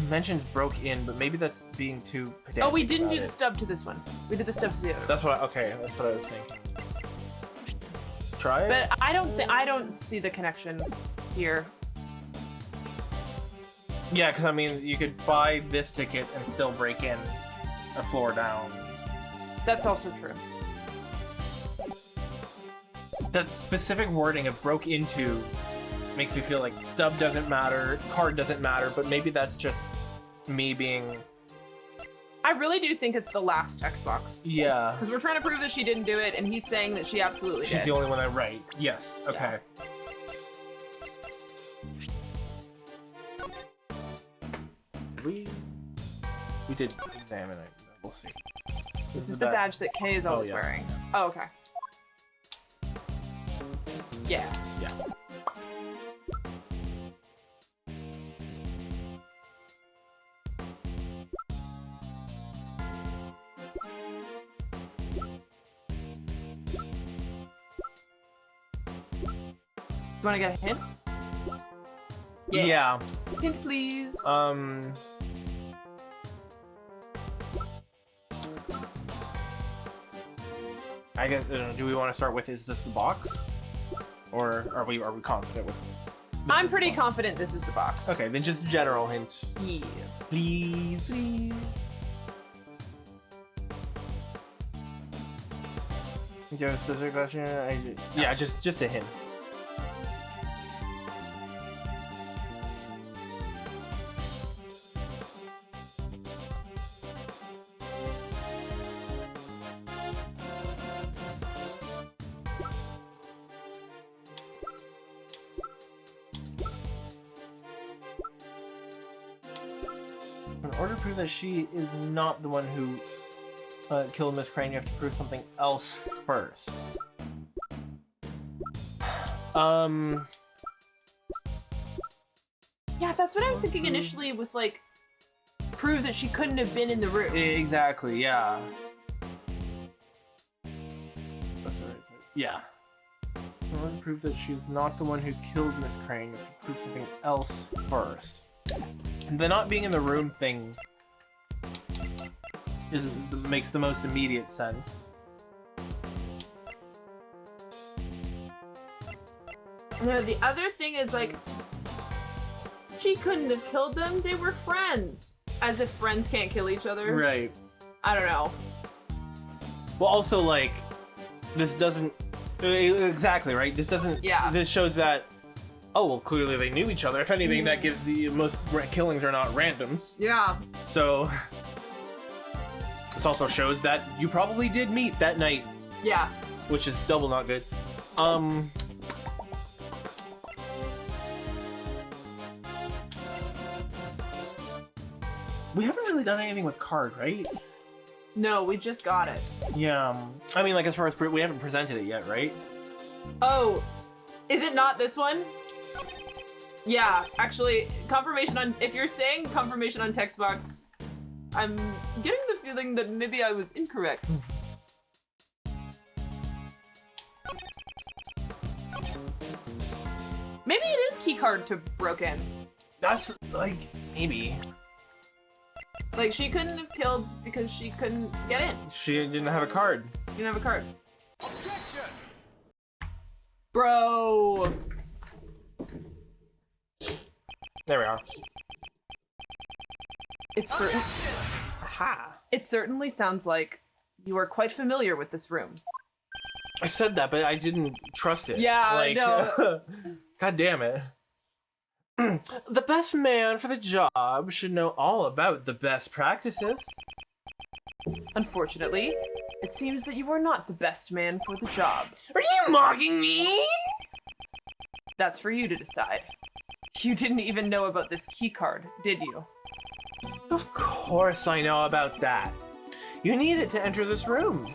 S1: Mentions broke in, but maybe that's being too pedantic.
S2: Oh, we didn't
S1: about
S2: do the stub to this one. We did the stub to the other.
S1: That's what that's what I was thinking. Try it?
S2: But I don't see the connection here.
S1: Yeah, because I mean, you could buy this ticket and still break in a floor down.
S2: That's also true.
S1: That specific wording of broke into makes me feel like stub doesn't matter, card doesn't matter, but maybe that's just me being...
S2: I really do think it's the last text box.
S1: Yeah.
S2: Because we're trying to prove that she didn't do it, and he's saying that she absolutely did.
S1: She's the only one that right. Yes. Okay. Yeah. We did examine it. We'll see.
S2: This is the badge that Kay is always wearing. Oh, okay. Yeah.
S1: Yeah.
S2: You want to get a hint?
S1: Yeah.
S2: Hint, please.
S1: I guess. Do we want to start with? Is this the box, or are we confident with?
S2: I'm pretty confident this is the box.
S1: Okay, then just general hint.
S2: Yeah.
S1: Please.
S2: Please.
S1: Do you have a specific question? Yeah, just a hint. In order to prove that she is not the one who killed Miss Crane, you have to prove something else first.
S2: Yeah, that's what I was thinking initially with, like, prove that she couldn't have been in the room.
S1: Exactly, yeah. That's right. Yeah. In order to prove that she's not the one who killed Miss Crane, you have to prove something else first. And the not being in the room thing makes the most immediate sense.
S2: No, the other thing is, like, she couldn't have killed them. They were friends. As if friends can't kill each other.
S1: Right.
S2: I don't know.
S1: Well, also, like, this doesn't... Exactly, right? This doesn't...
S2: Yeah.
S1: This shows that... Oh, well, clearly they knew each other. If anything, that gives the most killings are not randoms.
S2: Yeah.
S1: So... This also shows that you probably did meet that night.
S2: Yeah.
S1: Which is double not good. We haven't really done anything with card, right?
S2: No, we just got it.
S1: Yeah. I mean, like, as far as we haven't presented it yet, right?
S2: Oh, is it not this one? Yeah, actually, confirmation on, if you're saying confirmation on text box, I'm getting the feeling that maybe I was incorrect. Maybe it is keycard to broken.
S1: That's, like, maybe.
S2: Like, she couldn't have killed because she couldn't get in.
S1: She didn't have a card.
S2: Didn't have a card. Bro!
S1: There we are.
S2: It's certain.
S1: Aha.
S2: It certainly sounds like you are quite familiar with this room.
S1: I said that, but I didn't trust it.
S2: Yeah,
S1: like,
S2: no.
S1: God damn it. The best man for the job should know all about the best practices.
S2: Unfortunately, it seems that you are not the best man for the job.
S1: Are you mocking me?
S2: That's for you to decide. You didn't even know about this keycard, did you?
S1: Of course I know about that. You need it to enter this room.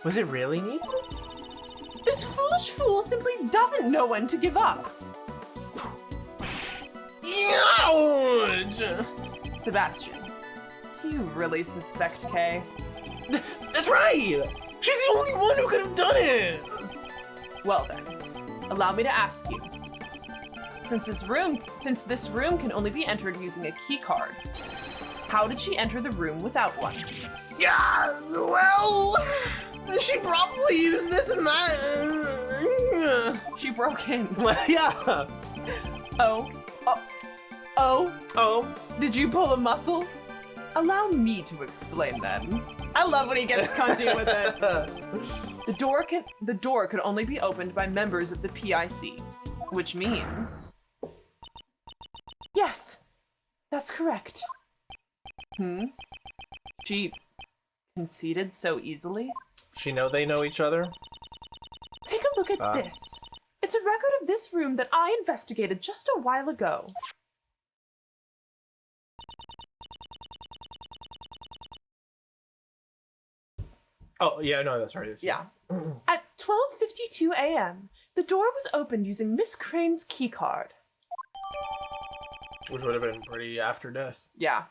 S1: Was it really needed?
S2: This foolish fool simply doesn't know when to give up.
S1: Ouch!
S2: Sebastian, do you really suspect Kay?
S1: That's right! She's the only one who could have done it!
S2: Well then, allow me to ask you. Since this room can only be entered using a key card, how did she enter the room without one?
S1: Yeah, well, she probably used this and that.
S2: She broke in.
S1: Yeah.
S2: Oh, did you pull a muscle? Allow me to explain then. I love when he gets cunty with it. The door could only be opened by members of the P.I.C, which means... Yes, that's correct. She conceded so easily?
S1: She know they know each other?
S2: Take a look at this. It's a record of this room that I investigated just a while ago.
S1: Oh, yeah, no, that's right.
S2: Yeah. At 12:52 a.m., the door was opened using Miss Crane's keycard.
S1: Which would have been pretty after death.
S2: Yeah.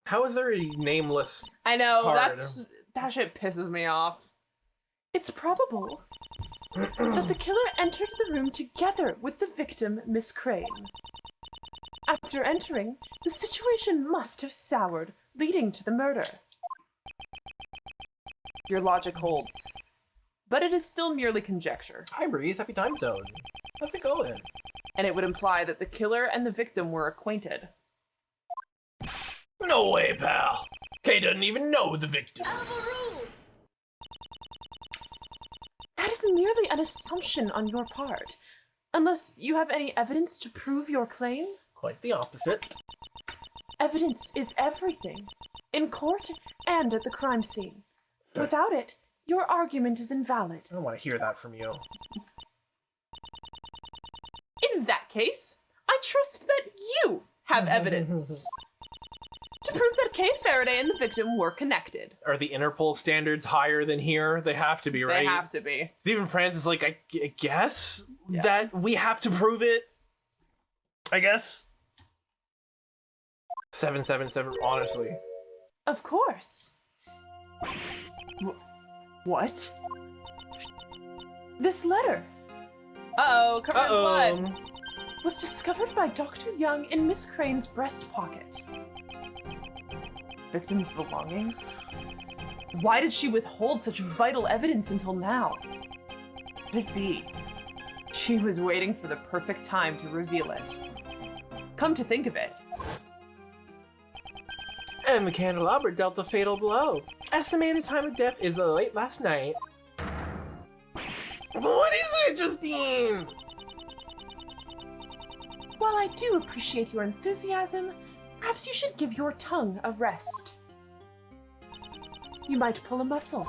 S1: How is there a nameless
S2: I know,
S1: card?
S2: that shit pisses me off. It's probable that the killer entered the room together with the victim, Miss Crane. After entering, the situation must have soured, leading to the murder. Your logic holds, but it is still merely conjecture.
S1: Hi, Breeze. Happy time zone. How's it going?
S2: And it would imply that the killer and the victim were acquainted.
S3: No way, pal. Kay doesn't even know the victim.
S2: That is merely an assumption on your part, unless you have any evidence to prove your claim.
S1: Quite the opposite.
S2: Evidence is everything, in court and at the crime scene. Without it, your argument is invalid.
S1: I don't want to hear that from you.
S2: In that case, I trust that you have evidence to prove that Kay Faraday and the victim were connected.
S1: Are the Interpol standards higher than here? They have to be, right?
S2: They have to be.
S1: Even Franz is like, I guess
S2: Yeah.
S1: that we have to prove it. I guess. 777, honestly.
S2: Of course. What? This letter. Uh-oh, covered in blood. Was discovered by Dr. Young in Miss Crane's breast pocket. Victim's belongings? Why did she withhold such vital evidence until now? Could it be she was waiting for the perfect time to reveal it? Come to think of it.
S1: And the candelabra dealt the fatal blow. Estimated time of death is late last night. What is it, Justine?
S2: While I do appreciate your enthusiasm, perhaps you should give your tongue a rest. You might pull a muscle.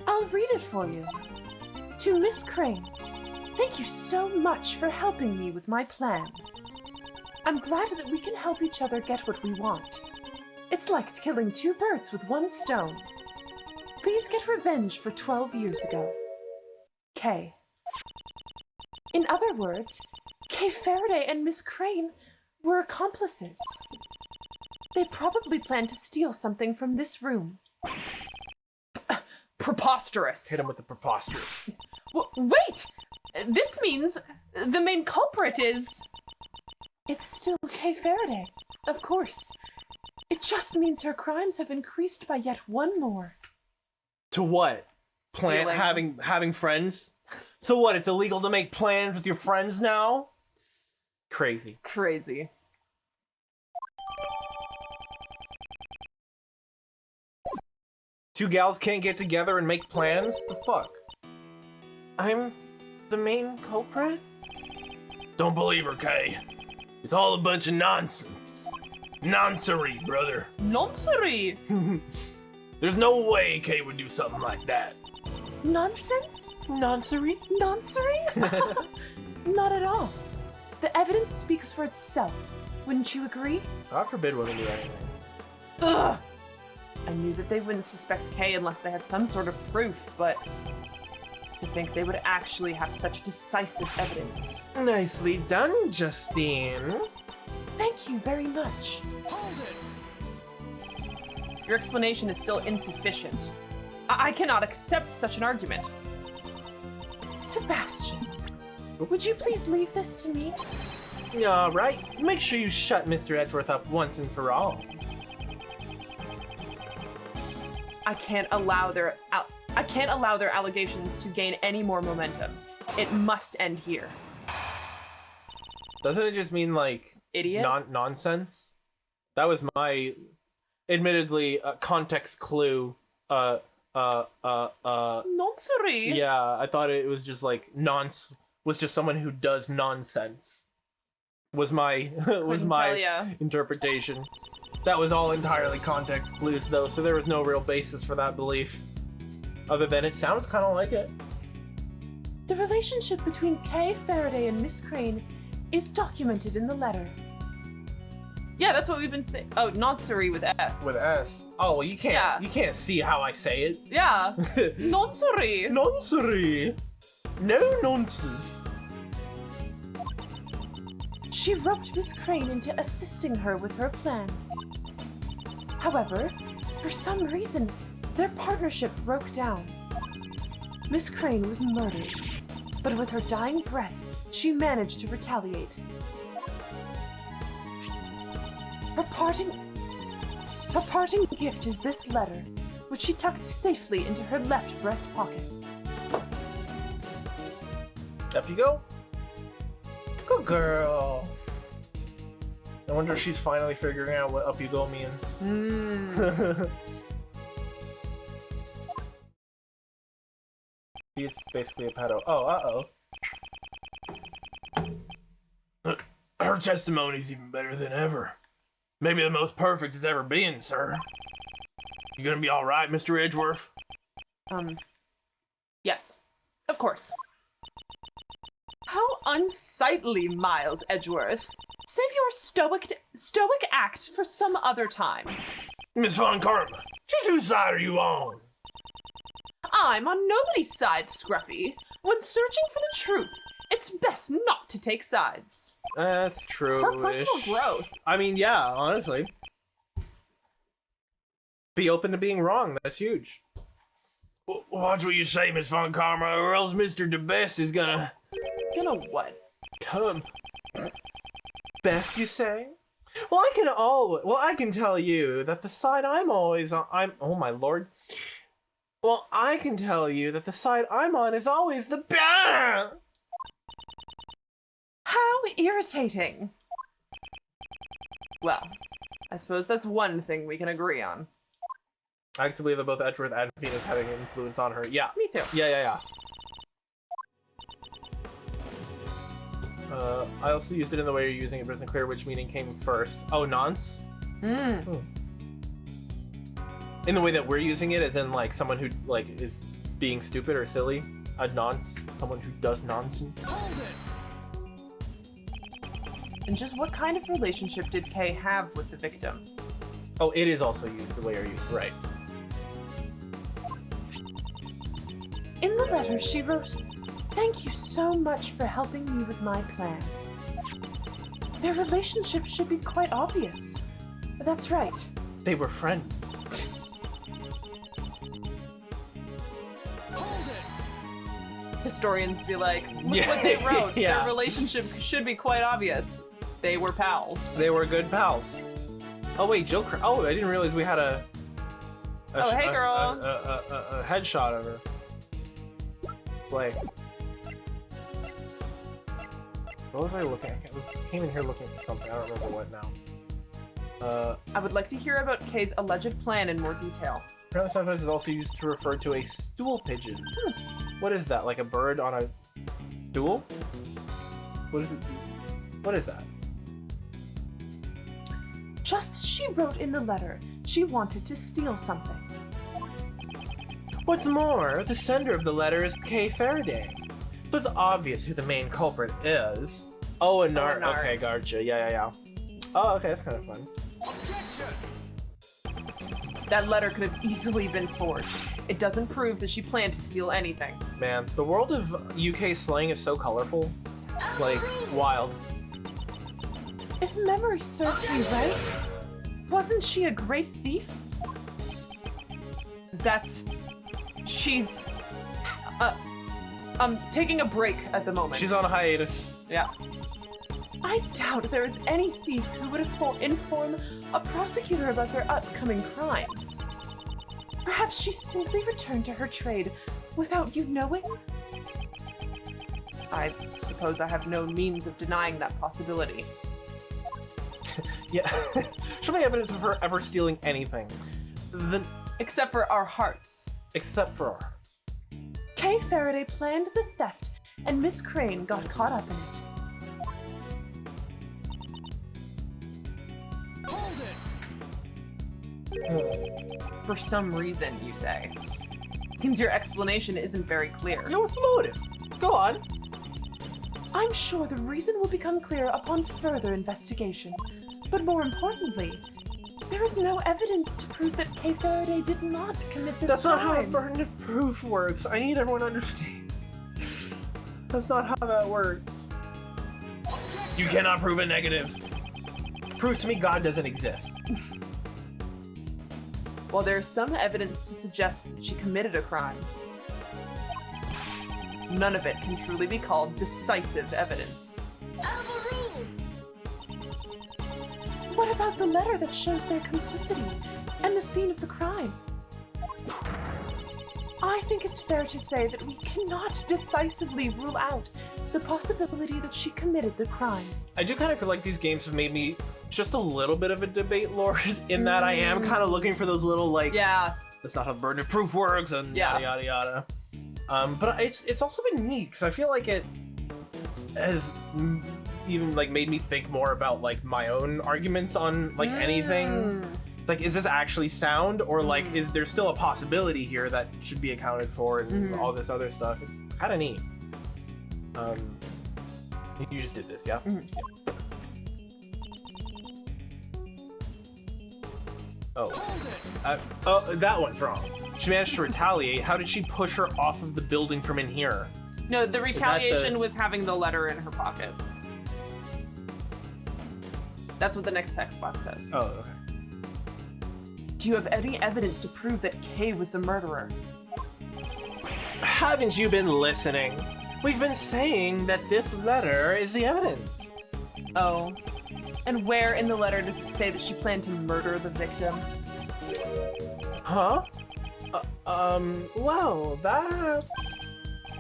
S2: I'll read it for you. To Miss Crane, Thank you so much for helping me with my plan. I'm glad that we can help each other get what we want. It's like killing two birds with one stone. Please get revenge for 12 years ago. Kay. In other words, Kay Faraday and Miss Crane were accomplices. They probably planned to steal something from this room. Preposterous.
S1: Hit him with the preposterous.
S2: Wait! This means the main culprit is... It's still Kay Faraday, of course. It just means her crimes have increased by yet one more.
S1: To what? Having friends? So what, it's illegal to make plans with your friends now? Crazy.
S2: Crazy.
S1: Two gals can't get together and make plans? What the fuck? I'm the main culprit?
S3: Don't believe her, Kay. It's all a bunch of nonsense. Noncery, brother.
S2: Noncery?
S3: There's no way Kay would do something like that.
S2: Nonsense?
S1: Noncery?
S2: Noncery? Not at all. The evidence speaks for itself. Wouldn't you agree?
S1: God forbid women do anything.
S2: Ugh! I knew that they wouldn't suspect Kay unless they had some sort of proof, but to think they would actually have such decisive evidence.
S1: Nicely done, Justine.
S2: Thank you very much. Your explanation is still insufficient. I cannot accept such an argument. Sebastian, would you please leave this to me?
S1: All right, make sure you shut Mr. Edgeworth up once and for all.
S2: I can't allow their allegations to gain any more momentum. It must end here.
S1: Doesn't it just mean like
S2: Idiot?
S1: Nonsense? That was my, admittedly, context clue.
S2: Noncery?
S1: Yeah, I thought it was just like was just someone who does nonsense. Was my interpretation. That was all entirely context clues though, so there was no real basis for that belief. Other than it sounds kind of like it.
S2: The relationship between Kay Faraday and Miss Crane is documented in the letter. Yeah, that's what we've been saying. Oh, noncery with S.
S1: With S. Oh, well, you can't see how I say it.
S2: Yeah. Noncery.
S1: Noncery. No nonsense.
S2: She roped Miss Crane into assisting her with her plan. However, for some reason, their partnership broke down. Miss Crane was murdered, but with her dying breath, she managed to retaliate. Her parting gift is this letter, which she tucked safely into her left breast pocket.
S1: Up you go. Good girl. I wonder if she's finally figuring out what up you go means. It's basically a pedo. Oh,
S3: Her testimony's even better than ever. Maybe the most perfect it's ever been, sir. You gonna be all right, Mr. Edgeworth?
S2: Yes, of course. How unsightly, Miles Edgeworth. Save your stoic act for some other time.
S3: Miss Von Karma, just whose side are you on?
S2: I'm on nobody's side, Scruffy. When searching for the truth, it's best not to take sides.
S1: that's true.
S2: For personal growth.
S1: I mean, yeah, honestly. Be open to being wrong. That's huge.
S3: Watch what you say, Miss Von Karma, or else Mr. Debeste is gonna...
S2: Gonna what?
S1: Come. Best, you say? Well, I can tell you that the side I'm always on. Oh my lord. Well, I can tell you that the side I'm on is always the best.
S2: How irritating. Well, I suppose that's one thing we can agree on.
S1: I like to believe that both Edgeworth and Venus having an influence on her. Yeah.
S2: Me too.
S1: Yeah. I also used it in the way you're using it, but it's unclear which meaning came first. Oh, nonce? In the way that we're using it, as in, like, someone who, like, is being stupid or silly. someone who does nonsense.
S2: And just what kind of relationship did Kay have with the victim?
S1: Oh, it is also used the way you're used, right?
S2: In the letter, she wrote, "Thank you so much for helping me with my plan." Their relationship should be quite obvious. That's right.
S1: They were friends.
S2: Historians be like, look what they wrote.
S1: Yeah.
S2: Their relationship should be quite obvious. They were pals.
S1: They were good pals. Oh wait, Jill. Oh, I didn't realize we had a
S2: hey, girl.
S1: a headshot of her. Play. What was I looking at? I came in here looking for something. I don't remember what now.
S2: I would like to hear about Kay's alleged plan in more detail.
S1: Apparently sometimes is also used to refer to a stool pigeon. What is that? Like a bird on a stool? What is it? What is that?
S2: Just as she wrote in the letter, she wanted to steal something.
S1: What's more, the sender of the letter is Kay Faraday. So it's obvious who the main culprit is. Oh, a narc.
S2: narc.
S1: Okay, gotcha. Yeah. Oh, okay, that's kind of fun.
S2: That letter could have easily been forged. It doesn't prove that she planned to steal anything.
S1: Man, the world of UK slang is so colorful. Like, wild.
S2: If memory serves me right, wasn't she a great thief? She's taking a break at the moment.
S1: She's on a hiatus.
S2: Yeah. I doubt there is any thief who would inform a prosecutor about their upcoming crimes. Perhaps she simply returned to her trade without you knowing? I suppose I have no means of denying that possibility.
S1: Yeah. Show me evidence of her ever stealing anything.
S2: Except for our hearts.
S1: Except for her.
S2: Kay Faraday planned the theft, and Miss Crane got caught up in it. For some reason, you say. Seems your explanation isn't very clear.
S1: Yo, what's the motive? Go on.
S2: I'm sure the reason will become clear upon further investigation. But more importantly, there is no evidence to prove that Kay Faraday did not commit this
S1: That's
S2: crime.
S1: not how a burden of proof works. I need everyone to understand. That's not how that works. You cannot prove a negative. Prove to me God doesn't exist.
S2: While there's some evidence to suggest that she committed a crime, none of it can truly be called decisive evidence. What about the letter that shows their complicity and the scene of the crime? I think it's fair to say that we cannot decisively rule out the possibility that she committed the crime.
S1: I do kind of feel like these games have made me just a little bit of a debate lord in that I am kind of looking for those little like,
S2: Yeah.
S1: that's not how burden of proof works and
S2: Yeah.
S1: yada yada yada. But it's also been neat because I feel like it has even like made me think more about like my own arguments on like anything. It's like, is this actually sound, or like is there still a possibility here that should be accounted for and all this other stuff? It's kind of neat. You just did this, yeah? Oh, that one's wrong. She managed to retaliate. How did she push her off of the building from in here?
S2: No, the
S1: that
S2: retaliation was having the letter in her pocket. That's what the next text box says.
S1: Oh, okay.
S2: Do you have any evidence to prove that Kay was the murderer?
S1: Haven't you been listening? We've been saying that this letter is the evidence.
S2: Oh. And where in the letter does it say that she planned to murder the victim?
S1: Huh? Well, that's...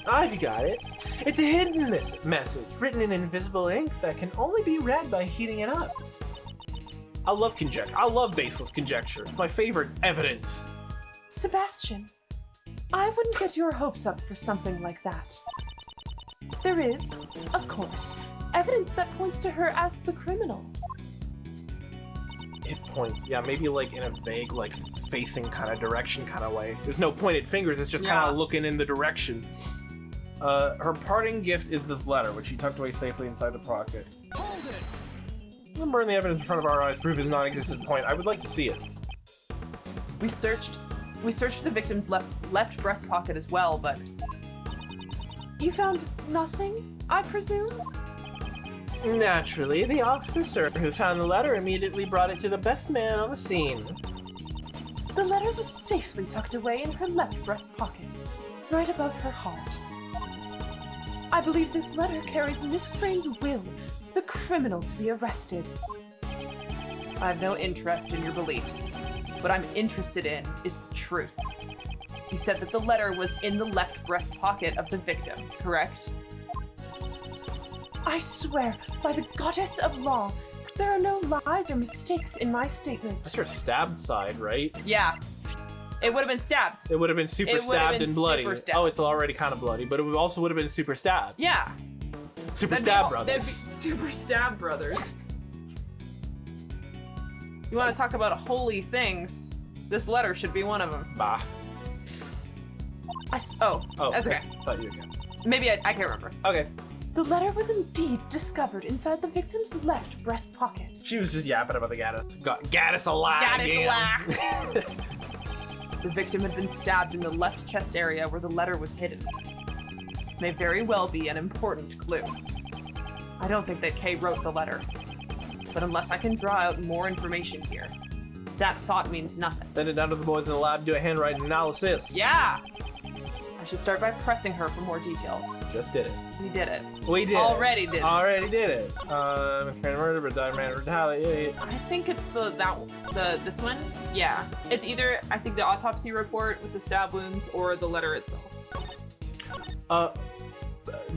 S1: I've got it. It's a hidden message written in invisible ink that can only be read by heating it up. I love conjecture. I love baseless conjecture. It's my favorite evidence.
S2: Sebastian, I wouldn't get your hopes up for something like that. There is, of course, evidence that points to her as the criminal.
S1: It points, yeah, maybe like in a vague, like facing kind of direction kind of way. There's no pointed fingers. It's just kind of looking in the direction. Her parting gift is this letter, which she tucked away safely inside the pocket.
S6: Hold it!
S1: Some burn the evidence in front of our eyes prove his non-existent point. I would like to see it.
S2: We searched the victim's left breast pocket as well, but you found nothing, I presume?
S1: Naturally, the officer who found the letter immediately brought it to the best man on the scene.
S2: The letter was safely tucked away in her left breast pocket, right above her heart. I believe this letter carries Miss Crane's will for the criminal to be arrested. I have no interest in your beliefs. What I'm interested in is the truth. You said that the letter was in the left breast pocket of the victim, correct? I swear, by the goddess of law, there are no lies or mistakes in my statement.
S1: That's her stabbed side, right?
S2: Yeah. It would have been stabbed.
S1: It would have been super stabbed and bloody. Oh, it's already kind of bloody, but it also would have been super stabbed.
S2: Yeah.
S1: Super Stab Brothers.
S2: That'd be Super Stab Brothers. You want to talk about holy things? This letter should be one of them.
S1: Bah.
S2: That's okay.
S1: Thought you again.
S2: Maybe I can't remember.
S1: Okay.
S2: The letter was indeed discovered inside the victim's left breast pocket.
S1: She was just yapping about the Gaddis alive.
S2: Gaddis alive. The victim had been stabbed in the left chest area where the letter was hidden. May very well be an important clue. I don't think that Kay wrote the letter, but unless I can draw out more information here, that thought means nothing.
S1: Send it down to the boys in the lab, do a handwriting analysis.
S2: Yeah! I should start by pressing her for more details.
S1: Just did it.
S2: We did it.
S1: We did
S2: Already did it.
S1: Already did it. Miss Crane murder, but died man retaliate.
S2: I think it's this one. Yeah, it's either I think the autopsy report with the stab wounds or the letter itself.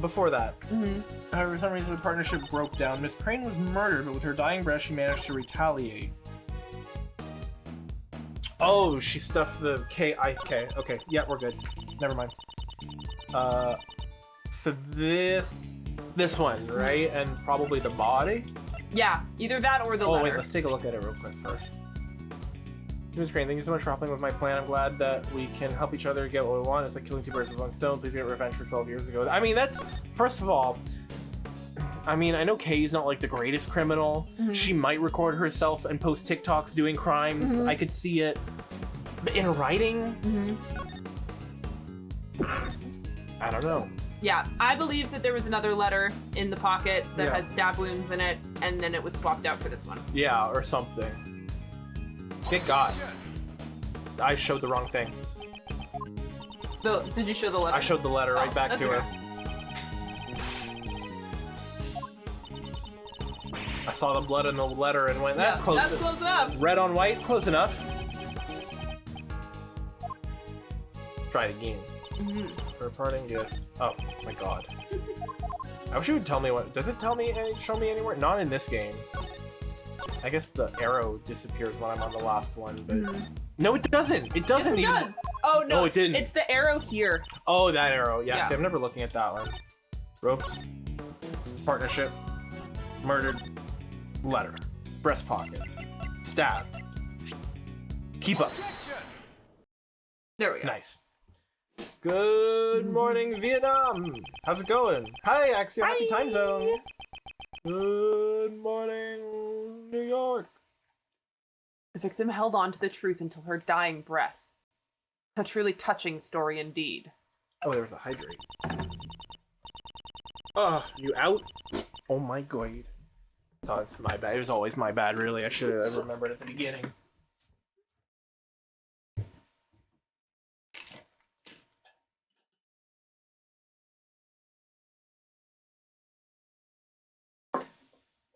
S1: Before that, however, for some reason the partnership broke down. Miss Crane was murdered, but with her dying breath, she managed to retaliate. Oh, she stuffed the K.I.K. Okay, yeah, we're good. Never mind. So this one, right? And probably the body?
S2: Yeah, either that or the letter.
S1: Oh, wait, let's take a look at it real quick first. Miss Crane, thank you so much for helping with my plan. I'm glad that we can help each other get what we want. It's like killing two birds with one stone. Please get revenge for 12 years ago. I mean, that's, first of all, I mean, I know Kay's not like the greatest criminal. She might record herself and post TikToks doing crimes. I could see it. But in writing, I don't know.
S2: Yeah, I believe that there was another letter in the pocket that has stab wounds in it, and then it was swapped out for this one.
S1: Yeah, or something. Good God. I showed the wrong thing.
S2: Did you show the letter?
S1: I showed the letter right back to her. I saw the blood in the letter and went, that's close.
S2: That's close enough.
S1: Red on white, close enough. Try it again. For a parting gift. Oh my God. I wish it would tell me what. Does it tell me? Show me anywhere? Not in this game. I guess the arrow disappears when I'm on the last one, but no, it doesn't. It doesn't
S2: Yes, it
S1: even.
S2: does. Oh no,
S1: it didn't.
S2: It's the arrow here.
S1: Oh, that arrow. Yeah.
S2: Yeah.
S1: See, I'm never looking at that one. Ropes. Partnership. Murdered. Letter. Breast pocket. Stab. Keep up.
S2: There we go.
S1: Nice. Good morning, Vietnam. How's it going? Hi, Axia. Happy time zone. Good morning, New York.
S2: The victim held on to the truth until her dying breath. A truly touching story indeed.
S1: Oh, there was a hydrate. You out? Oh my God. So it's my bad. It was always my bad, really. I should have remembered at the beginning.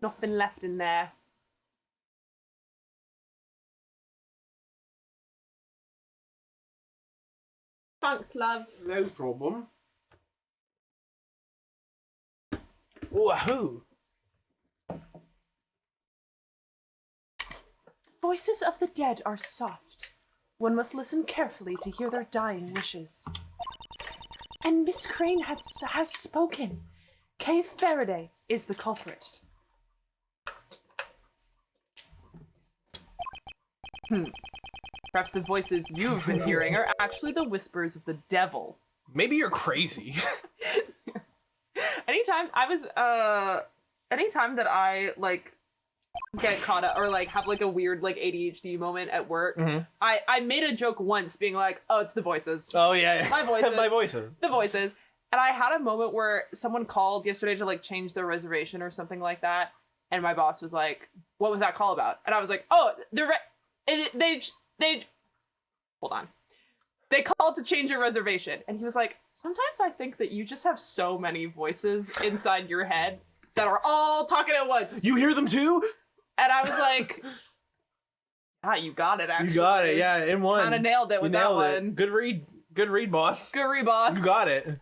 S2: Nothing left in there. Thanks, love.
S1: No problem. Wahoo!
S2: Voices of the dead are soft. One must listen carefully to hear their dying wishes. And Miss Crane has spoken. Kay Faraday is the culprit. Perhaps the voices you've been hearing are actually the whispers of the devil.
S1: Maybe you're crazy.
S2: anytime that I like get caught up or like have like a weird like ADHD moment at work, I made a joke once being like, oh, it's the voices.
S1: Oh yeah,
S2: My voices.
S1: My voices.
S2: The voices. And I had a moment where someone called yesterday to like change their reservation or something like that, and my boss was like, what was that call about? And I was like, oh, they hold on. They called to change your reservation. And he was like, sometimes I think that you just have so many voices inside your head that are all talking at once.
S1: You hear them too?
S2: And I was like, ah, you got it, actually.
S1: You got it, yeah, in one.
S2: Kind of nailed it with that one.
S1: Good read, boss.
S2: Good read, boss.
S1: You got it.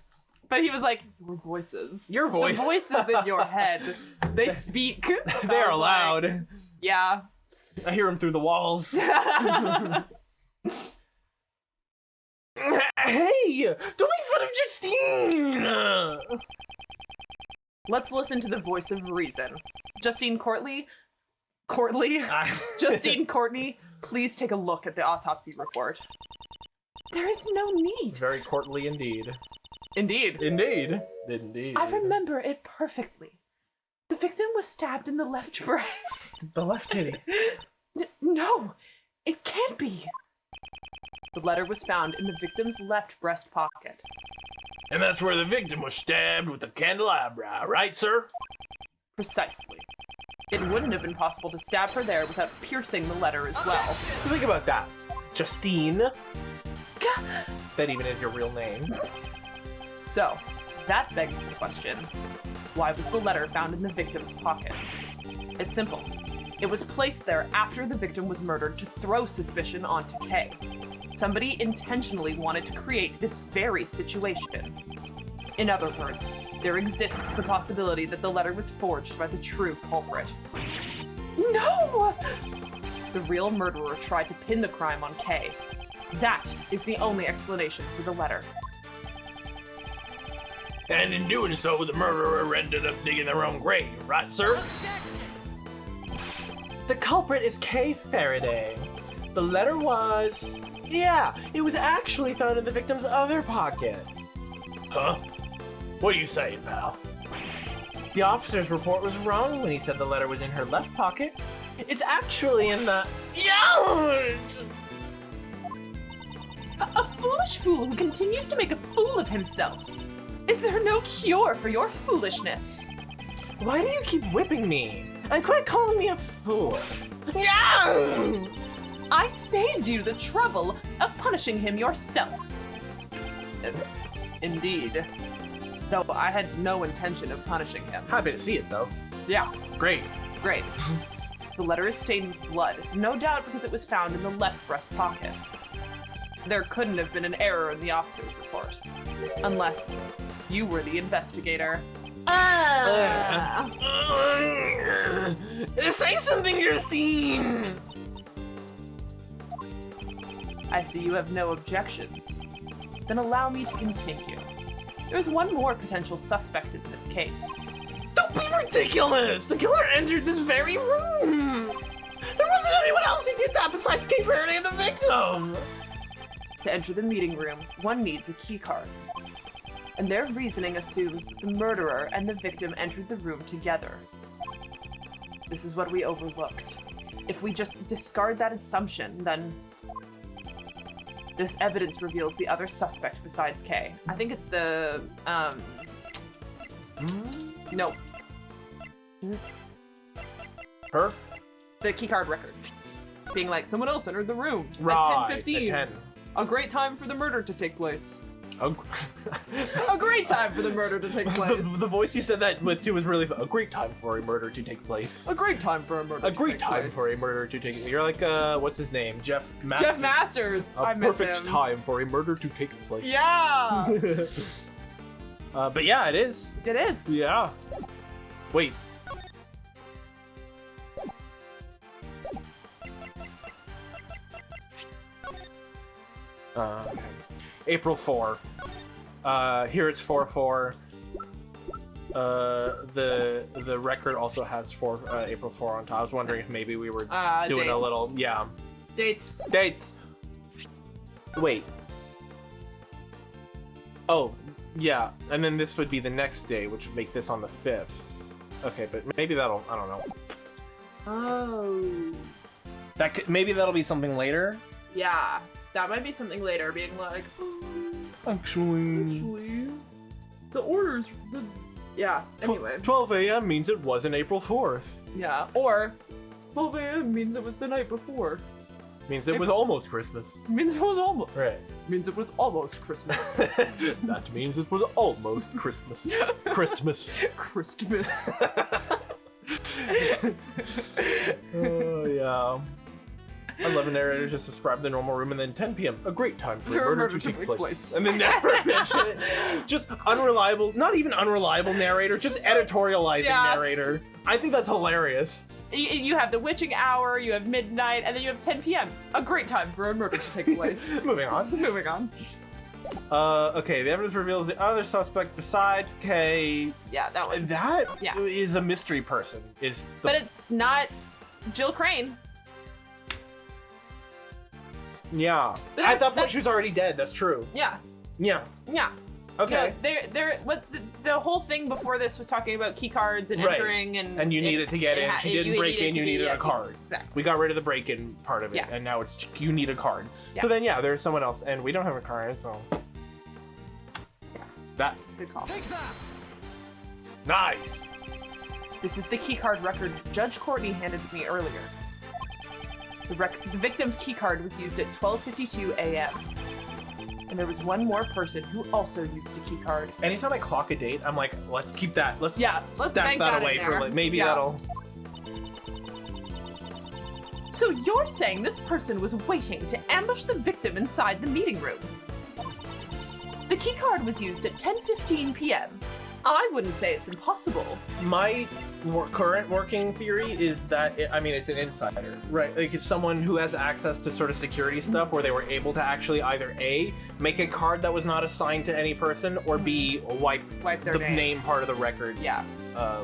S2: But he was like, your voices.
S1: Your voice.
S2: The voices in your head. They speak.
S1: They are loud.
S2: Like, yeah.
S1: I hear them through the walls. Hey, don't make fun of Justine!
S2: Let's listen to the voice of reason. Justine Courtney, Justine Courtney, please take a look at the autopsy report. There is no need.
S1: Very courtly indeed.
S2: Indeed.
S1: Indeed.
S2: I remember it perfectly. The victim was stabbed in the left breast.
S1: The left titty.
S2: No, it can't be. The letter was found in the victim's left breast pocket.
S3: And that's where the victim was stabbed with a candelabra, right, sir?
S2: Precisely. It wouldn't have been possible to stab her there without piercing the letter as well.
S1: Think about that. Justine. That even is your real name.
S2: So, that begs the question, why was the letter found in the victim's pocket? It's simple. It was placed there after the victim was murdered to throw suspicion onto Kay. Somebody intentionally wanted to create this very situation. In other words, there exists the possibility that the letter was forged by the true culprit. No! The real murderer tried to pin the crime on Kay. That is the only explanation for the letter.
S3: And in doing so, the murderer ended up digging their own grave, right, sir?
S1: The culprit is Kay Faraday. The letter was... Yeah, it was actually found in the victim's other pocket.
S3: Huh? What are you saying, pal?
S1: The officer's report was wrong when he said the letter was in her left pocket. It's actually in the... Yeah!
S2: A foolish fool who continues to make a fool of himself. Is there no cure for your foolishness?
S1: Why do you keep whipping me? And quit calling me a fool. Yeah!
S2: I saved you the trouble of punishing him yourself. Indeed. Though I had no intention of punishing him.
S1: Happy to see it, though.
S2: Yeah.
S1: Great.
S2: Great. The letter is stained with blood, no doubt because it was found in the left breast pocket. There couldn't have been an error in the officer's report. Unless you were the investigator.
S1: Say something, Justine!
S2: I see you have no objections. Then allow me to continue. There's one more potential suspect in this case.
S3: Don't be ridiculous! The killer entered this very room! There wasn't anyone else who did that besides Kay Faraday and the victim!
S2: To enter the meeting room, one needs a key card. And their reasoning assumes that the murderer and the victim entered the room together. This is what we overlooked. If we just discard that assumption, then this evidence reveals the other suspect besides Kay. I think it's the, no.
S1: Her?
S2: The keycard record. Being like, someone else entered the room
S1: Right,
S2: at 10:15.
S1: at 10.
S2: A great time for the murder to take place.
S1: A
S2: great time for the murder to take place.
S1: The voice you said that with too was really a great time for a murder to take place.
S2: A great time for a murder.
S1: A great time for a murder to take place. You're like, what's his name? Jeff Masters.
S2: Jeff Masters. I miss
S1: perfect
S2: him.
S1: time for a murder to take place.
S2: Yeah.
S1: But yeah, it is.
S2: It is.
S1: Yeah. Wait. April 4. Here it's 4/4. The record also has April 4 on top. I was wondering if maybe we were doing
S2: dates.
S1: a little
S2: Dates.
S1: Dates. Wait. Oh, yeah. And then this would be the next day, which would make this on the 5th. Okay, but maybe that'll, I don't know.
S2: Oh.
S1: Maybe that'll be something later?
S2: Yeah. That might be something later, being like,
S1: Actually,
S2: the orders, yeah, anyway.
S1: 12 a.m. means it wasn't April 4th.
S2: Yeah, or 12 a.m. means it was the night before.
S1: Means it was almost Christmas.
S2: Means it was almost.
S1: Right.
S2: Means it was almost Christmas.
S1: That means it was almost Christmas. Christmas.
S2: Christmas.
S1: Oh, yeah. I love a narrator just describe the normal room and then 10 p.m. A great time for a murder to take place. And then never mention it. Just unreliable, not even unreliable narrator, just editorializing narrator. I think that's hilarious.
S2: You have the witching hour, you have midnight, and then you have 10 p.m. A great time for a murder to take place.
S1: Moving on.
S2: Moving on.
S1: Okay, the evidence reveals the other suspect besides Kay.
S2: Yeah, that one.
S1: That is a mystery person.
S2: But it's not Jill Crane.
S1: Yeah.
S2: But
S1: At that point, she was already dead. That's true.
S2: Yeah.
S1: Yeah.
S2: Yeah.
S1: Okay.
S2: Yeah, the whole thing before this was talking about key cards and entering and
S1: you needed to get in. She didn't break in. You needed a card.
S2: Exactly.
S1: We got rid of the break-in part of it, and now it's you need a card.
S2: Yeah.
S1: So then, there's someone else, and we don't have a card, so that.
S2: Good call.
S6: Take that.
S1: Nice.
S2: This is the key card record Judge Courtney handed me earlier. The victim's key card was used at 12:52 a.m. And there was one more person who also used a key card.
S1: Anytime I clock a date, I'm like, let's keep that. Let's stash
S2: bank
S1: that
S2: that
S1: away
S2: in
S1: for
S2: there.
S1: maybe that'll.
S2: So you're saying this person was waiting to ambush the victim inside the meeting room? The key card was used at 10:15 p.m. I wouldn't say it's impossible.
S1: My current working theory is that it's an insider, right? Like it's someone who has access to sort of security stuff where they were able to actually either A, make a card that was not assigned to any person, or B, wipe
S2: their
S1: the name part of the record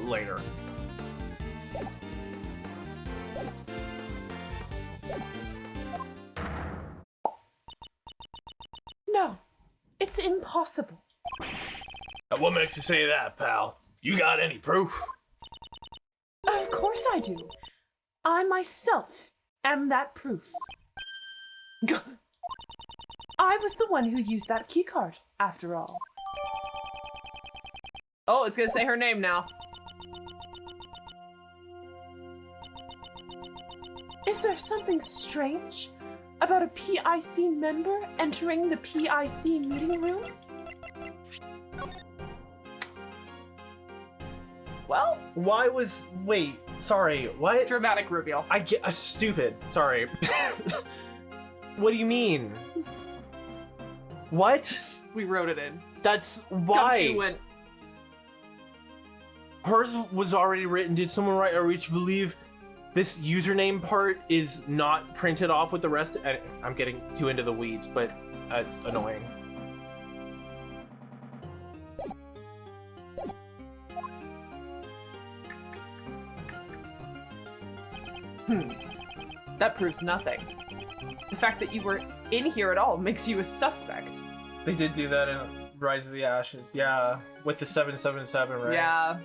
S1: later.
S2: No, it's impossible.
S3: What makes you say that, pal? You got any proof?
S2: Of course I do. I myself am that proof. I was the one who used that keycard, after all. Oh, it's gonna say her name now. Is there something strange about a P.I.C. member entering the P.I.C. meeting room? Well,
S1: wait, sorry, what?
S2: Dramatic reveal.
S1: I get stupid. Sorry. What do you mean? What?
S2: We wrote it in.
S1: That's why.
S2: She went.
S1: Hers was already written. Did someone write? Are we to believe this username part is not printed off with the rest? I'm getting too into the weeds, but it's annoying.
S2: That proves nothing. The fact that you were in here at all makes you a suspect.
S1: They did do that in Rise of the Ashes, yeah, with the 777, right?
S2: Yeah.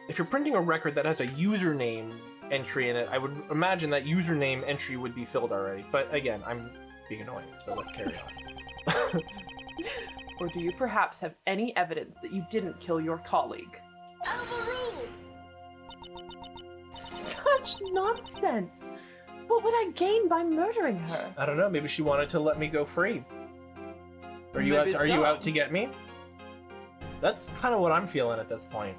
S1: If you're printing a record that has a username entry in it, I would imagine that username entry would be filled already. But again, I'm being annoying, so let's carry on.
S2: Or do you perhaps have any evidence that you didn't kill your colleague? Such nonsense! What would I gain by murdering her?
S1: I don't know, maybe she wanted to let me go free. Are you out to get me? That's kind of what I'm feeling at this point.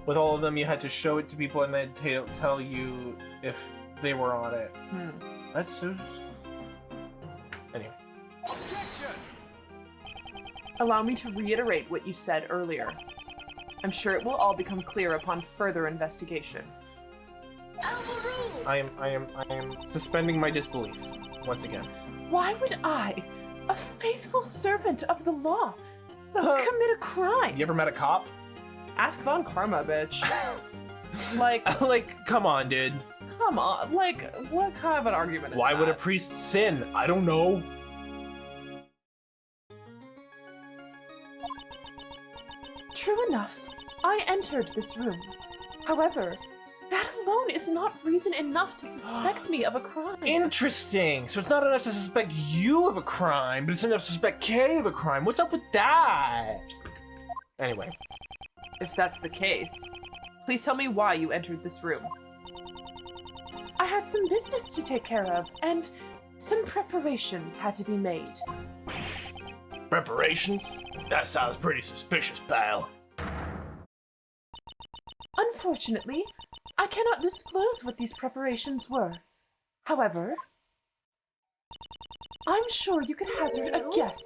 S1: With all of them, you had to show it to people and they'd tell you if they were on it. That's so... Anyway.
S6: Objection!
S2: Allow me to reiterate what you said earlier. I'm sure it will all become clear upon further investigation.
S1: I am suspending my disbelief once again.
S2: Why would I, a faithful servant of the law, commit a crime?
S1: You ever met a cop?
S2: Ask Von Karma, bitch. like,
S1: come on, dude.
S2: Come on, like, what kind of an argument is
S1: Why
S2: that?
S1: would a priest sin? I don't know. ask?
S2: I entered this room. However, that alone is not reason enough to suspect me of a crime.
S1: Interesting. So it's not enough to suspect you of a crime, but it's enough to suspect Kay of a crime. What's up with that? Anyway.
S2: If that's the case, please tell me why you entered this room. I had some business to take care of, and some preparations had to be made.
S3: Preparations? That sounds pretty suspicious, pal.
S2: Unfortunately, I cannot disclose what these preparations were. However, I'm sure you could hazard a guess,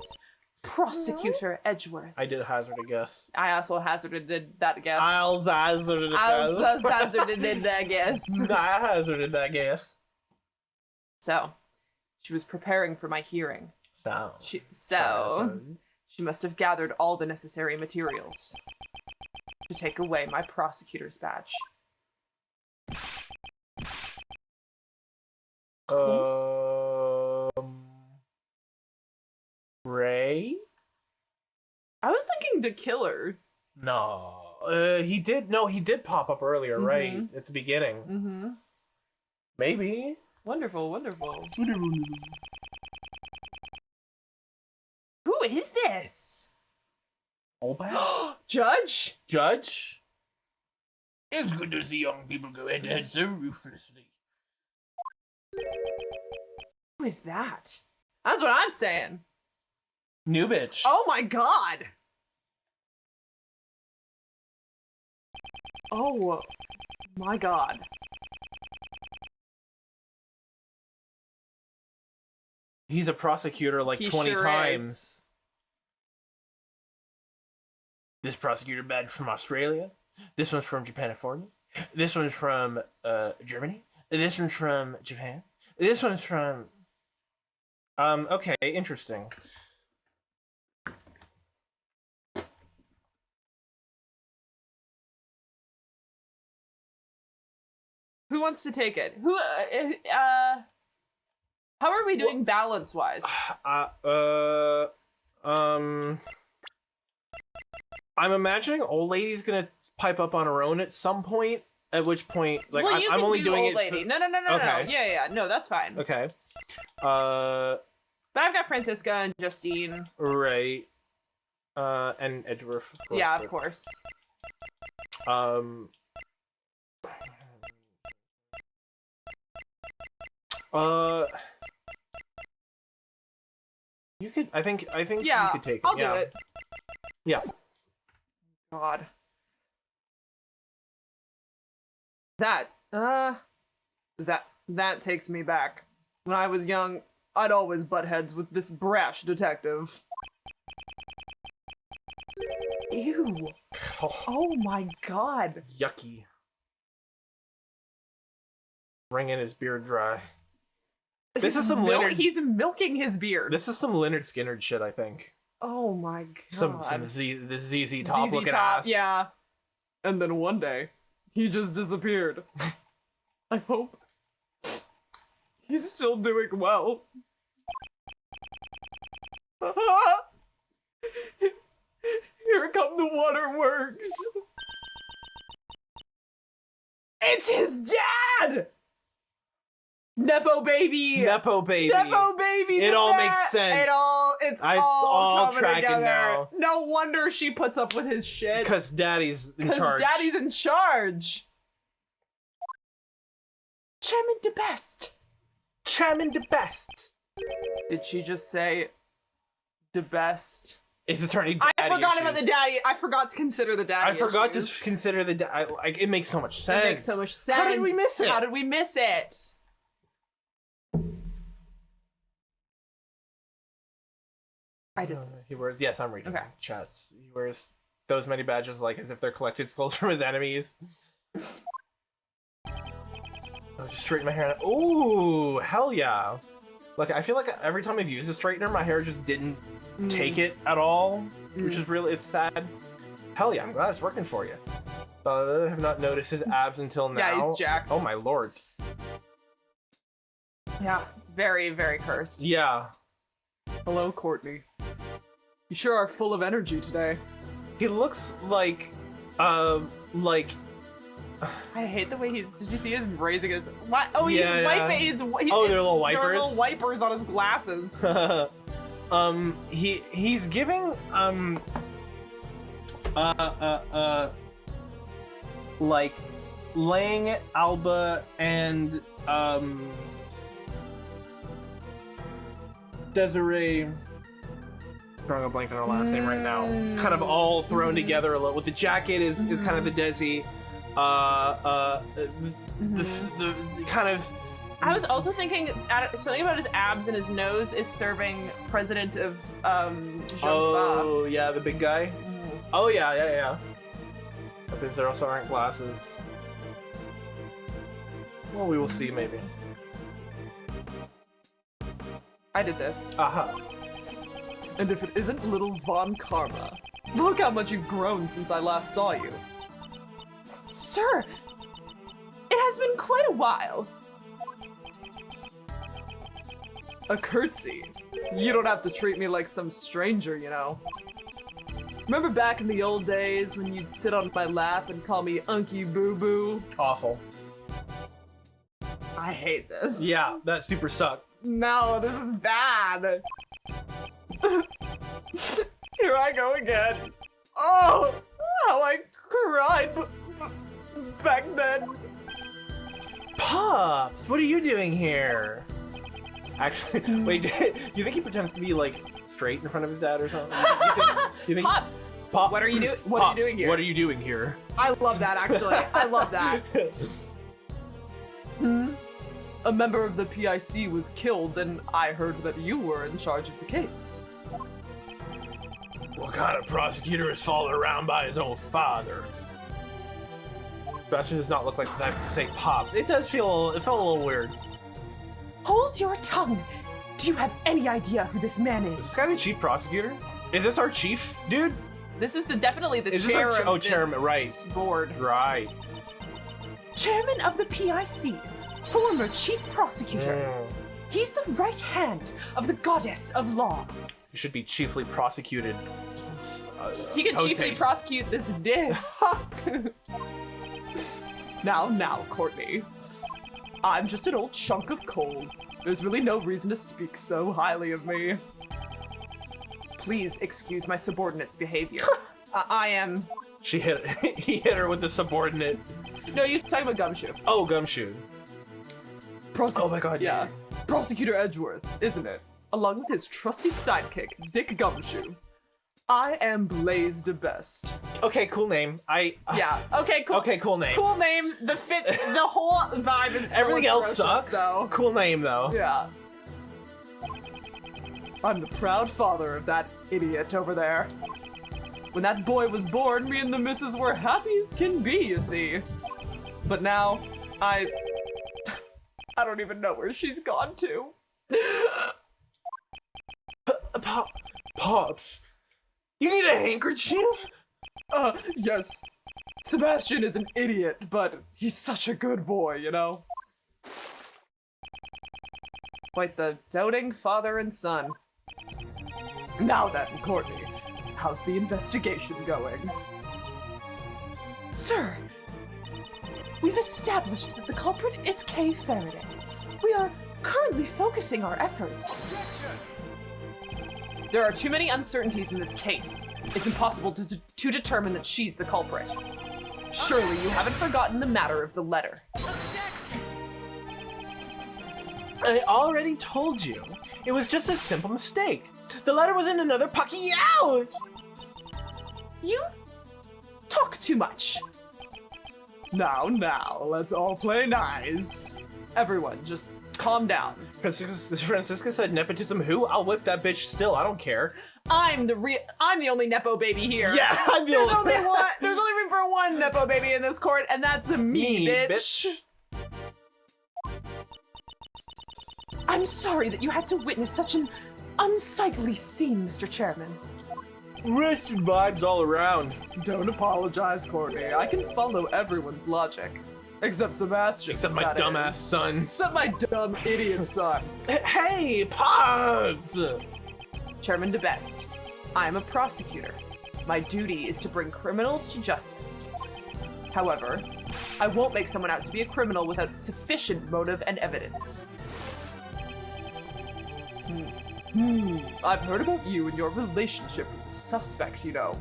S2: Prosecutor Edgeworth.
S1: I did hazard a guess.
S2: I also hazarded that guess.
S1: I hazarded
S2: that guess.
S1: I hazarded that guess.
S2: So, she was preparing for my hearing. She must have gathered all the necessary materials to take away my prosecutor's badge.
S1: Ray?
S2: I was thinking the killer.
S1: No. He did pop up earlier, right? At the beginning.
S2: Mm-hmm.
S1: Maybe.
S2: Wonderful, wonderful. Who is this? Judge?
S1: Judge?
S3: It's good to see young people go head-to-head so ruthlessly.
S2: Who is that? That's what I'm saying.
S1: New bitch.
S2: Oh my god! Oh my god.
S1: He's a prosecutor like 20
S2: sure
S1: times.
S2: is.
S1: This prosecutor badge from Australia. This one's from Japanifornia. This one's from Germany. This one's from Japan. This one's from... okay, interesting.
S2: Who wants to take it? Who, how are we doing balance-wise?
S1: I'm imagining old lady's gonna pipe up on her own at some point. At which point, like,
S2: well,
S1: I'm only doing
S2: old
S1: it.
S2: Lady. No.
S1: Okay.
S2: Yeah. No, that's fine.
S1: Okay.
S2: But I've got Franziska and Justine.
S1: Right. And Edgeworth. Of course,
S2: yeah, of course.
S1: You could. I think
S2: yeah,
S1: you could take it.
S2: I'll do it.
S1: Yeah.
S2: God. That takes me back. When I was young, I'd always butt heads with this brash detective. Ew. Oh my god.
S1: Yucky. Wringing his beard dry. This is some Leonard.
S2: He's milking his beard.
S1: This is some Leonard Skinner shit, I think.
S2: Oh my god.
S1: Some the ZZ Top looking ass.
S2: Yeah. And then one day, he just disappeared. I hope he's still doing well. Here come the waterworks. It's his dad! Nepo baby!
S1: Nepo baby.
S2: Nepo baby!
S1: It all makes sense.
S2: It's all coming
S1: tracking
S2: together.
S1: now.
S2: No wonder she puts up with his shit.
S1: Because daddy's in charge.
S2: Daddy's in charge. Chairman Debeste.
S1: Chairman Debeste.
S2: Did she just say Debeste?
S1: It's attorney daddy
S2: I forgot
S1: issues.
S2: about the daddy. I forgot to consider the daddy.
S1: I forgot
S2: issues.
S1: to consider the daddy. Like, it makes so much sense.
S2: It makes so much sense.
S1: How did we miss it?
S2: How did we miss it? I did this.
S1: He wears. Yes, I'm reading.
S2: Okay.
S1: Chats. He wears those many badges, like as if they're collected skulls from his enemies. I'll just straighten my hair. Ooh, hell yeah! Like, I feel like every time I've used a straightener, my hair just didn't take it at all, which is really, it's sad. Hell yeah, I'm glad it's working for you. I have not noticed his abs until now.
S2: Yeah, he's jacked.
S1: Oh my lord.
S2: Yeah, very, very cursed.
S1: Yeah.
S2: Hello, Courtney. You sure are full of energy today.
S1: He looks like like.
S2: I hate the way he's. Did you see him raising his? What? Oh, he's
S1: Yeah,
S2: wiping.
S1: yeah.
S2: He's,
S1: Oh, they're little wipers.
S2: They're little wipers on his glasses.
S1: He's giving like Lang, Alba, and Desiree. Drawing a blank on her last name right now. Kind of all thrown together a little. With the jacket is kind of the Desi. The kind of.
S2: I was also thinking something about his abs and his nose is serving president of
S1: Oh yeah, the big guy. Oh yeah. Because there also aren't glasses. Well, we will see maybe.
S2: I did this.
S1: Aha.
S2: And if it isn't little Von Karma, look how much you've grown since I last saw you. Sir, it has been quite a while. A curtsy? You don't have to treat me like some stranger, you know. Remember back in the old days when you'd sit on my lap and call me Unky Boo Boo?
S1: Awful.
S2: I hate this.
S1: Yeah, that super sucked.
S2: No, this is bad. Here I go again. Oh, how I cried back then.
S1: Pops, what are you doing here? Actually, wait, do you think he pretends to be like straight in front of his dad or something? You think
S2: Pops,
S1: Pop,
S2: what are you doing? What
S1: Pops,
S2: are you doing here?
S1: What are you doing here?
S2: I love that, actually. I love that. A member of the P.I.C. was killed, and I heard that you were in charge of the case.
S3: What kind of prosecutor is followed around by his own father?
S1: Sebastian does not look like the type to say Pops. It does feel, it felt a little weird.
S2: Hold your tongue. Do you have any idea who this man is?
S1: Is this guy the chief prosecutor? Is this our chief, dude?
S2: This is definitely the
S1: Is this
S2: chair
S1: our
S2: of this
S1: chairman, right.
S2: board.
S1: Right.
S2: Chairman of the P.I.C., former chief prosecutor. He's the right hand of the goddess of law.
S1: You should be chiefly prosecuted.
S2: He can chiefly prosecute this dick. Now, Courtney. I'm just an old chunk of coal. There's really no reason to speak so highly of me. Please excuse my subordinate's behavior. I am...
S1: He hit her with the subordinate.
S2: No, you're talking about Gumshoe.
S1: Oh, Gumshoe.
S2: Oh
S1: my god,
S2: yeah. Prosecutor Edgeworth, isn't it? Along with his trusty sidekick, Dick Gumshoe. I am Blaze Debeste.
S1: Okay, cool name.
S2: Yeah. Okay, cool.
S1: Okay, cool name.
S2: Cool name. The whole vibe is still
S1: Everything else
S2: atrocious,
S1: sucks.
S2: though.
S1: Cool name though.
S2: Yeah. I'm the proud father of that idiot over there. When that boy was born, me and the missus were happy as can be, you see. But now, I don't even know where she's gone to.
S1: Pops, you need a handkerchief?
S2: Yes. Sebastian is an idiot, but he's such a good boy, you know? Quite the doting father and son. Now then, Courtney, how's the investigation going? Sir, we've established that the culprit is Kay Faraday. We are currently focusing our efforts. There are too many uncertainties in this case. It's impossible to determine that she's the culprit. Surely you haven't forgotten the matter of the letter.
S1: I already told you. It was just a simple mistake. The letter was in another P.I.C out!
S2: You talk too much. Now, let's all play nice. Everyone, just calm down.
S1: Franziska said nepotism who? I'll whip that bitch still, I don't care.
S2: I'm the only Nepo baby here.
S1: Yeah, I'm the
S2: There's only one. There's only room for one Nepo baby in this court, and that's me, bitch. I'm sorry that you had to witness such an unsightly scene, Mr. Chairman.
S1: Wretched vibes all around.
S2: Don't apologize, Courtney. I can follow everyone's logic. Except Sebastian.
S1: Except my dumbass son.
S2: Except my dumb idiot son.
S1: Hey, Pops!
S2: Chairman Debeste, I am a prosecutor. My duty is to bring criminals to justice. However, I won't make someone out to be a criminal without sufficient motive and evidence. I've heard about you and your relationship with the suspect, you know.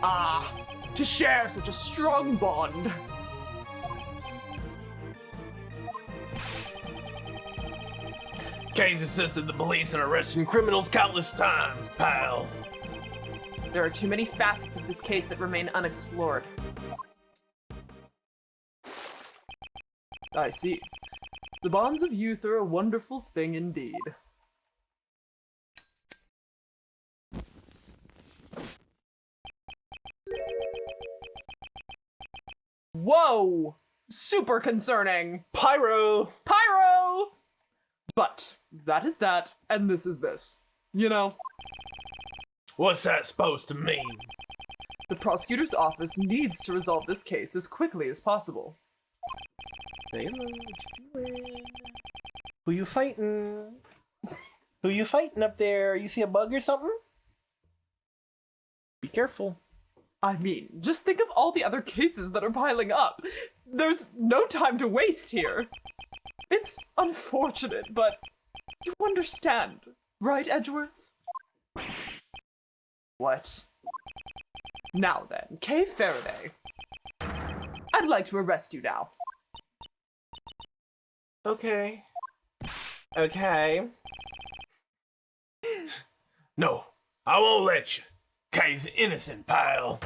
S2: Ah, to share such a strong bond.
S3: Case assisted the police in arresting criminals countless times, pal.
S2: There are too many facets of this case that remain unexplored. I see. The bonds of youth are a wonderful thing indeed. Whoa! Super concerning!
S1: Pyro!
S2: Pyro! But that is that, and this is this. You know,
S3: What's that supposed to mean?
S2: the prosecutor's office needs to resolve this case as quickly as possible.
S1: Who you fighting? Who you fighting up there? You see a bug or something? Be careful.
S2: I mean, just think of all the other cases that are piling up. There's no time to waste here. It's unfortunate, but you understand, right, Edgeworth? What? Now then, Kay Faraday. I'd like to arrest you now.
S1: Okay. Okay.
S3: No, I won't let you. Kay's innocent, pal.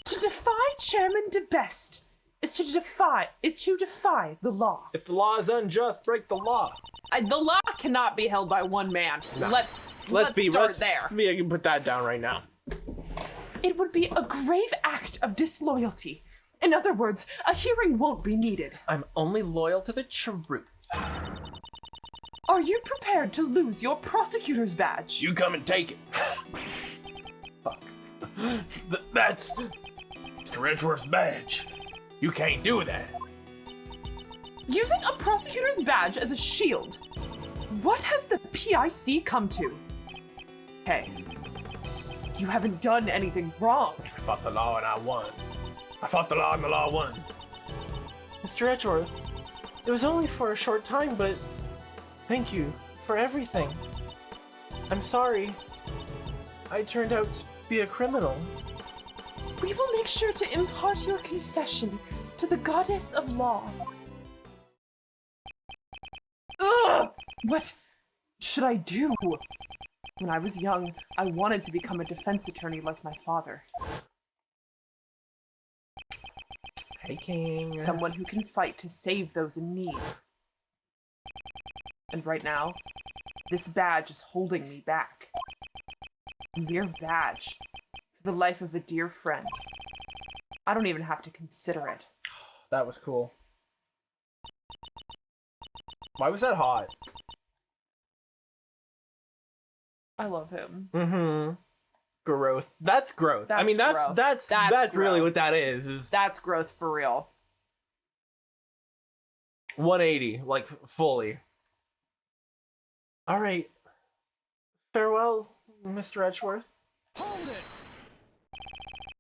S2: To defy Chairman Debeste is to defy the law.
S1: If the law is unjust, break the law.
S2: The law cannot be held by one man.
S1: No.
S2: Let's start there.
S1: I can put that down right now.
S2: It would be a grave act of disloyalty. In other words, a hearing won't be needed.
S1: I'm only loyal to the truth.
S2: Are you prepared to lose your prosecutor's badge?
S3: You come and take it.
S1: Fuck.
S3: That's Mr. Edgeworth's badge. You can't do that.
S2: Using a prosecutor's badge as a shield. What has the P.I.C. come to? Hey, you haven't done anything wrong.
S3: I fought the law and I won. I fought the law and the law won.
S1: Mr. Edgeworth, it was only for a short time, but thank you for everything. I'm sorry. I turned out to be a criminal.
S2: We will make sure to impart your confession to the goddess of law. Ugh! What should I do? When I was young, I wanted to become a defense attorney like my father.
S1: Hey, King.
S2: Someone who can fight to save those in need. And right now, this badge is holding me back. A mere badge for the life of a dear friend. I don't even have to consider it.
S1: That was cool. Why was that hot?
S2: I love him.
S1: Mm-hmm. Growth. That's growth. I mean,
S2: growth.
S1: that's really what that is
S2: That's growth for real.
S1: 180, like fully. All right. Farewell, Mr. Edgeworth.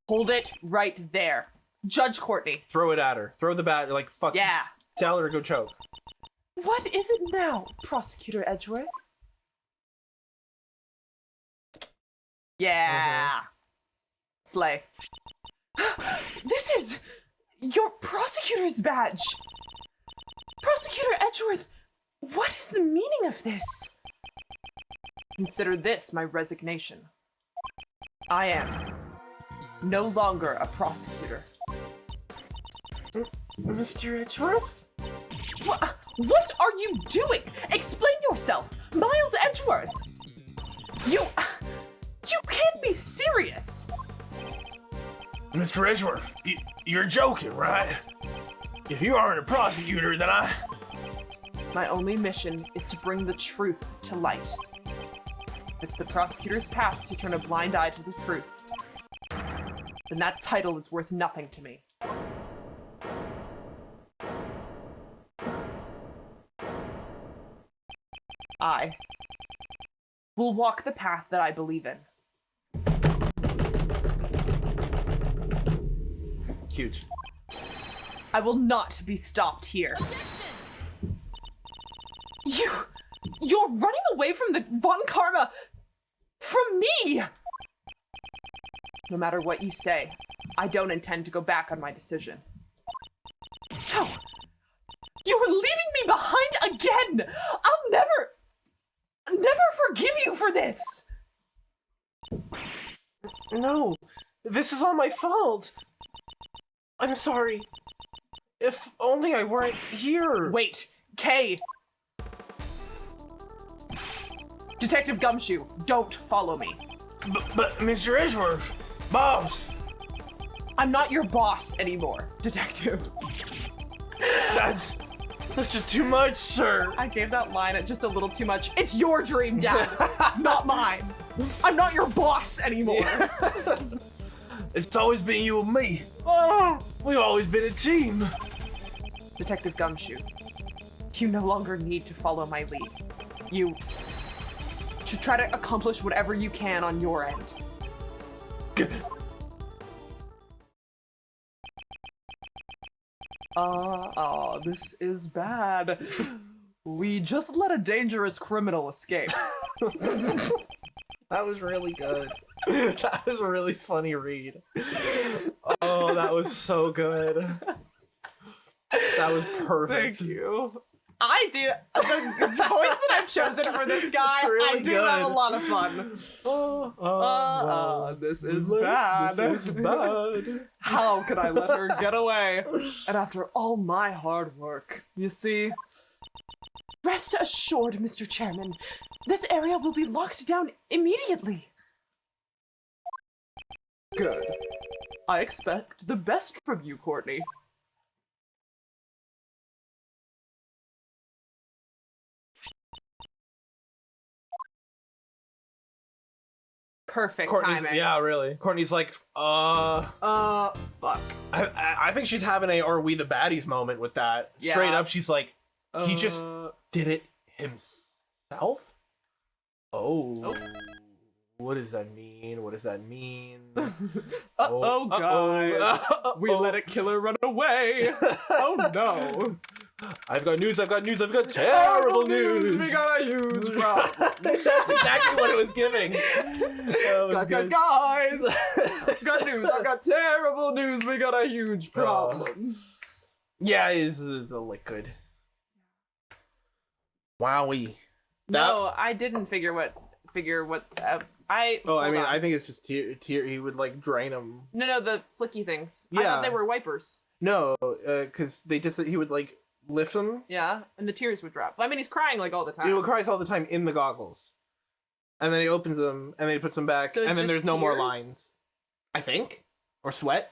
S2: Hold it right there. Judge Courtney.
S1: Throw it at her. Throw the bat. Like fuck.
S2: Yeah.
S1: Tell her to go choke.
S2: What is it now, Prosecutor Edgeworth? Yeah. Slay. This is your prosecutor's badge. Prosecutor Edgeworth, what is the meaning of this? Consider this my resignation. I am no longer a prosecutor.
S1: Mr. Edgeworth?
S2: What are you doing? Explain yourself, Miles Edgeworth. You can't be serious.
S3: Mr. Edgeworth, you're joking, right? If you aren't a prosecutor, then
S2: My only mission is to bring the truth to light. It's the prosecutor's path to turn a blind eye to the truth. Then that title is worth nothing to me. I will walk the path that I believe in.
S1: Huge.
S2: I will not be stopped here. You're running away from the Von Karma from me! No matter what you say, I don't intend to go back on my decision. So, you are leaving me behind again! I'll never forgive you for this!
S1: No, this is all my fault. I'm sorry. If only I weren't here.
S2: Wait, Kay! Detective Gumshoe, don't follow me.
S1: But Mr. Edgeworth, boss.
S2: I'm not your boss anymore, Detective.
S1: That's just too much, sir.
S2: I gave that line at just a little too much. It's your dream, Dad, not mine. I'm not your boss anymore.
S1: It's always been you and me. We've always been a team.
S2: Detective Gumshoe, you no longer need to follow my lead. You should try to accomplish whatever you can on your end. This is bad. We just let a dangerous criminal escape.
S1: That was really good. That was a really funny read. Oh, that was so good. That was perfect.
S2: Thank you. I do. The voice that I've chosen for this guy,
S1: Really
S2: I do
S1: good.
S2: have a lot of fun. This is bad.
S1: This is bad.
S2: How could I let her get away? And after all my hard work, you see? Rest assured, Mr. Chairman, this area will be locked down immediately. Good. I expect the best from you, Courtney. Perfect timing.
S1: Yeah, really. Courtney's like, fuck. I think she's having a "Are we the baddies" moment with that. Straight
S2: Yeah.
S1: up, she's like, he just did it himself? Oh. What does that mean? What does that mean?
S2: Guys. We let a killer run away. Oh no.
S1: I've got news, I've got news, I've got terrible news.
S2: We got a huge problem.
S1: That's exactly what it was giving.
S2: Guys. Got news. I got terrible news. We got a huge problem.
S1: Yeah, it's a liquid. Wowie.
S2: No, I didn't figure what. I
S1: think it's just tear. He would like drain them.
S2: No, the flicky things. I
S1: Yeah.
S2: thought they were wipers.
S1: No, because he would like lift them.
S2: Yeah, and the tears would drop. I mean, he's crying like all the time.
S1: He cries all the time in the goggles, and then he opens them and then he puts them back,
S2: So it's
S1: and then
S2: just
S1: there's no more
S2: tears?
S1: lines. I think, or sweat,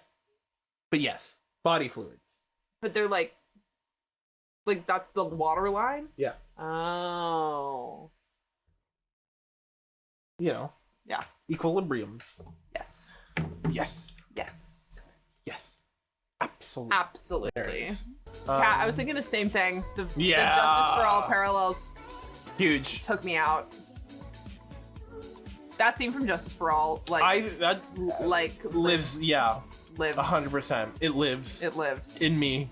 S1: but yes, body fluids.
S2: But they're like that's the water line.
S1: Yeah.
S2: Oh.
S1: You know.
S2: Yeah.
S1: Equilibriums.
S2: Yes.
S1: Yes.
S2: Yes.
S1: Yes. Absolutely.
S2: Absolutely. Kat, I was thinking the same thing. The
S1: Yeah.
S2: Justice for All parallels
S1: Huge.
S2: took me out. That scene from Justice for All,
S1: Lives. Yeah.
S2: Lives.
S1: 100%. It lives.
S2: It lives.
S1: In me.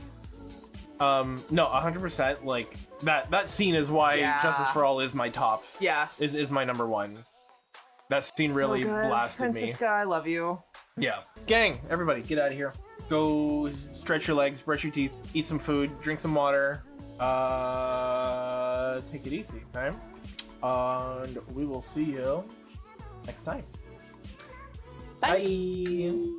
S1: No, 100%. Like that scene is why
S2: Yeah.
S1: Justice for All is my top.
S2: Yeah.
S1: Is my number one. That scene really
S2: so good.
S1: blasted me.
S2: Franziska, I love you.
S1: Yeah. Gang, everybody, get out of here. Go stretch your legs, brush your teeth, eat some food, drink some water. Take it easy, okay? And we will see you next time.
S2: Bye.
S1: Bye.